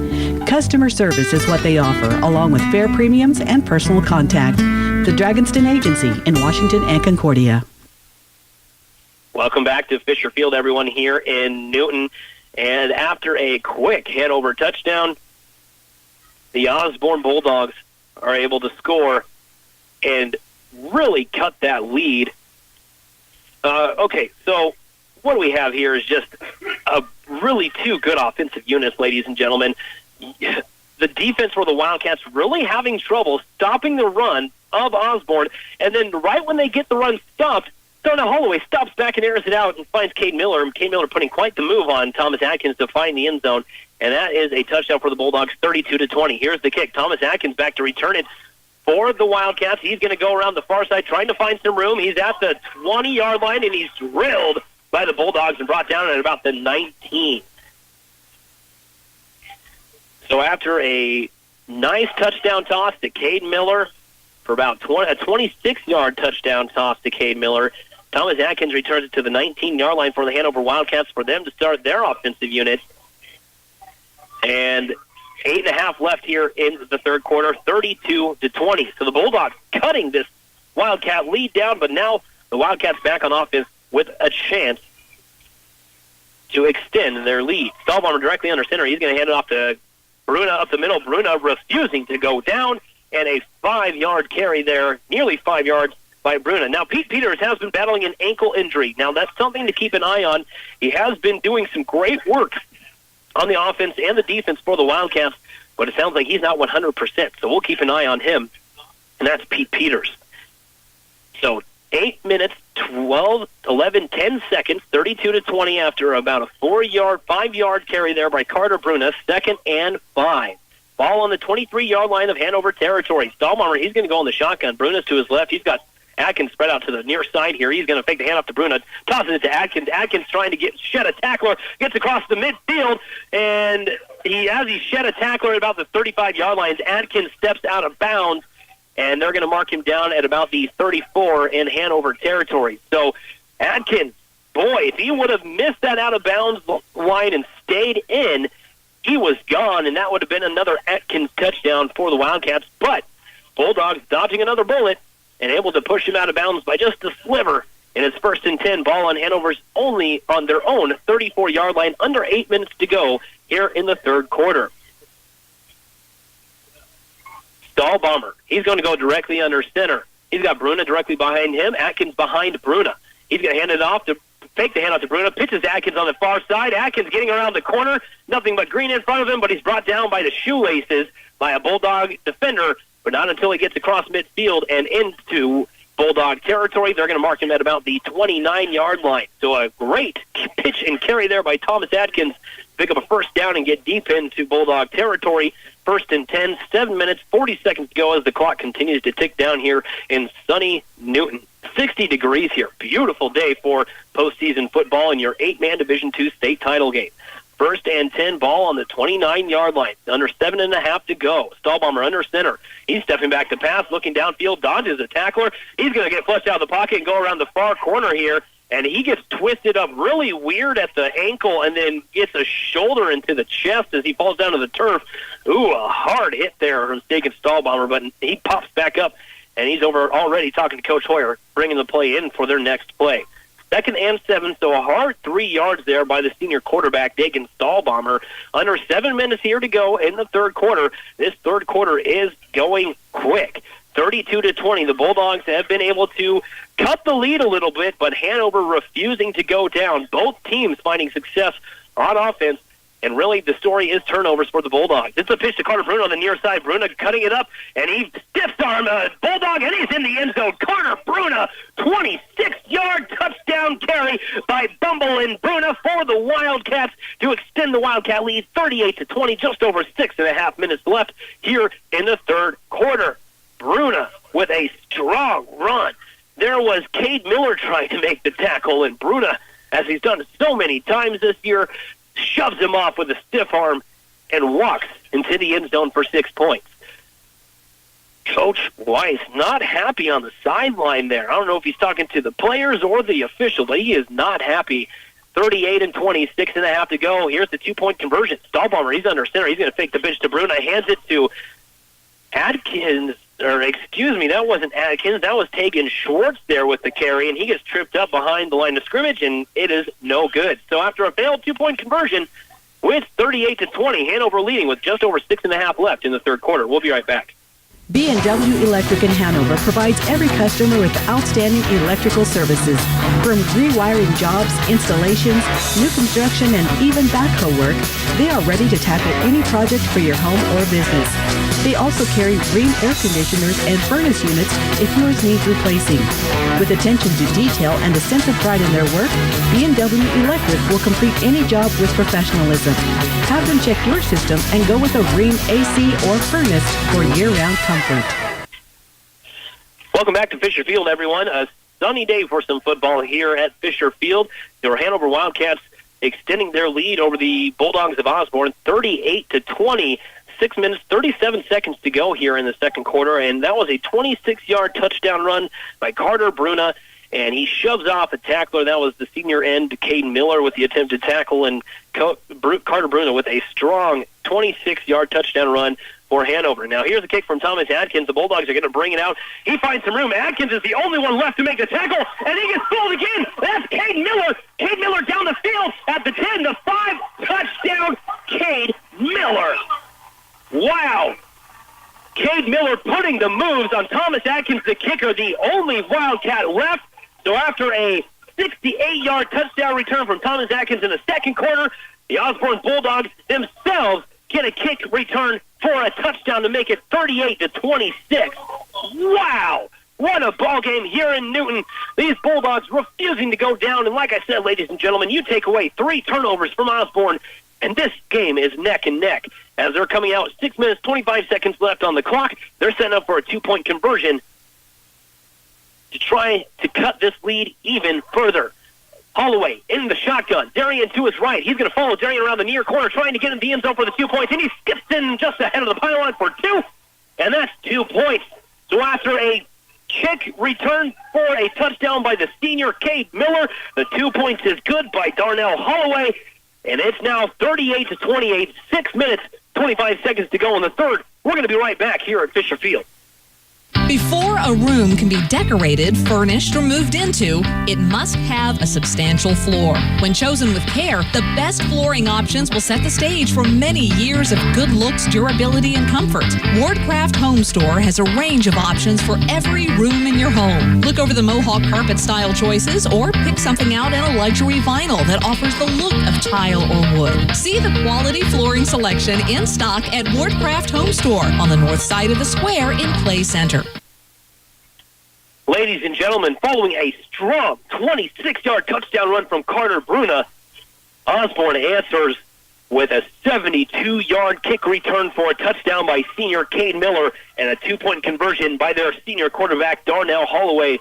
Customer service is what they offer, along with fair premiums and personal contact. The Dragaston Agency in Washington and Concordia. Welcome back to Fisher Field, everyone, here in Newton. And after a quick Hanover touchdown, the Osborne Bulldogs are able to score and really cut that lead. Okay, so what we have here is just a really two good offensive units, ladies and gentlemen. The defense for the Wildcats really having trouble stopping the run of Osborne, and then right when they get the run stopped, Darnell Holloway stops back and airs it out and finds Cade Miller. And Cade Miller putting quite the move on Thomas Atkins to find the end zone, and that is a touchdown for the Bulldogs, 32-20. Here's the kick. Thomas Atkins back to return it for the Wildcats. He's going to go around the far side trying to find some room. He's at the 20-yard line, and he's drilled by the Bulldogs and brought down at about the 19. So after a nice touchdown toss to Cade Miller for about a 26-yard touchdown toss to Cade Miller, Thomas Atkins returns it to the 19-yard line for the Hanover Wildcats for them to start their offensive unit. And 8.5 left here in the third quarter, 32-20. So the Bulldogs cutting this Wildcat lead down, but now the Wildcats back on offense with a chance to extend their lead. Stahlbomber directly under center. He's going to hand it off to Bruna up the middle. Bruna refusing to go down, and a 5-yard carry there, nearly 5 yards by Bruna. Now, Pete Peters has been battling an ankle injury. Now, that's something to keep an eye on. He has been doing some great work on the offense and the defense for the Wildcats, but it sounds like he's not 100%, so we'll keep an eye on him, and that's Pete Peters. So 8 minutes, 10 seconds, 32-20 after about a 5-yard carry there by Carter Bruna, 2nd and 5. Ball on the 23-yard line of Hanover territory. Stahlbomber, he's going to go on the shotgun. Bruna's to his left. He's got Atkins spread out to the near side here. He's going to fake the handoff to Bruna, tosses it to Atkins. Atkins trying to shed a tackler, gets across the midfield, and as he shed a tackler at about the 35-yard lines, Atkins steps out of bounds, and they're going to mark him down at about the 34 in Hanover territory. So Atkins, boy, if he would have missed that out-of-bounds line and stayed in, he was gone, and that would have been another Atkins touchdown for the Wildcats. But Bulldogs dodging another bullet and able to push him out of bounds by just a sliver. And it's 1st and 10, ball on Hanover's only on their own 34-yard line, under 8 minutes to go here in the third quarter. Stahlbomber, he's going to go directly under center. He's got Bruna directly behind him, Atkins behind Bruna. He's going to hand it off to fake the handoff to Bruna, pitches Atkins on the far side. Atkins getting around the corner, nothing but green in front of him, but he's brought down by the shoelaces by a Bulldog defender, but not until he gets across midfield and into Bulldog territory. They're going to mark him at about the 29-yard line. So a great pitch and carry there by Thomas Atkins. Pick up a first down and get deep into Bulldog territory. 1st and 10, 7 minutes, 40 seconds to go as the clock continues to tick down here in sunny Newton. 60 degrees here. Beautiful day for postseason football in your 8-man Division II state title game. 1st and 10, ball on the 29-yard line. Under 7.5 to go. Stahlbomber under center. He's stepping back to pass, looking downfield, dodges a tackler. He's going to get flushed out of the pocket and go around the far corner here, and he gets twisted up really weird at the ankle and then gets a shoulder into the chest as he falls down to the turf. Ooh, a hard hit there from Stegan Stahlbomber, but he pops back up, and he's over already talking to Coach Hoyer, bringing the play in for their next play. 2nd and 7, so a hard 3 yards there by the senior quarterback, Dagan Stahlbomber. Under 7 minutes here to go in the third quarter. This third quarter is going quick. 32-20. The Bulldogs have been able to cut the lead a little bit, but Hanover refusing to go down. Both teams finding success on offense. And really, the story is turnovers for the Bulldogs. It's a pitch to Carter Bruna on the near side. Bruna cutting it up, and he stiffs arm Bulldog, and he's in the end zone. Carter Bruna, 26-yard touchdown carry by Bumble and Bruna for the Wildcats to extend the Wildcat lead 38-20, just over 6.5 minutes left here in the third quarter. Bruna with a strong run. There was Cade Miller trying to make the tackle, and Bruna, as he's done so many times this year, shoves him off with a stiff arm and walks into the end zone for 6 points. Coach Weiss not happy on the sideline there. I don't know if he's talking to the players or the official, but he is not happy. 38-20, 6.5 to go. Here's the 2-point conversion. Stahlbomber, he's under center. He's going to fake the pitch to Bruna, hands it to Atkins. That wasn't Atkins. That was Tegan Schwartz there with the carry, and he gets tripped up behind the line of scrimmage, and it is no good. So after a failed 2-point conversion, with 38-20, Hanover leading with just over 6.5 left in the third quarter. We'll be right back. B&W Electric in Hanover provides every customer with outstanding electrical services. From rewiring jobs, installations, new construction, and even backhoe work, they are ready to tackle any project for your home or business. They also carry Rheem air conditioners and furnace units if yours needs replacing. With attention to detail and a sense of pride in their work, B&W Electric will complete any job with professionalism. Have them check your system and go with a Rheem AC or furnace for year-round comfort. Welcome back to Fisher Field, everyone. A sunny day for some football here at Fisher Field. The Hanover Wildcats extending their lead over the Bulldogs of Osborne, 38-20. 6 minutes, 37 seconds to go here in the second quarter, and that was a 26-yard touchdown run by Carter Bruna, and he shoves off a tackler. That was the senior end, Caden Miller, with the attempted tackle, and Carter Bruna with a strong 26-yard touchdown run for Hanover. Now, here's a kick from Thomas Atkins. The Bulldogs are going to bring it out. He finds some room. Atkins is the only one left to make the tackle, and he gets fooled again. That's Cade Miller. Cade Miller down the field at the 10, the 5, touchdown, Cade Miller. Wow. Cade Miller putting the moves on Thomas Atkins, the kicker, the only Wildcat left. So after a 68-yard touchdown return from Thomas Atkins in the second quarter, the Osborne Bulldogs themselves get a kick return for a touchdown to make it 38-26. Wow. What a ball game here in Newton. These Bulldogs refusing to go down. And like I said, ladies and gentlemen, you take away 3 turnovers from Osborne, And this game is neck and neck. As they're coming out, 6 minutes, 25 seconds left on the clock. They're setting up for a 2-point conversion to try to cut this lead even further. Holloway in the shotgun. Darian to his right. He's going to follow Darian around the near corner, trying to get in the end zone for the 2 points. And he skips in just ahead of the pylon for 2. And that's 2 points. So after a kick return for a touchdown by the senior Cade Miller, the 2 points is good by Darnell Holloway. And it's now 38-28, 6 minutes, 25 seconds to go in the third. We're going to be right back here at Fisher Field. Before a room can be decorated, furnished, or moved into, it must have a substantial floor. When chosen with care, the best flooring options will set the stage for many years of good looks, durability, and comfort. Wardcraft Home Store has a range of options for every room in your home. Look over the Mohawk carpet style choices or pick something out in a luxury vinyl that offers the look of tile or wood. See the quality flooring selection in stock at Wardcraft Home Store on the north side of the square in Clay Center. Ladies and gentlemen, following a strong 26-yard touchdown run from Carter Bruna, Osborne answers with a 72-yard kick return for a touchdown by senior Cade Miller and a 2-point conversion by their senior quarterback, Darnell Holloway.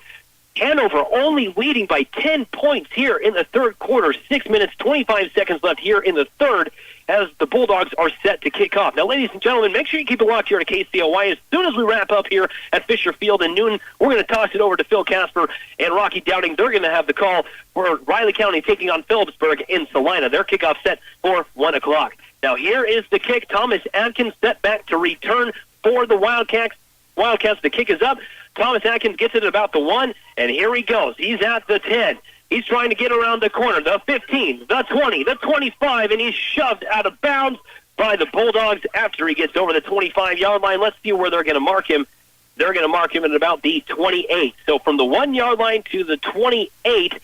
Hanover only leading by 10 points here in the third quarter. 6 minutes, 25 seconds left here in the third as the Bulldogs are set to kick off. Now, ladies and gentlemen, make sure you keep it locked here to KCLY. As soon as we wrap up here at Fisher Field in Newton, we're going to toss it over to Phil Casper and Rocky Dowding. They're going to have the call for Riley County taking on Phillipsburg in Salina. Their kickoff set for 1 o'clock. Now, here is the kick. Thomas Atkins set back to return for the Wildcats. The kick is up. Thomas Atkins gets it at about the 1, and here he goes. He's at the 10. He's trying to get around the corner, the 15, the 20, the 25, and he's shoved out of bounds by the Bulldogs after he gets over the 25-yard line. Let's see where they're going to mark him. They're going to mark him at about the 28. So from the 1-yard line to the 28,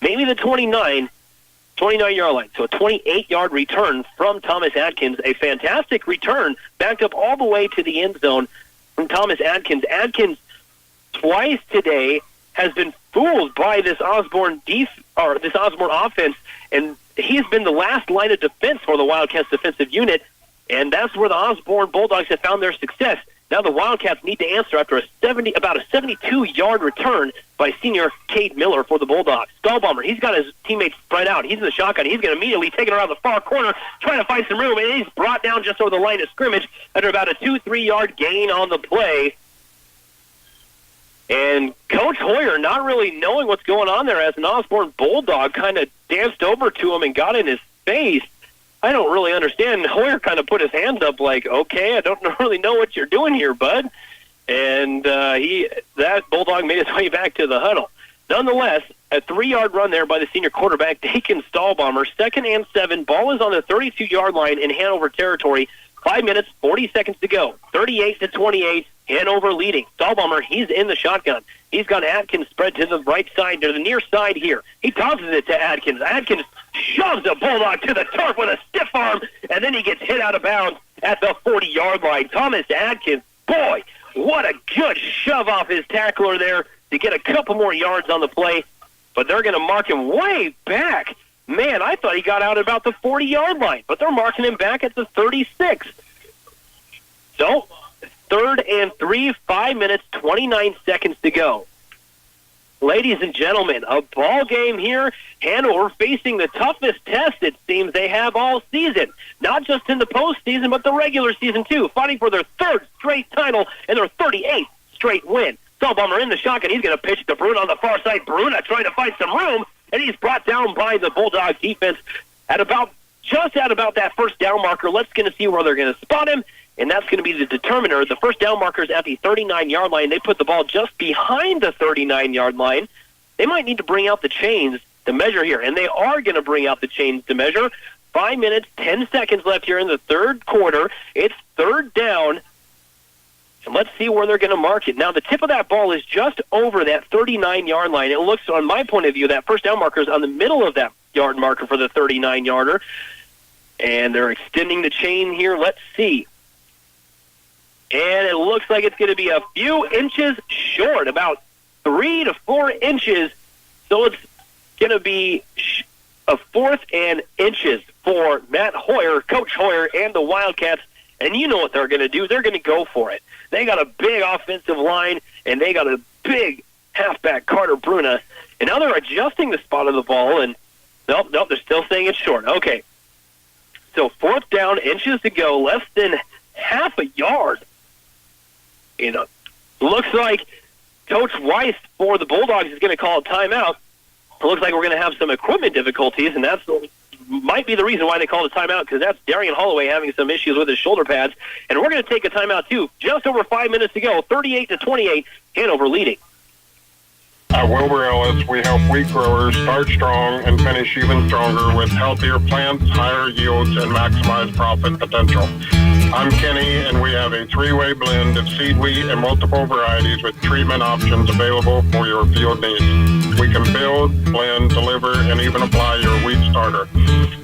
maybe the 29-yard line. So a 28-yard return from Thomas Atkins. A fantastic return, backed up all the way to the end zone from Thomas Atkins. Atkins twice today has been fooled by this Osborne offense, and he's been the last line of defense for the Wildcats defensive unit, and that's where the Osborne Bulldogs have found their success. Now the Wildcats need to answer after about a 72-yard return by senior Cade Miller for the Bulldogs. Stahlbomber, he's got his teammates spread out. He's in the shotgun. He's going to immediately take it around the far corner, trying to find some room, and he's brought down just over the line of scrimmage under about a 2-3-yard gain on the play. And Coach Hoyer, not really knowing what's going on there, as an Osborne Bulldog kind of danced over to him and got in his face. I don't really understand. Hoyer kind of put his hands up like, okay, I don't really know what you're doing here, bud. And that Bulldog made his way back to the huddle. Nonetheless, a 3-yard run there by the senior quarterback, Dakin Stahlbomber. 2nd and 7. Ball is on the 32-yard line in Hanover territory. 5 minutes, 40 seconds to go. 38-28. Hanover leading. Stahlbomber, he's in the shotgun. He's got Atkins spread to the right side, to the near side here. He tosses it to Atkins. Atkins shoves a Bulldog to the turf with a stiff arm, and then he gets hit out of bounds at the 40-yard line. Thomas Atkins, boy, what a good shove off his tackler there to get a couple more yards on the play, but they're going to mark him way back. Man, I thought he got out at about the 40-yard line, but they're marking him back at the 36. So, 3rd and 3, 5 minutes, 29 seconds to go. Ladies and gentlemen, a ball game here. Hanover facing the toughest test, it seems, they have all season. Not just in the postseason, but the regular season, too. Fighting for their 3rd straight title and their 38th straight win. Stahlbomber in the shotgun. He's going to pitch to Bruna on the far side. Bruna trying to find some room, and he's brought down by the Bulldog defense at about that first down marker. Let's going to see where they're going to spot him. And that's going to be the determiner. The first down marker is at the 39-yard line. They put the ball just behind the 39-yard line. They might need to bring out the chains to measure here, and they are going to bring out the chains to measure. 5 minutes, 10 seconds left here in the third quarter. It's 3rd down, and let's see where they're going to mark it. Now, the tip of that ball is just over that 39-yard line. It looks, on my point of view, that first down marker is on the middle of that yard marker for the 39-yarder, and they're extending the chain here. Let's see. And it looks like it's going to be a few inches short, about 3 to 4 inches. So it's going to be a 4th and inches for Matt Hoyer, Coach Hoyer, and the Wildcats. And you know what they're going to do. They're going to go for it. They got a big offensive line, and they got a big halfback, Carter Bruna. And now they're adjusting the spot of the ball, and nope, they're still saying it's short. Okay. So 4th down, inches to go, less than half a yard. You know, looks like Coach Weiss for the Bulldogs is going to call a timeout. It looks like we're going to have some equipment difficulties, and that's might be the reason why they called a timeout, because that's Darian Holloway having some issues with his shoulder pads. And we're going to take a timeout, too. Just over 5 minutes to go, 38-28, Hanover leading. At Wilbur Ellis, we help wheat growers start strong and finish even stronger with healthier plants, higher yields, and maximize profit potential. I'm Kenny, and we have a 3-way blend of seed wheat and multiple varieties with treatment options available for your field needs. We can build, blend, deliver, and even apply your wheat starter.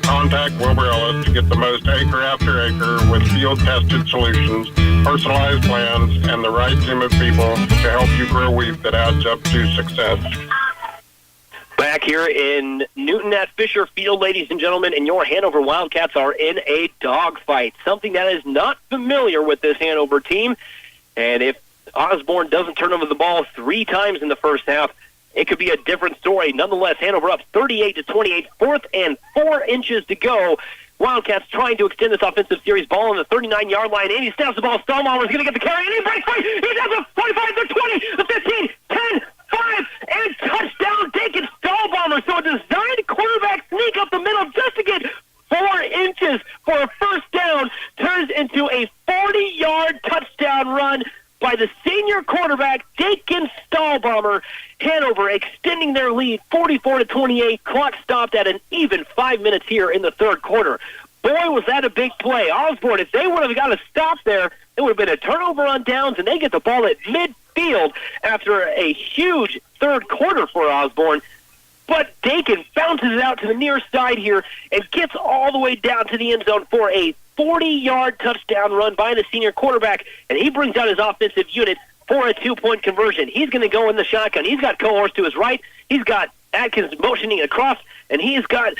Contact Wilbur Ellis to get the most acre after acre with field-tested solutions, personalized plans, and the right team of people to help you grow wheat that adds up to success. Back here in Newton at Fisher Field, ladies and gentlemen, and your Hanover Wildcats are in a dogfight, something that is not familiar with this Hanover team. And if Osborne doesn't turn over the ball 3 times in the first half, it could be a different story. Nonetheless, Hanover up 38-28, 4th and 4 inches to go. Wildcats trying to extend this offensive series. Ball on the 39-yard line, and he snaps the ball. Stallbaumer is going to get the carry, and he breaks free. He does the 45, the 20, the 15, 10, 5, and touchdown, Dakin Stallbaumer. So a designed quarterback sneak up the middle just to get 4 inches for a first down turns into a 40-yard touchdown run by the senior quarterback, Dakin Stallbaumer. Hanover extending their lead 44-28. Clock stopped at an even 5 minutes here in the third quarter. Boy, was that a big play. Osborne, if they would have got a stop there, it would have been a turnover on downs, and they get the ball at midfield after a huge third quarter for Osborne. But Dakin bounces it out to the near side here and gets all the way down to the end zone for a 40-yard touchdown run by the senior quarterback, and he brings out his offensive unit for a 2-point conversion. He's going to go in the shotgun. He's got Cohorse to his right. He's got Atkins motioning across, and he's got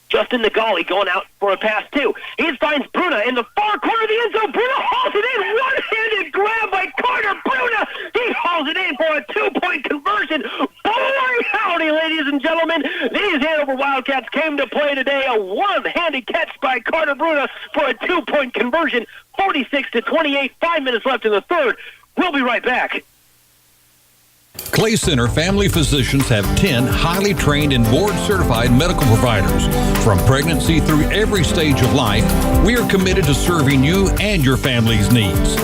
Justin Nagali going out for a pass, too. He finds Bruna in the far corner of the end zone. Bruna hauls it in. One-handed grab by Carter Bruna. He hauls it in for a 2-point conversion. Boy, howdy, ladies and gentlemen. These Hanover Wildcats came to play today. A one-handed catch by Carter Bruna for a 2-point conversion. 46-28, 5 minutes left in the third. We'll be right back. Clay Center Family Physicians have 10 highly trained and board-certified medical providers. From pregnancy through every stage of life, we are committed to serving you and your family's needs.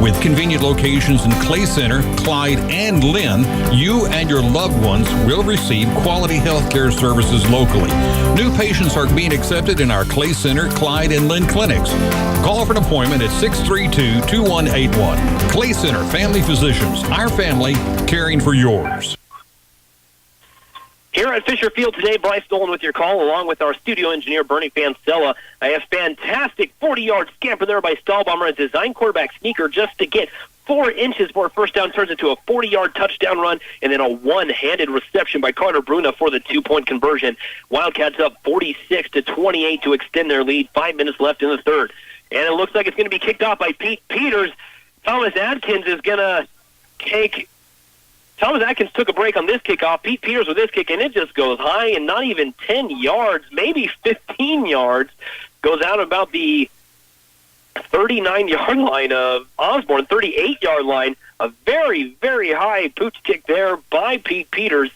With convenient locations in Clay Center, Clyde, and Lynn, you and your loved ones will receive quality health care services locally. New patients are being accepted in our Clay Center, Clyde, and Lynn clinics. Call for an appointment at 632-2181. Clay Center Family Physicians, our family, caring for yours. Here at Fisher Field today, Bryce Dolan with your call, along with our studio engineer, Bernie Fancella. A fantastic 40-yard scamper there by Stallbaumer, a design quarterback sneaker just to get 4 inches for a first down, turns into a 40-yard touchdown run, and then a one-handed reception by Carter Bruna for the 2-point conversion. Wildcats up 46-28 to extend their lead. 5 minutes left in the third. And it looks like it's going to be kicked off by Pete Peters. Thomas Atkins is going to take... Thomas Atkins took a break on this kickoff. Pete Peters with this kick, and it just goes high and not even 10 yards, maybe 15 yards. Goes out about the 39-yard line of Osborne, 38-yard line. A very, very high pooch kick there by Pete Peters.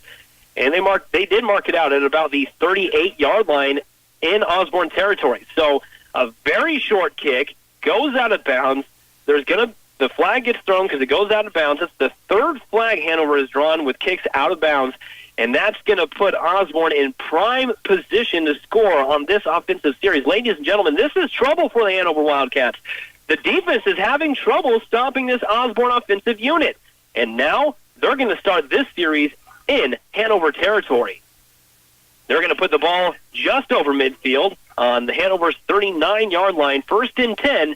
And they did mark it out at about the 38-yard line in Osborne territory. So a very short kick, goes out of bounds. The flag gets thrown because it goes out of bounds. It's the third flag Hanover has drawn with kicks out of bounds, and that's going to put Osborne in prime position to score on this offensive series. Ladies and gentlemen, this is trouble for the Hanover Wildcats. The defense is having trouble stopping this Osborne offensive unit, and now they're going to start this series in Hanover territory. They're going to put the ball just over midfield on the Hanover's 39-yard line, 1st and 10.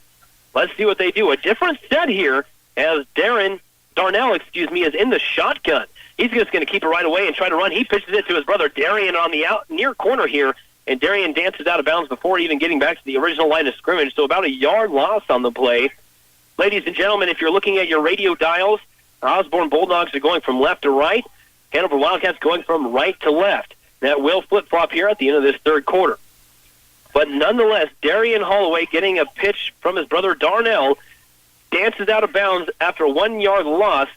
Let's see what they do. A different set here as Darnell is in the shotgun. He's just going to keep it right away and try to run. He pitches it to his brother Darian on the near corner here, and Darian dances out of bounds before even getting back to the original line of scrimmage, so about a yard loss on the play. Ladies and gentlemen, if you're looking at your radio dials, Osborne Bulldogs are going from left to right. Hanover Wildcats going from right to left. That will flip-flop here at the end of this third quarter. But nonetheless, Darian Holloway getting a pitch from his brother Darnell dances out of bounds after a 1-yard loss,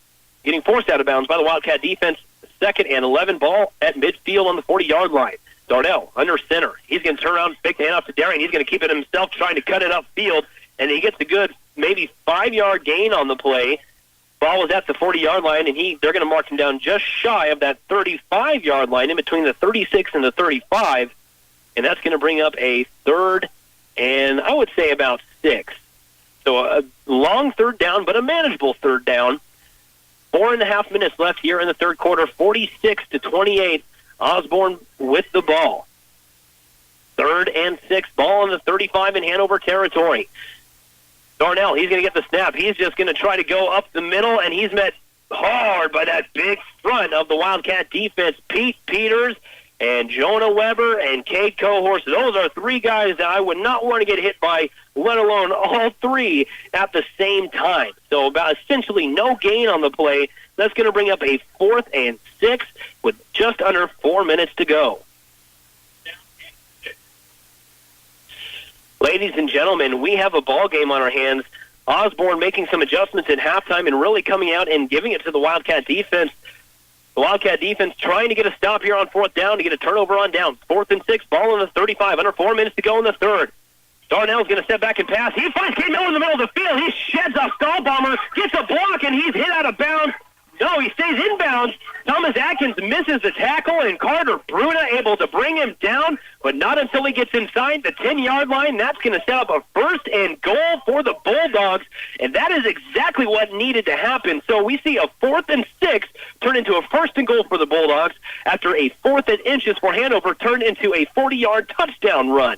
getting forced out of bounds by the Wildcat defense. 2nd and 11, ball at midfield on the 40-yard line. Darnell under center. He's going to turn around and pick the hand off to Darian. He's going to keep it himself, trying to cut it upfield, and he gets a good maybe 5-yard gain on the play. Ball was at the 40-yard line, and they're going to mark him down just shy of that 35-yard line, in between the 36 and the 35, and that's going to bring up a 3rd and I would say about 6. So a long 3rd down, but a manageable 3rd down. 4.5 minutes left here in the third quarter, 46-28. Osborne with the ball. 3rd and 6, ball on the 35 in Hanover territory. Darnell, he's going to get the snap. He's just going to try to go up the middle, and he's met hard by that big front of the Wildcat defense. Pete Peters and Jonah Weber and Cade Cohorst. Those are 3 guys that I would not want to get hit by, let alone all 3 at the same time. So about essentially no gain on the play. That's going to bring up a 4th and 6 with just under 4 minutes to go. Ladies and gentlemen, we have a ball game on our hands. Osborne making some adjustments at halftime and really coming out and giving it to the Wildcat defense. The Wildcat defense trying to get a stop here on 4th down to get a turnover on down. 4th and 6, ball on the 35, under 4 minutes to go in the third. Darnell's going to step back and pass. He finds Kate Miller in the middle of the field. He sheds off Stahlbomber, gets a block, and he's hit out of bounds. No, he stays inbounds. Thomas Atkins misses the tackle, and Carter Bruna able to bring him down, but not until he gets inside the 10-yard line. That's going to set up a 1st and goal for the Bulldogs, and that is exactly what needed to happen. So we see a 4th and 6 turn into a 1st and goal for the Bulldogs after a 4th and inches for Hanover turned into a 40-yard touchdown run.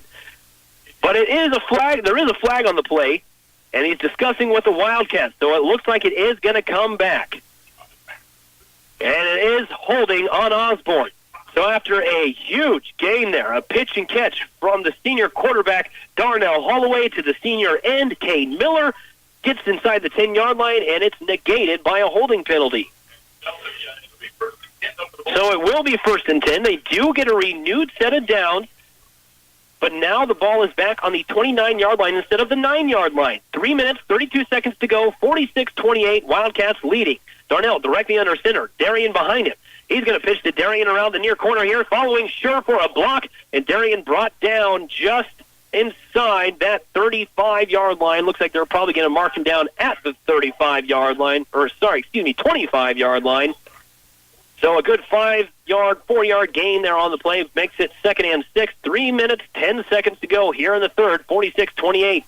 But it is a flag. There is a flag on the play, and he's discussing with the Wildcats, so it looks like it is going to come back. And it is holding on Osborne. So after a huge gain there, a pitch and catch from the senior quarterback, Darnell Holloway, to the senior end, Cade Miller, gets inside the 10-yard line, and it's negated by a holding penalty. So it will be 1st and 10. They do get a renewed set of downs, but now the ball is back on the 29-yard line instead of the 9-yard line. 3 minutes, 32 seconds to go, 46-28, Wildcats leading. Darnell directly under center, Darian behind him. He's going to pitch to Darian around the near corner here, following Sure for a block, and Darian brought down just inside that 35-yard line. Looks like they're probably going to mark him down at the 35-yard line, 25-yard line. So a good 4-yard gain there on the play makes it 2nd and 6. 3 minutes, 10 seconds to go here in the third, 46-28.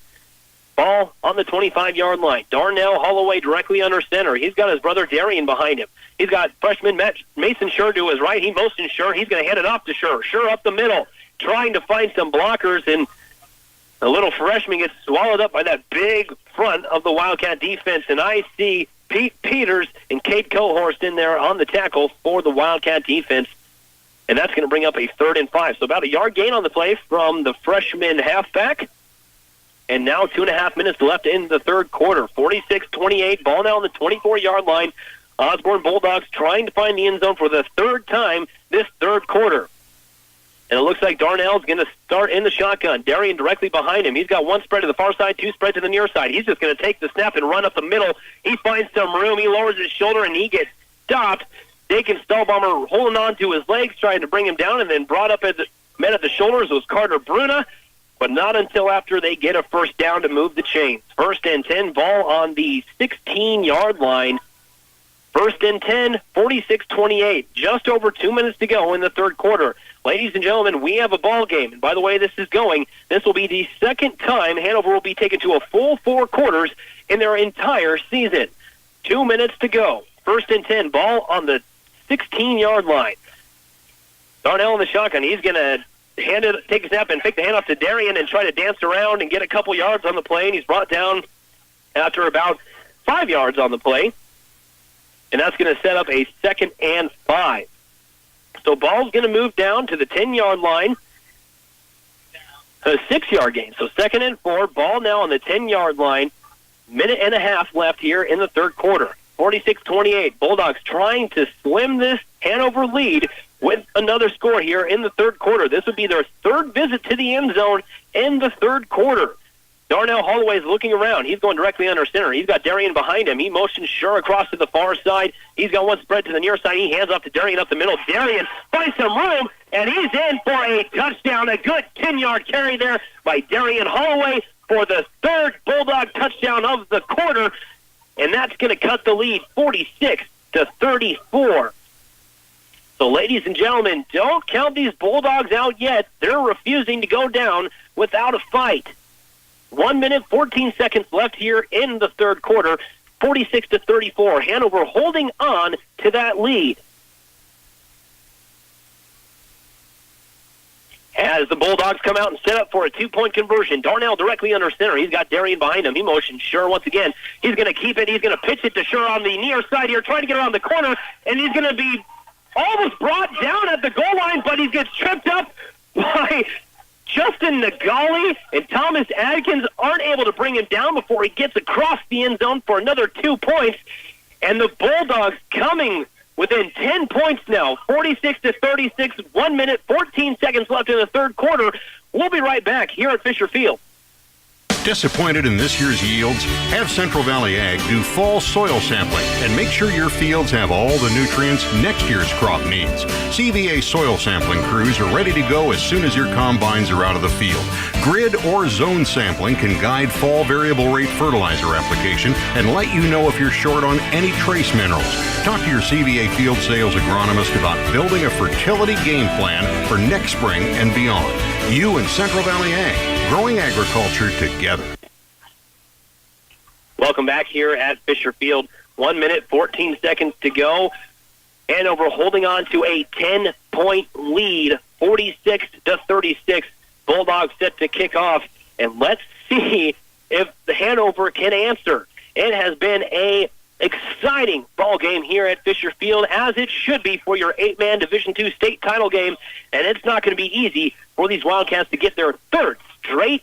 Ball on the 25-yard line. Darnell Holloway directly under center. He's got his brother Darian behind him. He's got freshman Mason Sure to his right. He motions Sure. He's going to hand it off to Sure. Sure up the middle, trying to find some blockers, and the little freshman gets swallowed up by that big front of the Wildcat defense, and I see Pete Peters and Kate Cohorst in there on the tackle for the Wildcat defense, and that's going to bring up a 3rd and 5. So about a yard gain on the play from the freshman halfback. And now 2.5 minutes left in the third quarter. 46-28, ball now on the 24-yard line. Osborne Bulldogs trying to find the end zone for the 3rd time this third quarter. And it looks like Darnell's going to start in the shotgun. Darian directly behind him. He's got 1 spread to the far side, 2 spread to the near side. He's just going to take the snap and run up the middle. He finds some room. He lowers his shoulder, and he gets stopped. Dakin Stahlbomber holding on to his legs, trying to bring him down, and then brought up met at the shoulders was Carter Bruna. But not until after they get a 1st down to move the chains. 1st and 10, ball on the 16-yard line. 1st and 10, 46-28. Just over 2 minutes to go in the third quarter. Ladies and gentlemen, we have a ball game. And by the way this will be the 2nd time Hanover will be taken to a full 4 quarters in their entire season. 2 minutes to go. 1st and 10, ball on the 16-yard line. Darnell in the shotgun. He's going to take a snap and pick the hand off to Darian and try to dance around and get a couple yards on the play, and he's brought down after about 5 yards on the play. and that's going to set up a 2nd and 5. So ball's going to move down to the 10-yard line. A 6-yard gain. So 2nd and 4. Ball now on the 10-yard line. Minute and a half left here in the third quarter. 46-28. Bulldogs trying to swim this Hanover lead with another score here in the third quarter. This would be their third visit to the end zone in the third quarter. Darnell Holloway's looking around. He's going directly under center. He's got Darian behind him. He motions Sure across to the far side. He's got one spread to the near side. He hands off to Darian up the middle. Darian finds some room, and he's in for a touchdown. A good 10-yard carry there by Darian Holloway for the third Bulldog touchdown of the quarter, and that's going to cut the lead 46-34. So, ladies and gentlemen, don't count these Bulldogs out yet. They're refusing to go down without a fight. 1 minute, 14 seconds left here in the third quarter, 46-34. Hanover holding on to that lead. As the Bulldogs come out and set up for a 2-point conversion, Darnell directly under center. He's got Darian behind him. He motions Sure once again. He's going to keep it. He's going to pitch it to Sure on the near side here, trying to get around the corner, and he's going to be almost brought down at the goal line, but he gets tripped up by Justin Nagali, and Thomas Adkins aren't able to bring him down before he gets across the end zone for another 2 points. And the Bulldogs coming within 10 points now, 46-36, 1 minute, 14 seconds left in the third quarter. We'll be right back here at Fisher Field. Disappointed in this year's yields? Have Central Valley Ag do fall soil sampling and make sure your fields have all the nutrients next year's crop needs. CVA soil sampling crews are ready to go as soon as your combines are out of the field. Grid or zone sampling can guide fall variable rate fertilizer application and let you know if you're short on any trace minerals. Talk to your CVA field sales agronomist about building a fertility game plan for next spring and beyond. You and Central Valley Ag, growing agriculture together. Welcome back here at Fisher Field. 1 minute, 14 seconds to go. Hanover holding on to a 10-point lead, 46-36. Bulldogs set to kick off, and let's see if the Hanover can answer. It has been a exciting ball game here at Fisher Field, as it should be for your 8-man Division II state title game, and it's not going to be easy for these Wildcats to get their third straight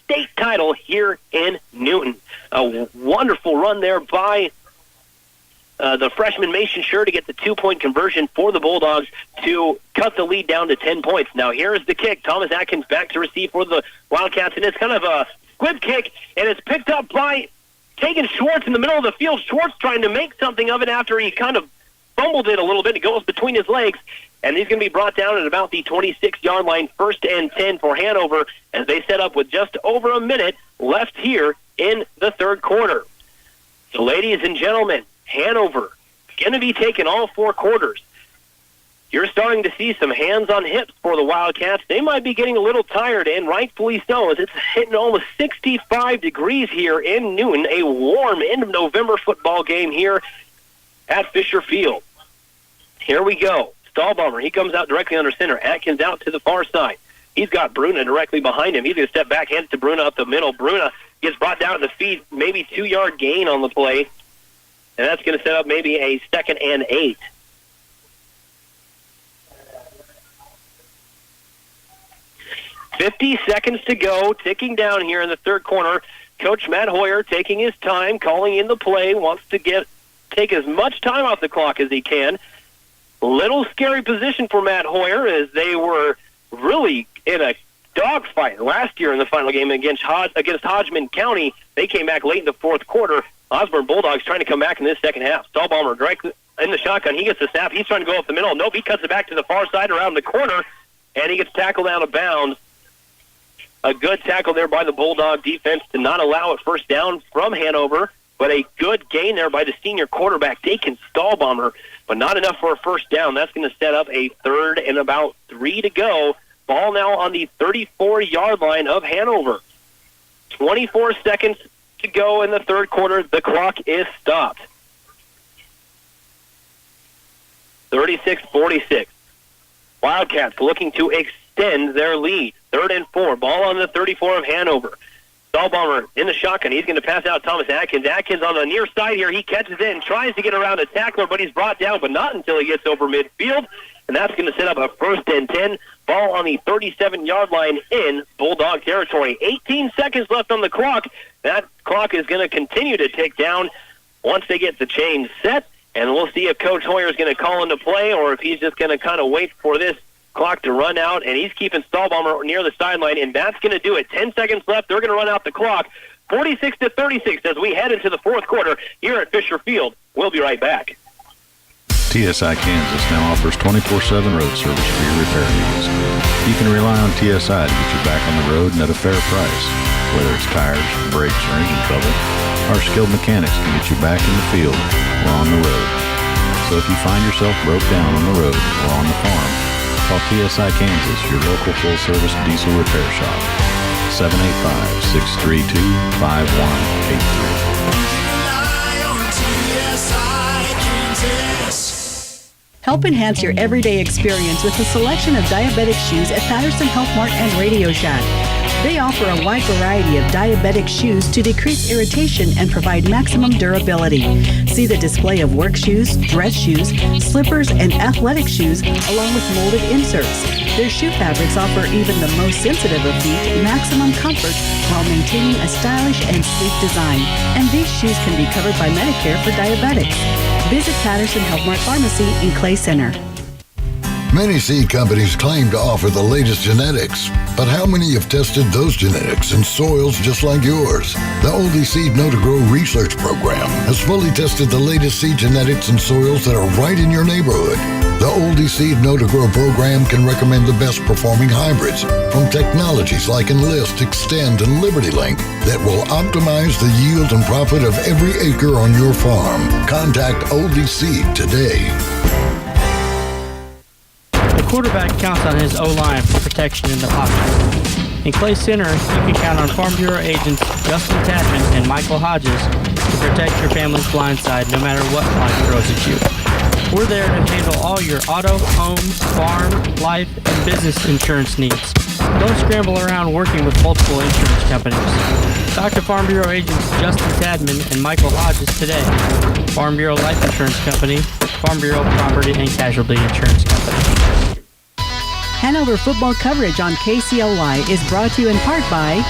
state title here in Newton. A wonderful run there by the freshman Mason Sure to get the 2-point conversion for the Bulldogs to cut the lead down to 10 points. Now here's the kick. Thomas Atkins back to receive for the Wildcats, and it's kind of a squib kick, and it's picked up by Tegan Schwartz in the middle of the field. Schwartz trying to make something of it after he kind of fumbled it a little bit. It goes between his legs, and he's going to be brought down at about the 26-yard line, 1st and 10 for Hanover, as they set up with just over a minute left here in the third quarter. So, ladies and gentlemen, Hanover going to be taking all 4 quarters. You're starting to see some hands on hips for the Wildcats. They might be getting a little tired, and rightfully so, as it's hitting almost 65 degrees here in Newton, a warm end of November football game here at Fisher Field. Here we go. Stahlbaumer, he comes out directly under center. Atkins out to the far side. He's got Bruna directly behind him. He's going to step back, hands to Bruna up the middle. Bruna gets brought down at the feet, maybe 2-yard gain on the play, and that's going to set up maybe a 2nd and 8. $50 seconds to go, ticking down here in the third quarter. Coach Matt Hoyer taking his time, calling in the play, wants to take as much time off the clock as he can. Little scary position for Matt Hoyer, as they were really in a dogfight last year in the final game against Hodgman County. They came back late in the fourth quarter. Osborne Bulldogs trying to come back in this second half. Stahlbaumer directly in the shotgun. He gets the snap. He's trying to go up the middle. Nope, he cuts it back to the far side around the corner, and he gets tackled out of bounds. A good tackle there by the Bulldog defense to not allow a first down from Hanover, but a good gain there by the senior quarterback, Dakin Stahlbaumer, but not enough for a first down. That's going to set up a 3rd and about 3 to go. Ball now on the 34-yard line of Hanover. 24 seconds to go in the third quarter. The clock is stopped. 36-46. Wildcats looking to extend their lead. 3rd and 4. Ball on the 34 of Hanover. Stahlbaumer in the shotgun. He's going to pass out Thomas Atkins. Atkins on the near side here. He catches it and tries to get around a tackler, but he's brought down, but not until he gets over midfield. And that's going to set up a 1st and 10. Ball on the 37-yard line in Bulldog territory. 18 seconds left on the clock. That clock is going to continue to tick down once they get the chain set. And we'll see if Coach Hoyer is going to call into play or if he's just going to kind of wait for this clock to run out. And he's keeping Stahlbaumer near the sideline, and that's going to do it. 10 seconds left. They're going to run out the clock. 46-36 as we head into the 4th quarter here at Fisher Field. We'll be right back. TSI Kansas now offers 24/7 road service for your repair needs. You can rely on TSI to get you back on the road and at a fair price. Whether it's tires, brakes, or engine trouble, our skilled mechanics can get you back in the field or on the road. So if you find yourself broke down on the road or on the farm, call TSI Kansas, your local full-service diesel repair shop. 785-632-5183. Help enhance your everyday experience with a selection of diabetic shoes at Patterson Health Mart and Radio Shack. They offer a wide variety of diabetic shoes to decrease irritation and provide maximum durability. See the display of work shoes, dress shoes, slippers, and athletic shoes, along with molded inserts. Their shoe fabrics offer even the most sensitive of feet maximum comfort while maintaining a stylish and sleek design. And these shoes can be covered by Medicare for diabetics. Visit Patterson Health Mart Pharmacy in Clay Center. Many seed companies claim to offer the latest genetics, but how many have tested those genetics in soils just like yours? The Oldie Seed Know to Grow research program has fully tested the latest seed genetics in soils that are right in your neighborhood. The Oldie Seed Know to Grow program can recommend the best performing hybrids from technologies like Enlist, Extend, and Liberty Link that will optimize the yield and profit of every acre on your farm. Contact Oldie Seed today. The quarterback counts on his O-line for protection in the pocket. In Clay Center, you can count on Farm Bureau agents Justin Tadman and Michael Hodges to protect your family's blind side no matter what life throws at you. We're there to handle all your auto, home, farm, life, and business insurance needs. Don't scramble around working with multiple insurance companies. Talk to Farm Bureau agents Justin Tadman and Michael Hodges today. Farm Bureau Life Insurance Company, Farm Bureau Property and Casualty Insurance Company. Hanover football coverage on KCLY is brought to you in part by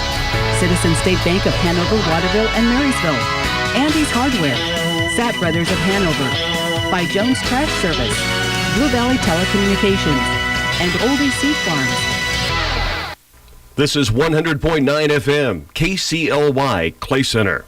Citizen State Bank of Hanover, Waterville, and Marysville, Andy's Hardware, Sapp Brothers of Hanover, by Jones Trash Service, Blue Valley Telecommunications, and Oldie Seed Farms. This is 100.9 FM, KCLY, Clay Center.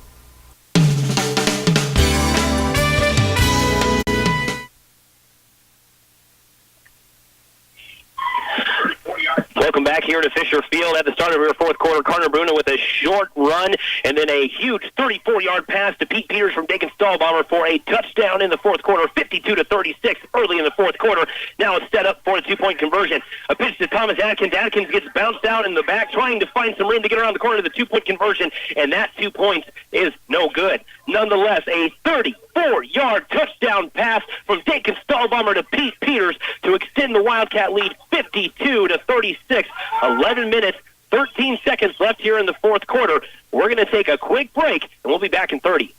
Welcome back here to Fisher Field at the start of your 4th quarter. Carter Bruno with a short run and then a huge 34-yard pass to Pete Peters from Dakin Stahlbaumer for a touchdown in the 4th quarter, 52-36 early in the 4th quarter. Now it's set up for a 2-point conversion. A pitch to Thomas Atkins. Atkins gets bounced out in the back, trying to find some room to get around the corner to the 2-point conversion, and that 2 points is no good. Nonetheless, a 34-yard touchdown pass from Dakin Stahlbaumer to Pete Peters to extend the Wildcat lead 52-36. 11 minutes, 13 seconds left here in the 4th quarter. We're going to take a quick break, and we'll be back in 30.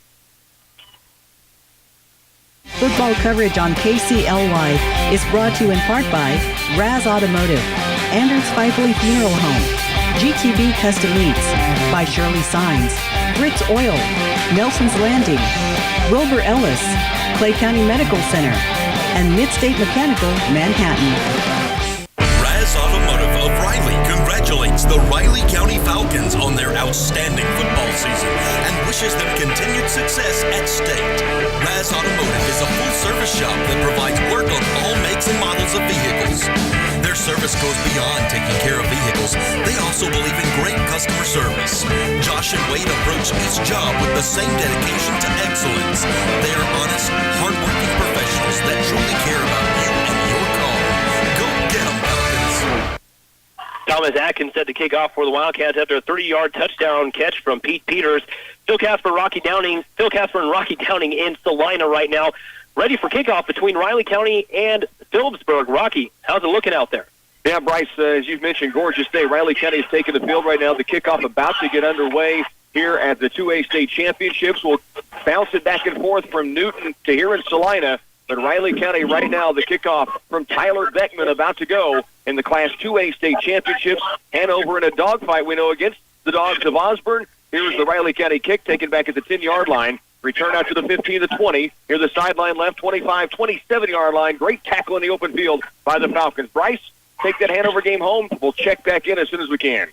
Football coverage on KCLY is brought to you in part by Raz Automotive, Anders Feifele Funeral Home, GTB Custom Meats, by Shirley Signs, Fritz Oil, Nelson's Landing, Wilbur Ellis, Clay County Medical Center, and Midstate Mechanical, Manhattan. Raz Automotive of Riley congratulates the Riley County Falcons on their outstanding football season and wishes them continued success at state. Raz Automotive is a full-service shop that provides work on all makes and models of vehicles. Their service goes beyond taking care of vehicles. They also believe in great customer service. Josh and Wade approach each job with the same dedication to excellence. They are honest, hardworking professionals that truly care about you and your car. Go get them, Falcons. Thomas Atkins set to kick off for the Wildcats after a 30-yard touchdown catch from Pete Peters. Phil Casper and Rocky Downing in Salina right now, ready for kickoff between Riley County and Phillipsburg. Rocky, how's it looking out there? Yeah, Bryce, as you've mentioned, gorgeous day. Riley County is taking the field right now. The kickoff about to get underway here at the 2A state championships. We'll bounce it back and forth from Newton to here in Salina. But Riley County right now, the kickoff from Tyler Beckman about to go in the Class 2A state championships. Hanover in a dogfight, we know, against the Dogs of Osborne. Here's the Riley County kick taken back at the 10-yard line. Return out to the 15, the 20. Here the sideline left, 25, 27-yard line. Great tackle in the open field by the Falcons. Bryce, take that Hanover game home. We'll check back in as soon as we can.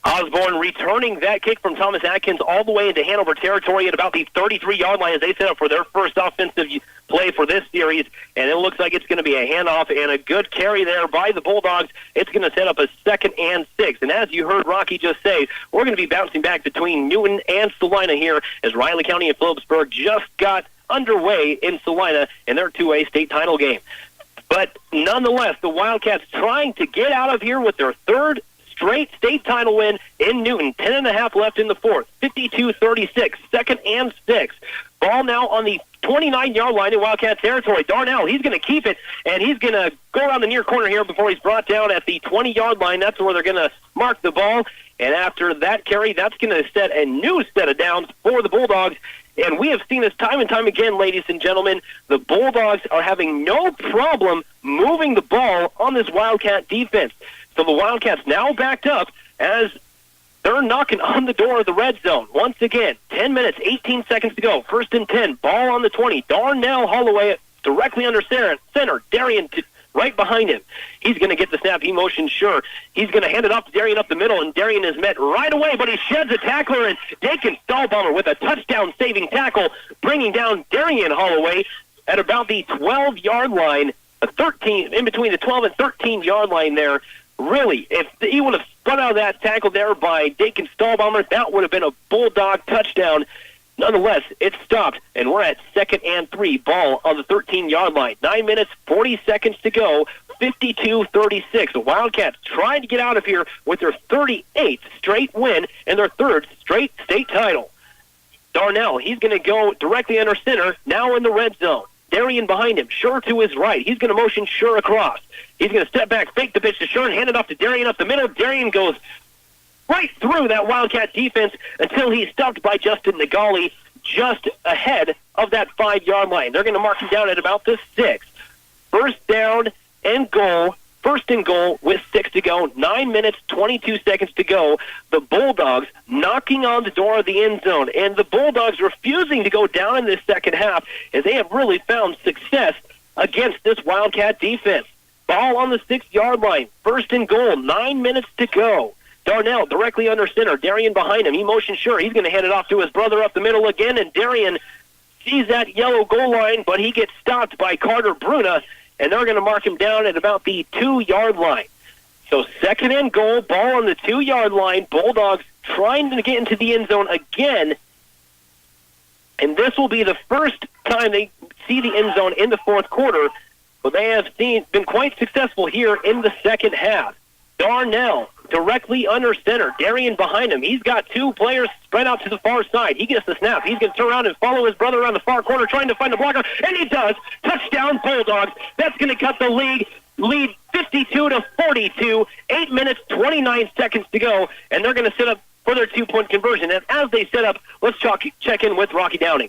Osborne returning that kick from Thomas Atkins all the way into Hanover territory at about the 33-yard line as they set up for their first offensive play for this series. And it looks like it's going to be a handoff and a good carry there by the Bulldogs. It's going to set up a 2nd and 6. And as you heard Rocky just say, we're going to be bouncing back between Newton and Salina here as Riley County and Phillipsburg just got underway in Salina in their 2A state title game. But nonetheless, the Wildcats trying to get out of here with their third straight state title win in Newton. 10.5 left in the fourth. 52-36. 2nd and 6. Ball now on the 29-yard line in Wildcat territory. Darnell, he's going to keep it, and he's going to go around the near corner here before he's brought down at the 20-yard line. That's where they're going to mark the ball. And after that carry, that's going to set a new set of downs for the Bulldogs. And we have seen this time and time again, ladies and gentlemen. The Bulldogs are having no problem moving the ball on this Wildcat defense. So the Wildcats now backed up as they're knocking on the door of the red zone. Once again, 10 minutes, 18 seconds to go. 1st and 10, ball on the 20. Darnell Holloway directly under center. Darian right behind him. He's going to get the snap. He motions sure. He's going to hand it off to Darian up the middle, and Darian is met right away, but he sheds a tackler, and Dakin Stahlbaumer with a touchdown-saving tackle, bringing down Darian Holloway at about the 12-yard line, 13, in between the 12 and 13-yard line there. Really, if he would have spun out of that tackle there by Dakin Stahlbaumer, that would have been a Bulldog touchdown. Nonetheless, it stopped, and we're at 2nd and 3, ball on the 13-yard line. 9 minutes, 40 seconds to go, 52-36. The Wildcats trying to get out of here with their 38th straight win and their 3rd straight state title. Darnell, he's going to go directly under center, now in the red zone. Darian behind him, Sure to his right. He's going to motion Sure across. He's going to step back, fake the pitch to Sure, and hand it off to Darian up the middle. Darian goes right through that Wildcat defense until he's stopped by Justin Nagali just ahead of that 5-yard line. They're going to mark him down at about the 6. First down and goal. 1st and goal with 6 to go. 9 minutes, 22 seconds to go. The Bulldogs knocking on the door of the end zone. And the Bulldogs refusing to go down in this second half as they have really found success against this Wildcat defense. Ball on the 6-yard line. 1st and goal. 9 minutes to go. Darnell directly under center. Darian behind him. He motions Sure. He's going to hand it off to his brother up the middle again. And Darian sees that yellow goal line, but he gets stopped by Carter Bruna. And they're going to mark him down at about the 2-yard line. So 2nd and goal, ball on the 2-yard line. Bulldogs trying to get into the end zone again. And this will be the first time they see the end zone in the 4th quarter. But they have been quite successful here in the second half. Darnell directly under center. Darian behind him. He's got 2 players spread out to the far side. He gets the snap. He's going to turn around and follow his brother around the far corner trying to find the blocker, and he does. Touchdown Bulldogs. That's going to cut the lead 52-42. 8 minutes, 29 seconds to go, and they're going to set up for their 2-point conversion. And as they set up, let's check in with Rocky Downing.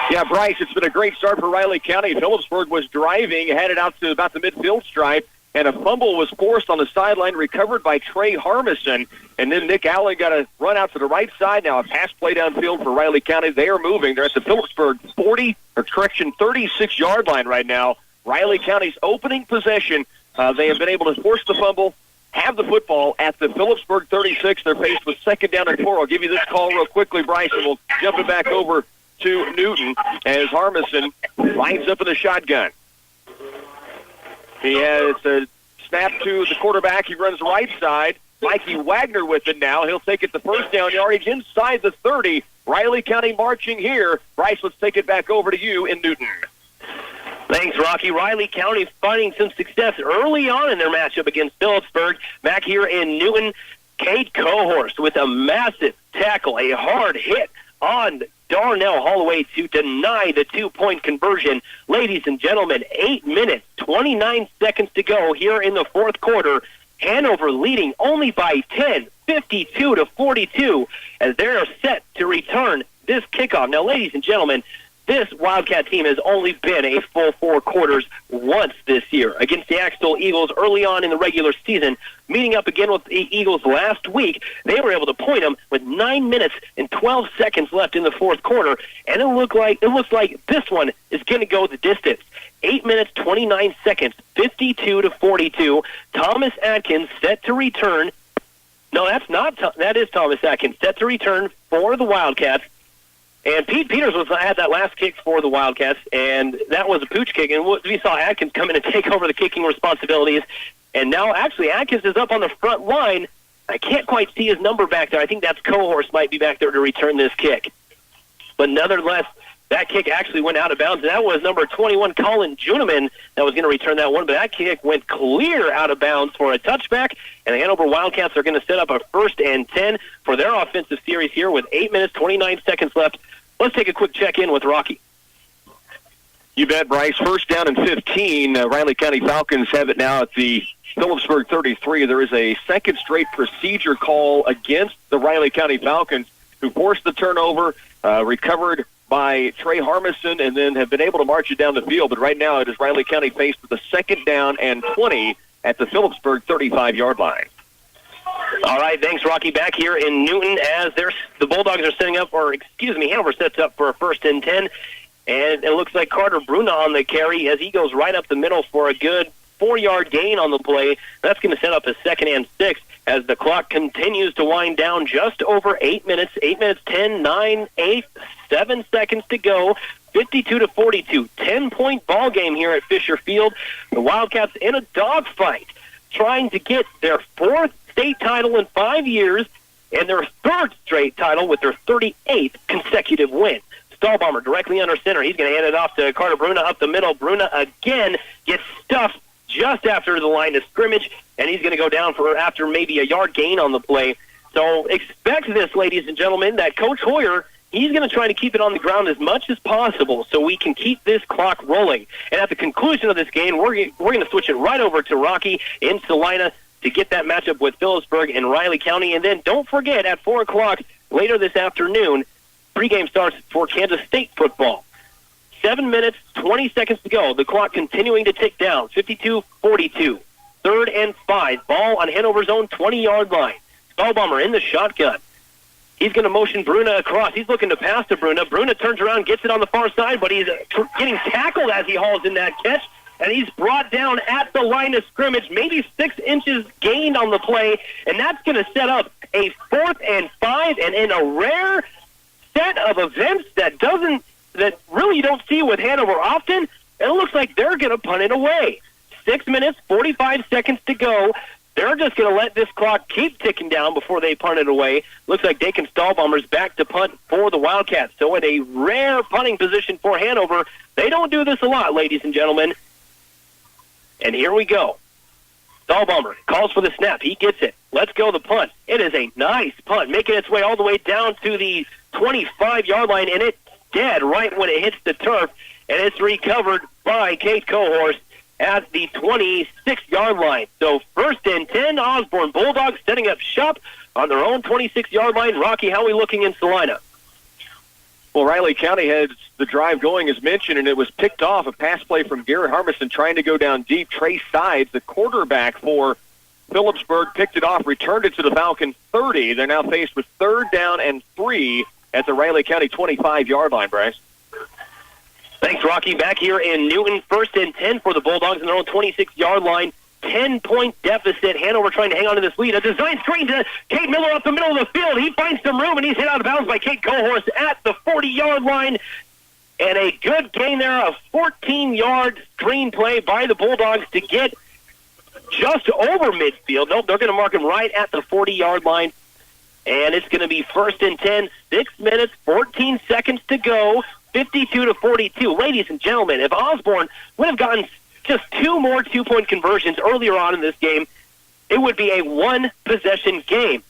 Yeah, Bryce, it's been a great start for Riley County. Phillipsburg was driving, headed out to about the midfield stripe, and a fumble was forced on the sideline, recovered by Trey Harmison. And then Nick Allen got a run out to the right side. Now a pass play downfield for Riley County. They are moving. They're at the Phillipsburg 36-yard line right now. Riley County's opening possession. They have been able to force the fumble, have the football at the Phillipsburg 36. They're faced with 2nd down and 4. I'll give you this call real quickly, Bryce, and we'll jump it back over to Newton as Harmison lines up in the shotgun. He has a snap to the quarterback. He runs right side. Mikey Wagner with it now. He'll take it the 1st down yardage inside the 30. Riley County marching here. Bryce, let's take it back over to you in Newton. Thanks, Rocky. Riley County finding some success early on in their matchup against Phillipsburg. Back here in Newton, Cade Cohorst with a massive tackle, a hard hit on Darnell Holloway to deny the 2-point conversion. Ladies and gentlemen, 8 minutes, 29 seconds to go here in the fourth quarter. Hanover leading only by 10, 52-42, as they're set to return this kickoff. Now, ladies and gentlemen, this Wildcat team has only been a full 4 quarters once this year against the Axtell Eagles early on in the regular season. Meeting up again with the Eagles last week, they were able to point them with 9 minutes and 12 seconds left in the fourth quarter, and it looks like this one is going to go the distance. 8 minutes, 29 seconds, 52-42. Thomas Atkins set to return. No, that is Thomas Atkins set to return for the Wildcats. And Pete Peters had that last kick for the Wildcats, and that was a pooch kick. And we saw Atkins come in and take over the kicking responsibilities. And now, actually, Atkins is up on the front line. I can't quite see his number back there. I think that's Cohorse might be back there to return this kick. But nonetheless, that kick actually went out of bounds. And that was number 21, Colin Juneman, that was going to return that one. But that kick went clear out of bounds for a touchback. And the Hanover Wildcats are going to set up a 1st and 10 for their offensive series here with 8 minutes, 29 seconds left. Let's take a quick check-in with Rocky. You bet, Bryce. 1st down and 15. Riley County Falcons have it now at the Phillipsburg 33. There is a second straight procedure call against the Riley County Falcons, who forced the turnover, recovered by Trey Harmison, and then have been able to march it down the field. But right now it is Riley County faced with a 2nd down and 20 at the Phillipsburg 35-yard line. All right, thanks, Rocky. Back here in Newton as the Bulldogs are setting up, Hanover sets up for a 1st and 10. And it looks like Carter Bruna on the carry as he goes right up the middle for a good 4-yard gain on the play. That's going to set up a 2nd and 6 as the clock continues to wind down just over 8 minutes. 8 minutes, 10, 9, 8, 7 seconds to go. 52-42, 10-point ball game here at Fisher Field. The Wildcats in a dogfight, trying to get their 4th state title in 5 years and their 3rd straight title with their 38th consecutive win. Stahlbomber directly under center. He's going to hand it off to Carter Bruna up the middle. Bruna again gets stuffed just after the line of scrimmage, and he's going to go down after maybe a yard gain on the play. So expect this, ladies and gentlemen, that Coach Hoyer, he's going to try to keep it on the ground as much as possible so we can keep this clock rolling. And at the conclusion of this game, we're going to switch it right over to Rocky in Salina to get that matchup with Phillipsburg and Riley County. And then don't forget, at 4 o'clock later this afternoon, pregame starts for Kansas State football. 7 minutes, 20 seconds to go. The clock continuing to tick down. 52-42. 3rd and 5. Ball on Hanover's own 20-yard line. Stahlbomber in the shotgun. He's going to motion Bruna across. He's looking to pass to Bruna. Bruna turns around, gets it on the far side, but he's getting tackled as he hauls in that catch. And he's brought down at the line of scrimmage, maybe 6 inches gained on the play, and that's going to set up a 4th and 5, and in a rare set of events that really you don't see with Hanover often, it looks like they're going to punt it away. 6 minutes, 45 seconds to go. They're just going to let this clock keep ticking down before they punt it away. Looks like Dakin Stahlbomber's back to punt for the Wildcats. So in a rare punting position for Hanover, they don't do this a lot, ladies and gentlemen. And here we go. Stahlbomber calls for the snap. He gets it. Let's go the punt. It is a nice punt, making its way all the way down to the 25-yard line, and it's dead right when it hits the turf, and it's recovered by Kate Cohorse at the 26-yard line. So 1st and 10, Osborne Bulldogs setting up shop on their own 26-yard line. Rocky, how are we looking in Salina? Well, Riley County had the drive going, as mentioned, and it was picked off. A pass play from Gary Harmison trying to go down deep. Trey Sides, the quarterback for Phillipsburg, picked it off, returned it to the Falcon 30. They're now faced with 3rd down and 3 at the Riley County 25-yard line, Bryce. Thanks, Rocky. Back here in Newton, 1st and 10 for the Bulldogs in their own 26-yard line. 10-point deficit. Hanover trying to hang on to this lead. A design screen to Kate Miller up the middle of the field. He finds some room, and he's hit out of bounds by Kate Cohorse at the 40-yard line. And a good gain there, a 14-yard screen play by the Bulldogs to get just over midfield. Nope, they're going to mark him right at the 40-yard line. And it's going to be 1st and 10, 6 minutes, 14 seconds to go, 52-42. Ladies and gentlemen, if Osborne would have gotten just 2 more 2-point conversions earlier on in this game, it would be a 1-possession game.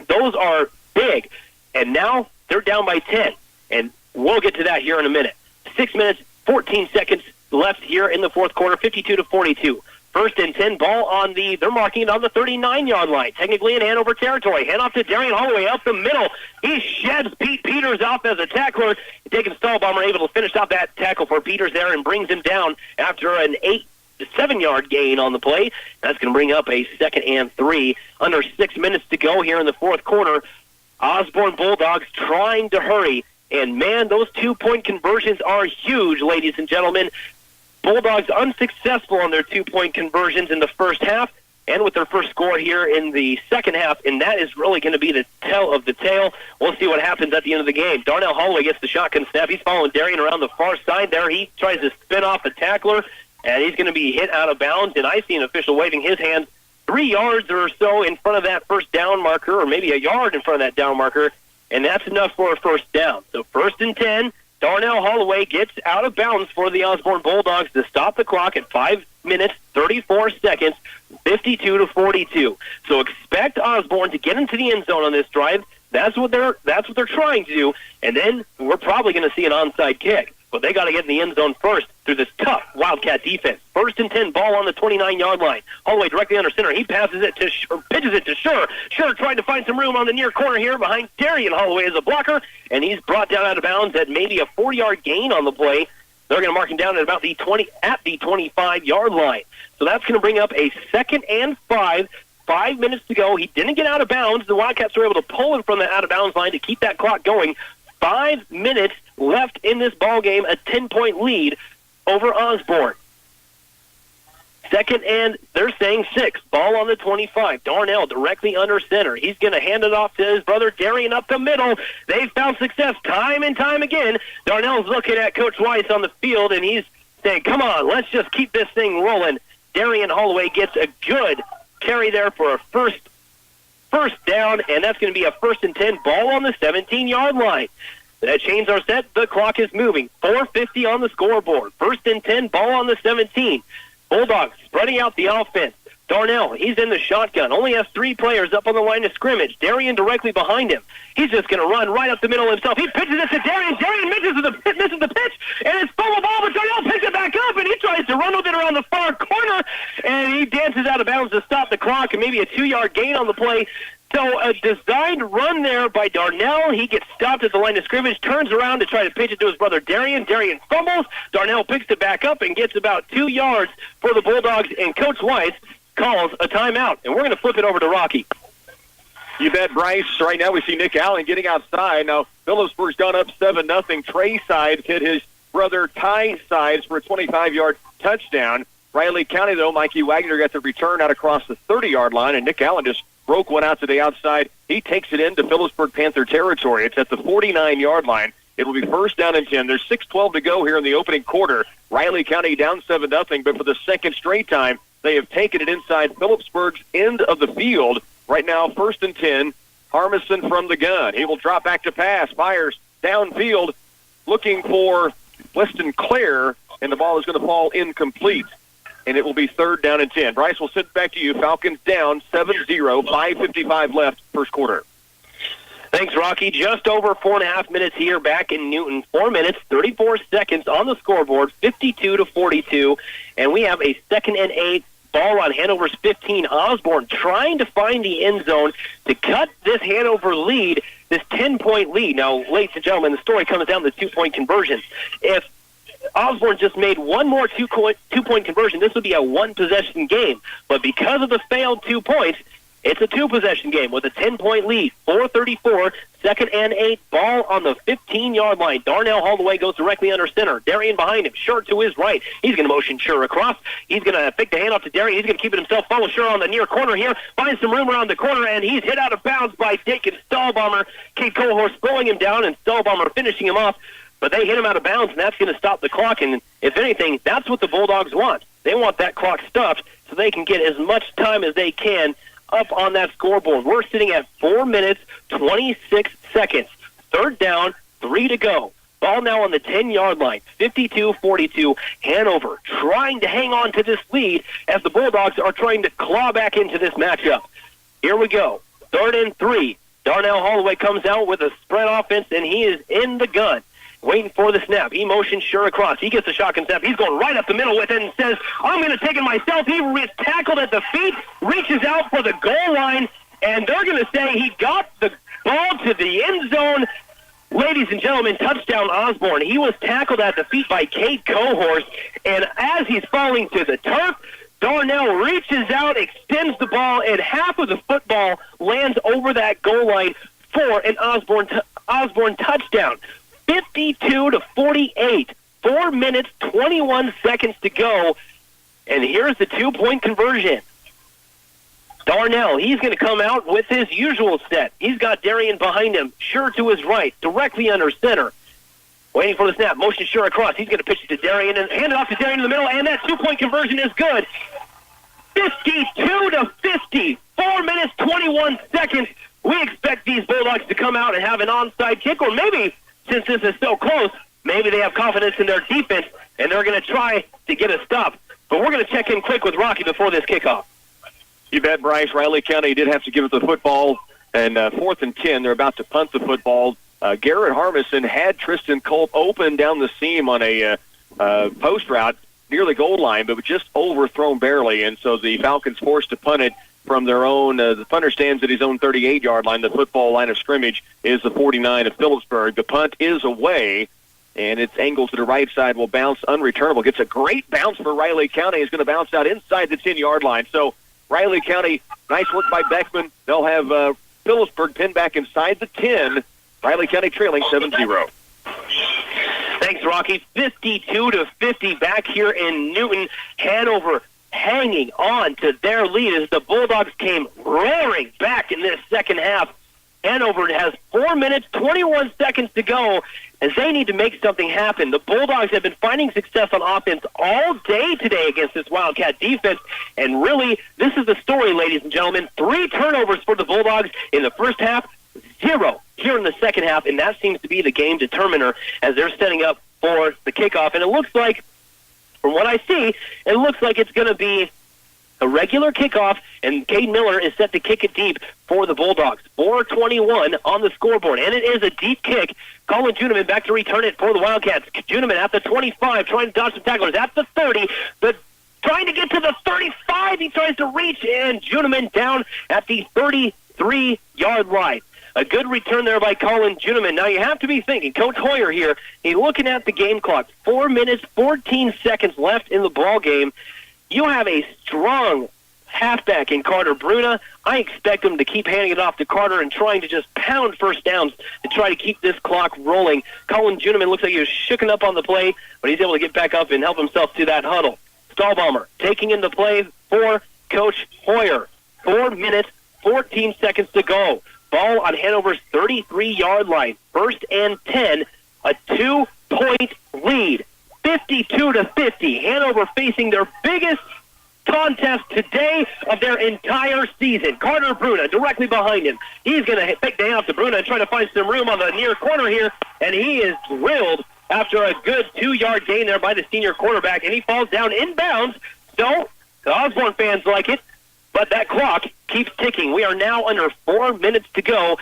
Those are big. And now they're down by 10. and we'll get to that here in a minute. 6 minutes, 14 seconds left here in the fourth quarter, 52-42. First and 10, ball on they're marking it on the 39-yard line, technically in Hanover territory. Hand off to Darian Holloway up the middle. He sheds Pete Peters off as a tackler. Taking Stahlbomber, able to finish off that tackle for Peters there and brings him down after an 7-yard gain on the play. That's going to bring up a 2nd and 3. Under 6 minutes to go here in the fourth quarter. Osborne Bulldogs trying to hurry. And, man, those 2-point conversions are huge, ladies and gentlemen. Bulldogs unsuccessful on their 2-point conversions in the first half and with their first score here in the second half, and that is really going to be the tell of the tale. We'll see what happens at the end of the game. Darnell Holloway gets the shotgun snap. He's following Darian around the far side there. He tries to spin off a tackler, and he's going to be hit out of bounds, and I see an official waving his hand 3 yards or so in front of that first down marker, or maybe a yard in front of that down marker, and that's enough for a first down. So 1st and 10. Darnell Holloway gets out of bounds for the Osborne Bulldogs to stop the clock at 5 minutes, 34 seconds, 52-42. So expect Osborne to get into the end zone on this drive. That's what they're trying to do. And then we're probably going to see an onside kick. But they got to get in the end zone first through this tough Wildcat defense. 1st and 10, ball on the 29-yard line. Holloway directly under center. He passes it pitches it to Schur. Schur trying to find some room on the near corner here behind Darian Holloway as a blocker, and he's brought down out of bounds at maybe a 4-yard gain on the play. They're going to mark him down at about the 25-yard line. So that's going to bring up a 2nd and 5. 5 minutes to go. He didn't get out of bounds. The Wildcats were able to pull him from the out-of-bounds line to keep that clock going. 5 minutes left in this ball game, a 10-point lead over Osborne. 2nd and they're saying 6. Ball on the 25. Darnell directly under center. He's going to hand it off to his brother Darian up the middle. They've found success time and time again. Darnell's looking at Coach Weiss on the field, and he's saying, come on, let's just keep this thing rolling. Darian Holloway gets a good carry there for a first down, and that's going to be a 1st and 10, ball on the 17-yard line. The chains are set. The clock is moving. 4:50 on the scoreboard. 1st and 10, ball on the 17. Bulldogs spreading out the offense. Darnell, he's in the shotgun. Only has 3 players up on the line of scrimmage. Darian directly behind him. He's just going to run right up the middle himself. He pitches it to Darian. Darian misses the pitch, and it's full of ball, but Darnell picks it back up, and he tries to run with it around the far corner, and he dances out of bounds to stop the clock, and maybe a 2-yard gain on the play. So a designed run there by Darnell. He gets stopped at the line of scrimmage, turns around to try to pitch it to his brother Darian. Darian fumbles. Darnell picks it back up and gets about 2 yards for the Bulldogs, and Coach Weiss calls a timeout. And we're going to flip it over to Rocky. You bet, Bryce. Right now we see Nick Allen getting outside. Now Phillipsburg's gone up 7-0. Trey Sides hit his brother Ty Sides for a 25-yard touchdown. Riley County, though, Mikey Wagner got the return out across the 30-yard line, and Nick Allen just broke one out to the outside. He takes it into Phillipsburg Panther territory. It's at the 49-yard line. It will be 1st down and 10. There's 6:12 to go here in the opening quarter. Riley County down 7-0, but for the second straight time, they have taken it inside Phillipsburg's end of the field. Right now, 1st and 10, Harmison from the gun. He will drop back to pass, fires downfield, looking for Weston Clare, and the ball is going to fall incomplete. And it will be 3rd down and 10. Bryce, will sit back to you. Falcons down 7-0, 5:55 left, first quarter. Thanks, Rocky. Just over 4.5 minutes here back in Newton. 4 minutes, 34 seconds on the scoreboard, 52-42. And we have a 2nd and 8, ball on Hanover's 15. Osborne trying to find the end zone to cut this Hanover lead, this 10-point lead. Now, ladies and gentlemen, the story comes down to 2-point conversion. If Osborne just made one more two-point conversion, this would be a 1-possession game. But because of the failed 2 points, it's a 2-possession game with a 10-point lead. 4:34, 2nd and 8, ball on the 15-yard line. Darnell Holloway goes directly under center. Darian behind him, Schur to his right. He's going to motion Schur across. He's going to fake the handoff to Darian. He's going to keep it himself. Follow Schur on the near corner here. Finds some room around the corner, and he's hit out of bounds by Dakin Stahlbomber. Kate Cohorse throwing him down, and Stahlbomber finishing him off. But they hit him out of bounds, and that's going to stop the clock. And if anything, that's what the Bulldogs want. They want that clock stopped so they can get as much time as they can up on that scoreboard. We're sitting at 4 minutes, 26 seconds. 3rd down, 3 to go. Ball now on the 10-yard line, 52-42. Hanover trying to hang on to this lead as the Bulldogs are trying to claw back into this matchup. Here we go. 3rd and 3. Darnell Holloway comes out with a spread offense, and he is in the gun, waiting for the snap. He motions sure across. He gets the shotgun snap. He's going right up the middle with it and says, I'm going to take it myself. He is tackled at the feet, reaches out for the goal line, and they're going to say he got the ball to the end zone. Ladies and gentlemen, touchdown Osborne. He was tackled at the feet by Kate Cohorst, and as he's falling to the turf, Darnell reaches out, extends the ball, and half of the football lands over that goal line for an Osborne touchdown. 52-48. 4 minutes, 21 seconds to go, and here's the two-point conversion. Darnell, he's going to come out with his usual set. He's got Darian behind him, sure to his right, directly under center. Waiting for the snap, motion sure across. He's going to pitch it to Darian and hand it off to Darian in the middle, and that two-point conversion is good. 52-50, 4 minutes, 21 seconds. We expect these Bulldogs to come out and have an onside kick, or maybe, since this is so close, maybe they have confidence in their defense, and they're going to try to get a stop. But we're going to check in quick with Rocky before this kickoff. You bet, Bryce. Riley County did have to give it the football, and 4th and 10, they're about to punt the football. Garrett Harbison had Tristan Culp open down the seam on a post route near the goal line, but just overthrown barely, and so the Falcons forced to punt it from their own. The punter stands at his own 38-yard line. The football line of scrimmage is the 49 of Phillipsburg. The punt is away, and its angle to the right side will bounce unreturnable. Gets a great bounce for Riley County. It's going to bounce out inside the 10-yard line. So Riley County, nice work by Beckman. They'll have Phillipsburg pinned back inside the 10. Riley County trailing 7-0. Thanks, Rocky. 52-50 back here in Newton. Hanover hanging on to their lead as the Bulldogs came roaring back in this second half. Hanover has 4 minutes, 21 seconds to go as they need to make something happen. The Bulldogs have been finding success on offense all day today against this Wildcat defense, and really, this is the story, ladies and gentlemen. 3 turnovers for the Bulldogs in the first half, 0 here in the second half, and that seems to be the game determiner as they're setting up for the kickoff. And it looks like, from what I see, it looks like it's going to be a regular kickoff, and Cade Miller is set to kick it deep for the Bulldogs. 4:21 on the scoreboard, and it is a deep kick. Colin Juneman back to return it for the Wildcats. Juneman at the 25, trying to dodge some tacklers. At the 30, but trying to get to the 35. He tries to reach, and Juneman down at the 33-yard line. A good return there by Colin Juneman. Now you have to be thinking, Coach Hoyer here, he's looking at the game clock. 4 minutes, 14 seconds left in the ball game. You have a strong halfback in Carter Bruna. I expect him to keep handing it off to Carter and trying to just pound first downs to try to keep this clock rolling. Colin Juneman looks like he was shooken up on the play, but he's able to get back up and help himself to that huddle. Stahlbaumer taking into play for Coach Hoyer. 4 minutes, 14 seconds to go. Ball on Hanover's 33-yard line. 1st and 10, a 2-point lead. 52-50. Hanover facing their biggest contest today of their entire season. Carter Bruna directly behind him. He's going to pick down to Bruna and try to find some room on the near corner here, and he is drilled after a good 2-yard gain there by the senior quarterback, and he falls down inbounds. So the Osborne fans like it, but that clock keeps ticking. We are now under 4 minutes to go.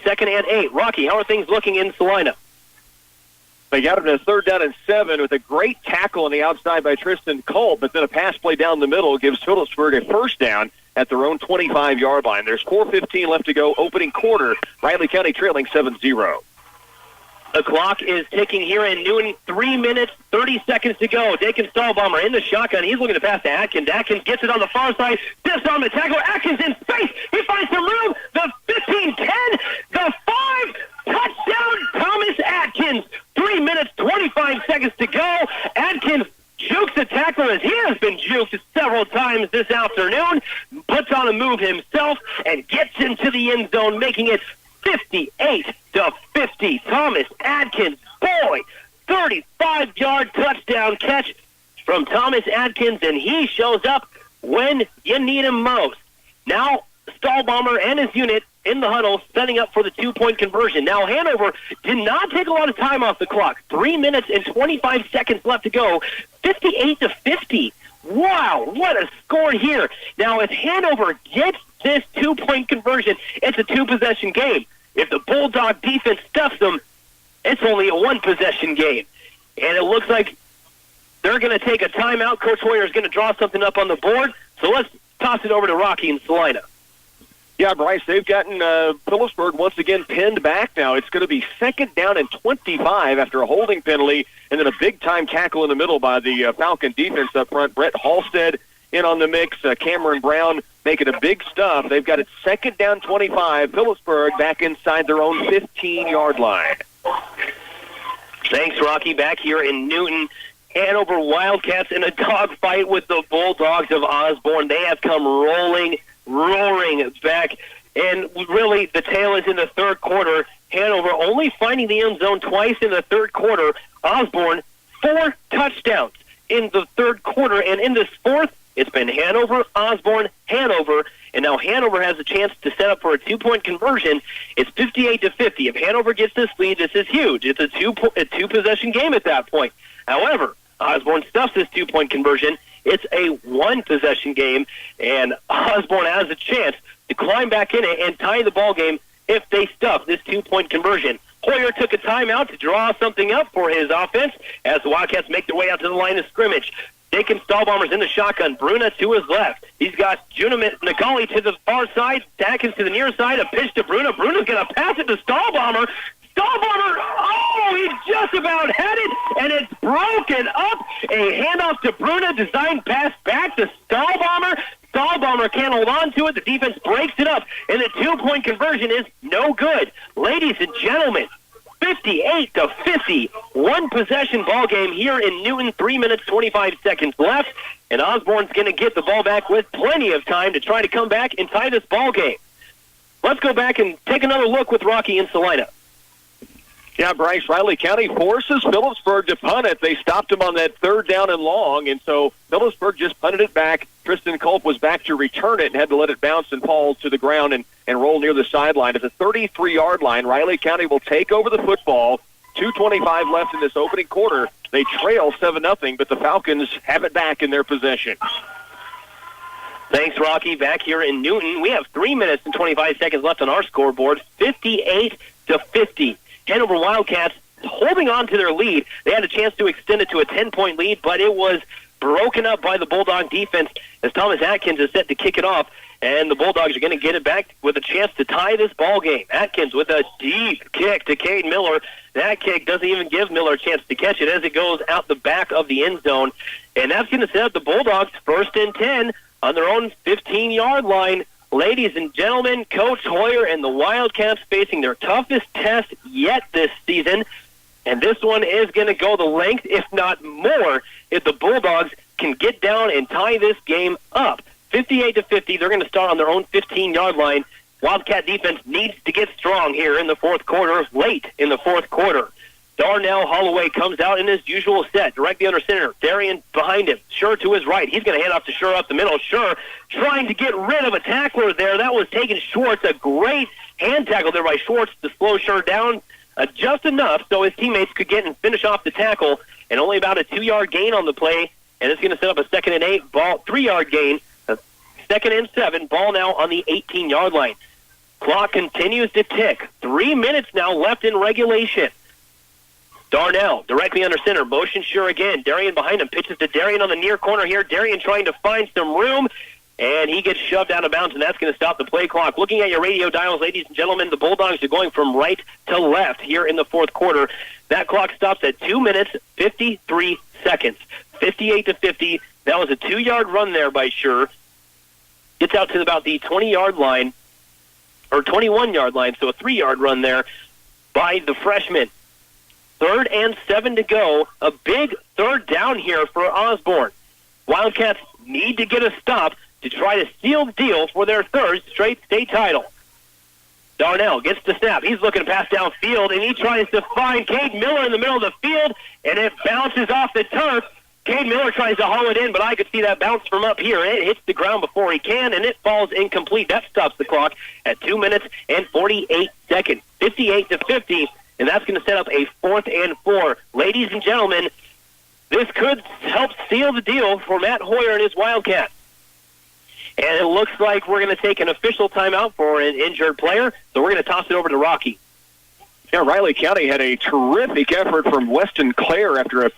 2nd and 8. Rocky, how are things looking in Salina? They got him to 3rd down and 7 with a great tackle on the outside by Tristan Culp, but then a pass play down the middle gives Phillipsburg a 1st down at their own 25-yard line. There's 4:15 left to go, opening quarter. Riley County trailing 7-0. The clock is ticking here in Newton. 3 minutes, 30 seconds to go. Dakin Stahlbaumer in the shotgun. He's looking to pass to Atkins. Atkins gets it on the far side. Just on the tackle. Atkins in space. He finds some room. The 15-10. The 5. Touchdown, Thomas Atkins. 3 minutes, 25 seconds to go. Atkins jukes the tackler as he has been juked several times this afternoon. Puts on a move himself and gets into the end zone, making it 58-50. Thomas Atkins, boy, 35-yard touchdown catch from Thomas Atkins, and he shows up when you need him most. Now, Stahlbaumer and his unit in the huddle setting up for the 2-point conversion. Now, Hanover did not take a lot of time off the clock. 3 minutes and 25 seconds left to go. 58-50. Wow, what a score here. Now, if Hanover gets this two-point conversion, it's a two-possession game. If the Bulldog defense stuffs them, it's only a one-possession game. And it looks like they're going to take a timeout. Coach Hoyer is going to draw something up on the board. So let's toss it over to Rocky and Salina. Yeah, Bryce, they've gotten Phillipsburg once again pinned back now. It's going to be 2nd down and 25 after a holding penalty, and then a big-time tackle in the middle by the Falcon defense up front. Brett Halstead in on the mix. Cameron Brown making a big stuff. They've got it 2nd down 25. Phillipsburg back inside their own 15-yard line. Thanks, Rocky. Back here in Newton, Hanover Wildcats in a dogfight with the Bulldogs of Osborne. They have come roaring back, and really the tail is in the third quarter. Hanover only finding the end zone twice in the third quarter. Osborne, 4 touchdowns in the third quarter, and in this fourth, it's been Hanover, Osborne, Hanover, and now Hanover has a chance to set up for a two-point conversion. It's 58-50. If Hanover gets this lead, this is huge. It's a two-possession game at that point. However, Osborne stuffs this two-point conversion. It's a one-possession game, and Osborne has a chance to climb back in it and tie the ball game if they stuff this two-point conversion. Hoyer took a timeout to draw something up for his offense as the Wildcats make their way out to the line of scrimmage. Taking Stahlbommer's in the shotgun. Bruna to his left. He's got Nagali to the far side. Atkins to the near side. A pitch to Bruna. Bruna's going to pass it to Stahlbommer. Stahlbommer, he just about had it, and it's broken up. A handoff to Bruna. Designed pass back to Stahlbommer. Stahlbommer can't hold on to it. The defense breaks it up, and the two-point conversion is no good. Ladies and gentlemen, 58-50, one-possession ball game here in Newton, 3 minutes, 25 seconds left, and Osborne's going to get the ball back with plenty of time to try to come back and tie this ball game. Let's go back and take another look with Rocky and Salina. Yeah, Bryce, Riley County forces Phillipsburg to punt it. They stopped him on that 3rd down and long, and so Phillipsburg just punted it back. Tristan Culp was back to return it and had to let it bounce and fall to the ground and roll near the sideline. It's a 33-yard line. Riley County will take over the football. 2:25 left in this opening quarter. They trail 7-0, but the Falcons have it back in their possession. Thanks, Rocky. Back here in Newton, we have 3 minutes and 25 seconds left on our scoreboard, 58-50. Hanover Wildcats holding on to their lead. They had a chance to extend it to a 10-point lead, but it was broken up by the Bulldog defense as Thomas Atkins is set to kick it off, and the Bulldogs are going to get it back with a chance to tie this ball game. Atkins with a deep kick to Cade Miller. That kick doesn't even give Miller a chance to catch it as it goes out the back of the end zone, and that's going to set up the Bulldogs 1st and 10 on their own 15-yard line. Ladies and gentlemen, Coach Hoyer and the Wildcats facing their toughest test yet this season. And this one is going to go the length, if not more, if the Bulldogs can get down and tie this game up. 58-50, they're going to start on their own 15-yard line. Wildcat defense needs to get strong here in the fourth quarter, late in the fourth quarter. Darnell Holloway comes out in his usual set, directly under center. Darian behind him. Sure to his right. He's going to hand off to Sure up the middle. Sure trying to get rid of a tackler there. That was taking Schwartz. A great hand tackle there by Schwartz to slow Sure down just enough so his teammates could get and finish off the tackle. And only about a 2-yard gain on the play. And it's going to set up a 2nd and 8 ball, 3-yard gain. A 2nd and 7 ball now on the 18-yard line. Clock continues to tick. 3 minutes now left in regulation. Darnell, directly under center, motion Sure again. Darian behind him, pitches to Darian on the near corner here. Darian trying to find some room, and he gets shoved out of bounds, and that's going to stop the play clock. Looking at your radio dials, ladies and gentlemen, the Bulldogs are going from right to left here in the fourth quarter. That clock stops at 2 minutes, 53 seconds. 58-50. That was a 2-yard run there by Sure. Gets out to about the 20-yard line, or 21-yard line, so a 3-yard run there by the freshman. 3rd and 7 to go. A big 3rd down here for Osborne. Wildcats need to get a stop to try to seal the deal for their 3rd straight state title. Darnell gets the snap. He's looking to pass downfield, and he tries to find Cade Miller in the middle of the field, and it bounces off the turf. Cade Miller tries to haul it in, but I could see that bounce from up here. It hits the ground before he can, and it falls incomplete. That stops the clock at 2 minutes and 48 seconds. 58-50. And that's going to set up a 4th and 4. Ladies and gentlemen, this could help seal the deal for Matt Hoyer and his Wildcats. And it looks like we're going to take an official timeout for an injured player, so we're going to toss it over to Rocky. Yeah, Riley County had a terrific effort from Weston Clare after a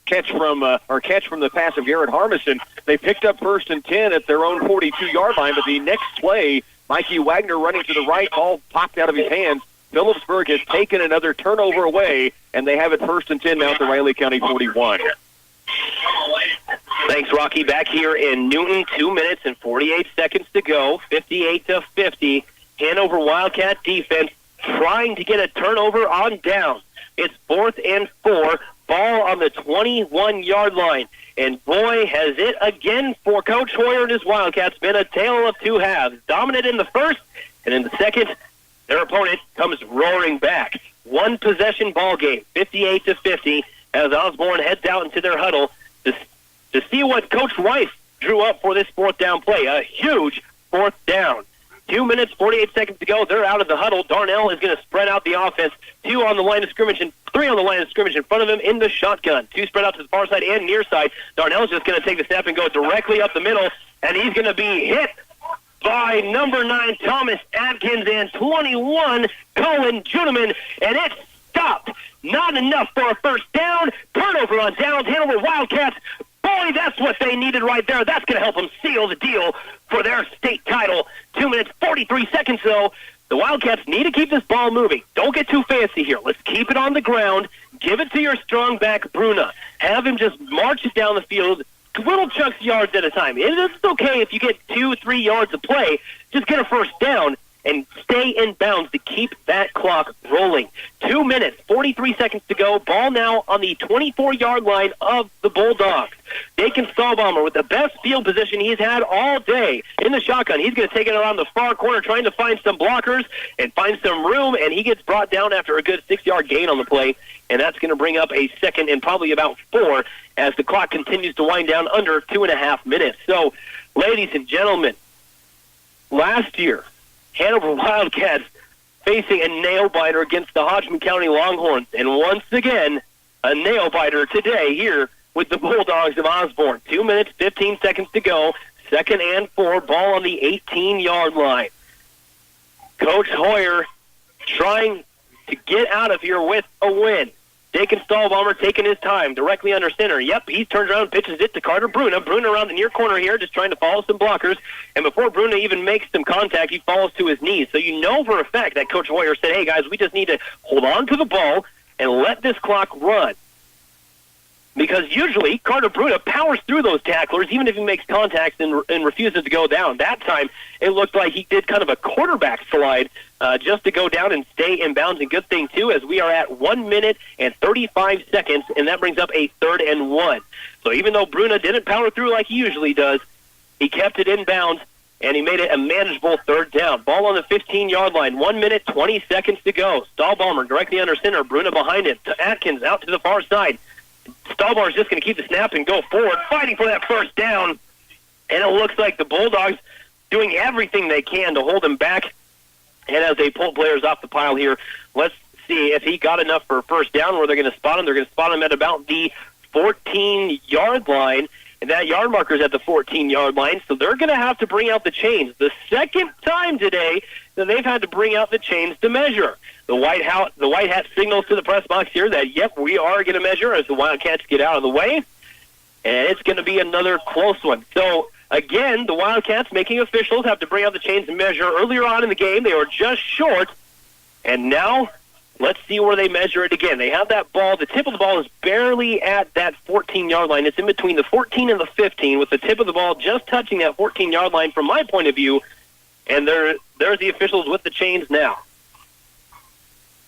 catch from the pass of Garrett Harmison. They picked up 1st and 10 at their own 42-yard line, but the next play, Mikey Wagner running to the right, ball popped out of his hands. Phillipsburg has taken another turnover away, and they have it 1st and 10 now at the Riley County 41. Thanks, Rocky. Back here in Newton, 2 minutes and 48 seconds to go, 58-50. Hanover Wildcat defense trying to get a turnover on down. It's 4th and 4, ball on the 21-yard line. And boy, has it again for Coach Hoyer and his Wildcats been a tale of two halves. Dominant in the first, and in the second, their opponent comes roaring back. One possession ball game, 58-50, as Osborne heads out into their huddle to see what Coach Rice drew up for this 4th down play. A huge 4th down. 2 minutes, 48 seconds to go. They're out of the huddle. Darnell is going to spread out the offense. 2 on the line of scrimmage and 3 on the line of scrimmage in front of him in the shotgun. 2 spread out to the far side and near side. Darnell's just going to take the snap and go directly up the middle, and he's going to be hit by number 9, Thomas Atkins, and 21, Colin Juneman, and it's stopped. Not enough for a first down. Turnover on downs. Hanover Wildcats. Boy, that's what they needed right there. That's going to help them seal the deal for their state title. 2 minutes, 43 seconds, though. The Wildcats need to keep this ball moving. Don't get too fancy here. Let's keep it on the ground. Give it to your strong back, Bruna. Have him just march it down the field, little chunks of yards at a time. It's okay if you get 2-3 yards of play. Just get a first down and stay in bounds to keep that clock rolling. 2 minutes, 43 seconds to go. Ball now on the 24-yard line of the Bulldogs. Dakin Stahlbaumer with the best field position he's had all day in the shotgun. He's going to take it around the far corner, trying to find some blockers and find some room, and he gets brought down after a good 6-yard gain on the play, and that's going to bring up a second and probably about 4 as the clock continues to wind down under 2.5 minutes. So, ladies and gentlemen, last year, Hanover Wildcats facing a nail-biter against the Hodgman County Longhorns. And once again, a nail-biter today here with the Bulldogs of Osborne. 2 minutes, 15 seconds to go. 2nd and 4, ball on the 18-yard line. Coach Hoyer trying to get out of here with a win. Dakin Stahlbaumer taking his time directly under center. Yep, he turns around and pitches it to Carter Bruna. Bruna around the near corner here, just trying to follow some blockers. And before Bruna even makes some contact, he falls to his knees. So you know for a fact that Coach Hoyer said, hey, guys, we just need to hold on to the ball and let this clock run. Because usually Carter Bruna powers through those tacklers, even if he makes contact and refuses to go down. That time, it looked like he did kind of a quarterback slide just to go down and stay in bounds. And good thing, too, as we are at 1 minute and 35 seconds, and that brings up a 3rd and 1. So even though Bruna didn't power through like he usually does, he kept it in bounds, and he made it a manageable 3rd down. Ball on the 15-yard line, 1 minute, 20 seconds to go. Stahlbaumer directly under center, Bruna behind him. To Atkins out to the far side. Stahlbaumer is just going to keep the snap and go forward, fighting for that first down. And it looks like the Bulldogs doing everything they can to hold him back. And as they pull players off the pile here, let's see if he got enough for a first down where they're going to spot him. They're going to spot him at about the 14-yard line. And that yard marker's at the 14-yard line, so they're going to have to bring out the chains. The second time today that they've had to bring out the chains to measure. The White Hat signals to the press box here that, yep, we are going to measure as the Wildcats get out of the way. And it's going to be another close one. So, again, the Wildcats making officials have to bring out the chains and measure. Earlier on in the game, they were just short. And now, let's see where they measure it again. They have that ball. The tip of the ball is barely at that 14-yard line. It's in between the 14 and the 15, with the tip of the ball just touching that 14-yard line from my point of view. And there's the officials with the chains now.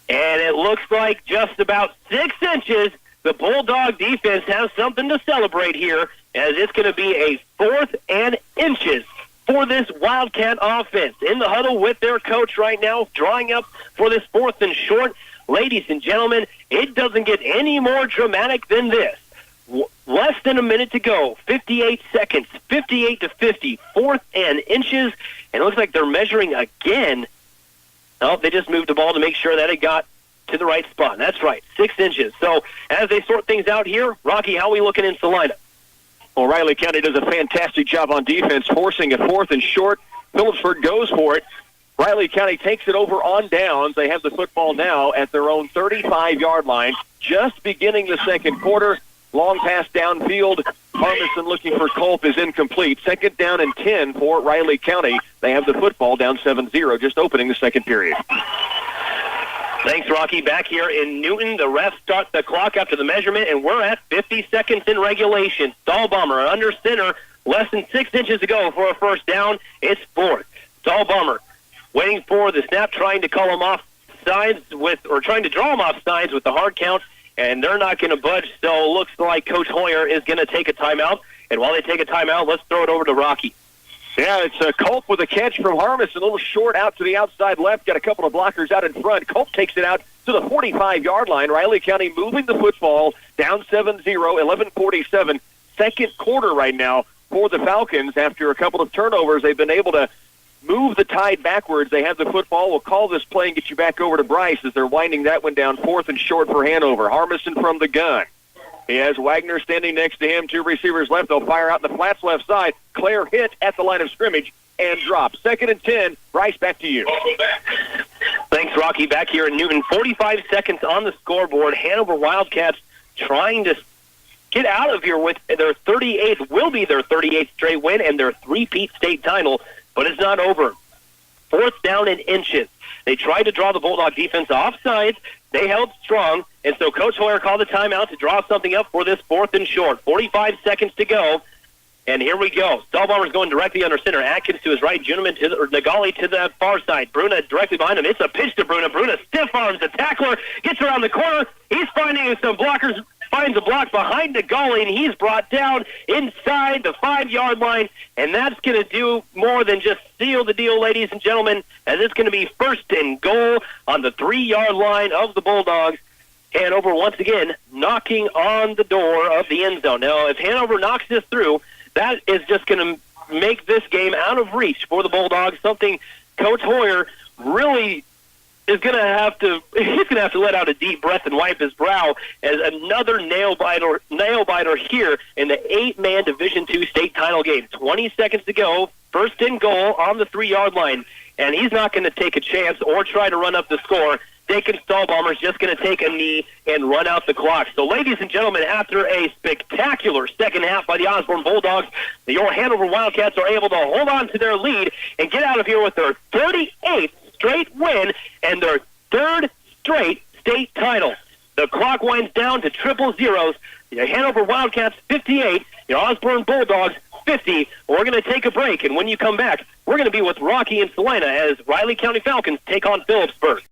And it looks like just about 6 inches. The Bulldog defense has something to celebrate here, as it's going to be a 4th and inches for this Wildcat offense. In the huddle with their coach right now, drawing up for this 4th and short. Ladies and gentlemen, it doesn't get any more dramatic than this. Less than a minute to go, 58 seconds, 58-50, 4th and inches. And it looks like they're measuring again. Oh, they just moved the ball to make sure that it got to the right spot. That's right, 6 inches. So as they sort things out here, Rocky, how are we looking in Salina? Well, Riley County does a fantastic job on defense, forcing a 4th and short. Phillipsburg goes for it. Riley County takes it over on downs. They have the football now at their own 35-yard line, just beginning the second quarter. Long pass downfield. Harmison looking for Culp is incomplete. 2nd down and 10 for Riley County. They have the football down 7-0, just opening the second period. Thanks, Rocky. Back here in Newton, the refs start the clock after the measurement, and we're at 50 seconds in regulation. Stahlbomber under center, less than 6 inches to go for a first down. It's 4th. Stahlbomber waiting for the snap, trying to call him off sides trying to draw him off sides with the hard count, and they're not going to budge. So it looks like Coach Hoyer is going to take a timeout. And while they take a timeout, let's throw it over to Rocky. Yeah, it's a Culp with a catch from Harmison, a little short out to the outside left, got a couple of blockers out in front. Culp takes it out to the 45-yard line. Riley County moving the football down 7-0, 11:47. Second quarter right now for the Falcons. After a couple of turnovers, they've been able to move the tide backwards. They have the football. We'll call this play and get you back over to Bryce as they're winding that one down 4th and short for Hanover. Harmison from the gun. He has Wagner standing next to him, 2 receivers left. They'll fire out in the flats left side. Claire hit at the line of scrimmage and drops. 2nd and 10. Bryce, back to you. Thanks, Rocky. Back here in Newton, 45 seconds on the scoreboard. Hanover Wildcats trying to get out of here with their 38th, will be their 38th straight win and their three-peat state title, but it's not over. 4th down and inches. They tried to draw the Bulldog defense offsides. They held strong, and so Coach Hoyer called the timeout to draw something up for this 4th and short. 45 seconds to go, and here we go. Stahlbomber's going directly under center. Atkins to his right, Juneman to Nagali to the far side. Bruna directly behind him. It's a pitch to Bruna. Bruna stiff arms the tackler, gets around the corner. He's finding some blockers, finds a block behind Nagali, and he's brought down inside the 5-yard line, and that's going to do more than just seal the deal, ladies and gentlemen, as it's going to be 1st and goal on the 3-yard line of the Bulldogs. Hanover once again knocking on the door of the end zone. Now, if Hanover knocks this through, that is just going to make this game out of reach for the Bulldogs, something Coach Hoyer really is going to have to let out a deep breath and wipe his brow as another nail biter here in the 8-man Division II state title game. 20 seconds to go, 1st and goal on the 3-yard line, and he's not going to take a chance or try to run up the score. Dakin Stahlbomber's just going to take a knee and run out the clock. So, ladies and gentlemen, after a spectacular second half by the Osborne Bulldogs, your Hanover Wildcats are able to hold on to their lead and get out of here with their 38th straight win and their 3rd straight state title. The clock winds down to triple zeros. The Hanover Wildcats 58, your Osborne Bulldogs 50. We're going to take a break, and when you come back, we're going to be with Rocky and Salina as Riley County Falcons take on Phillipsburg.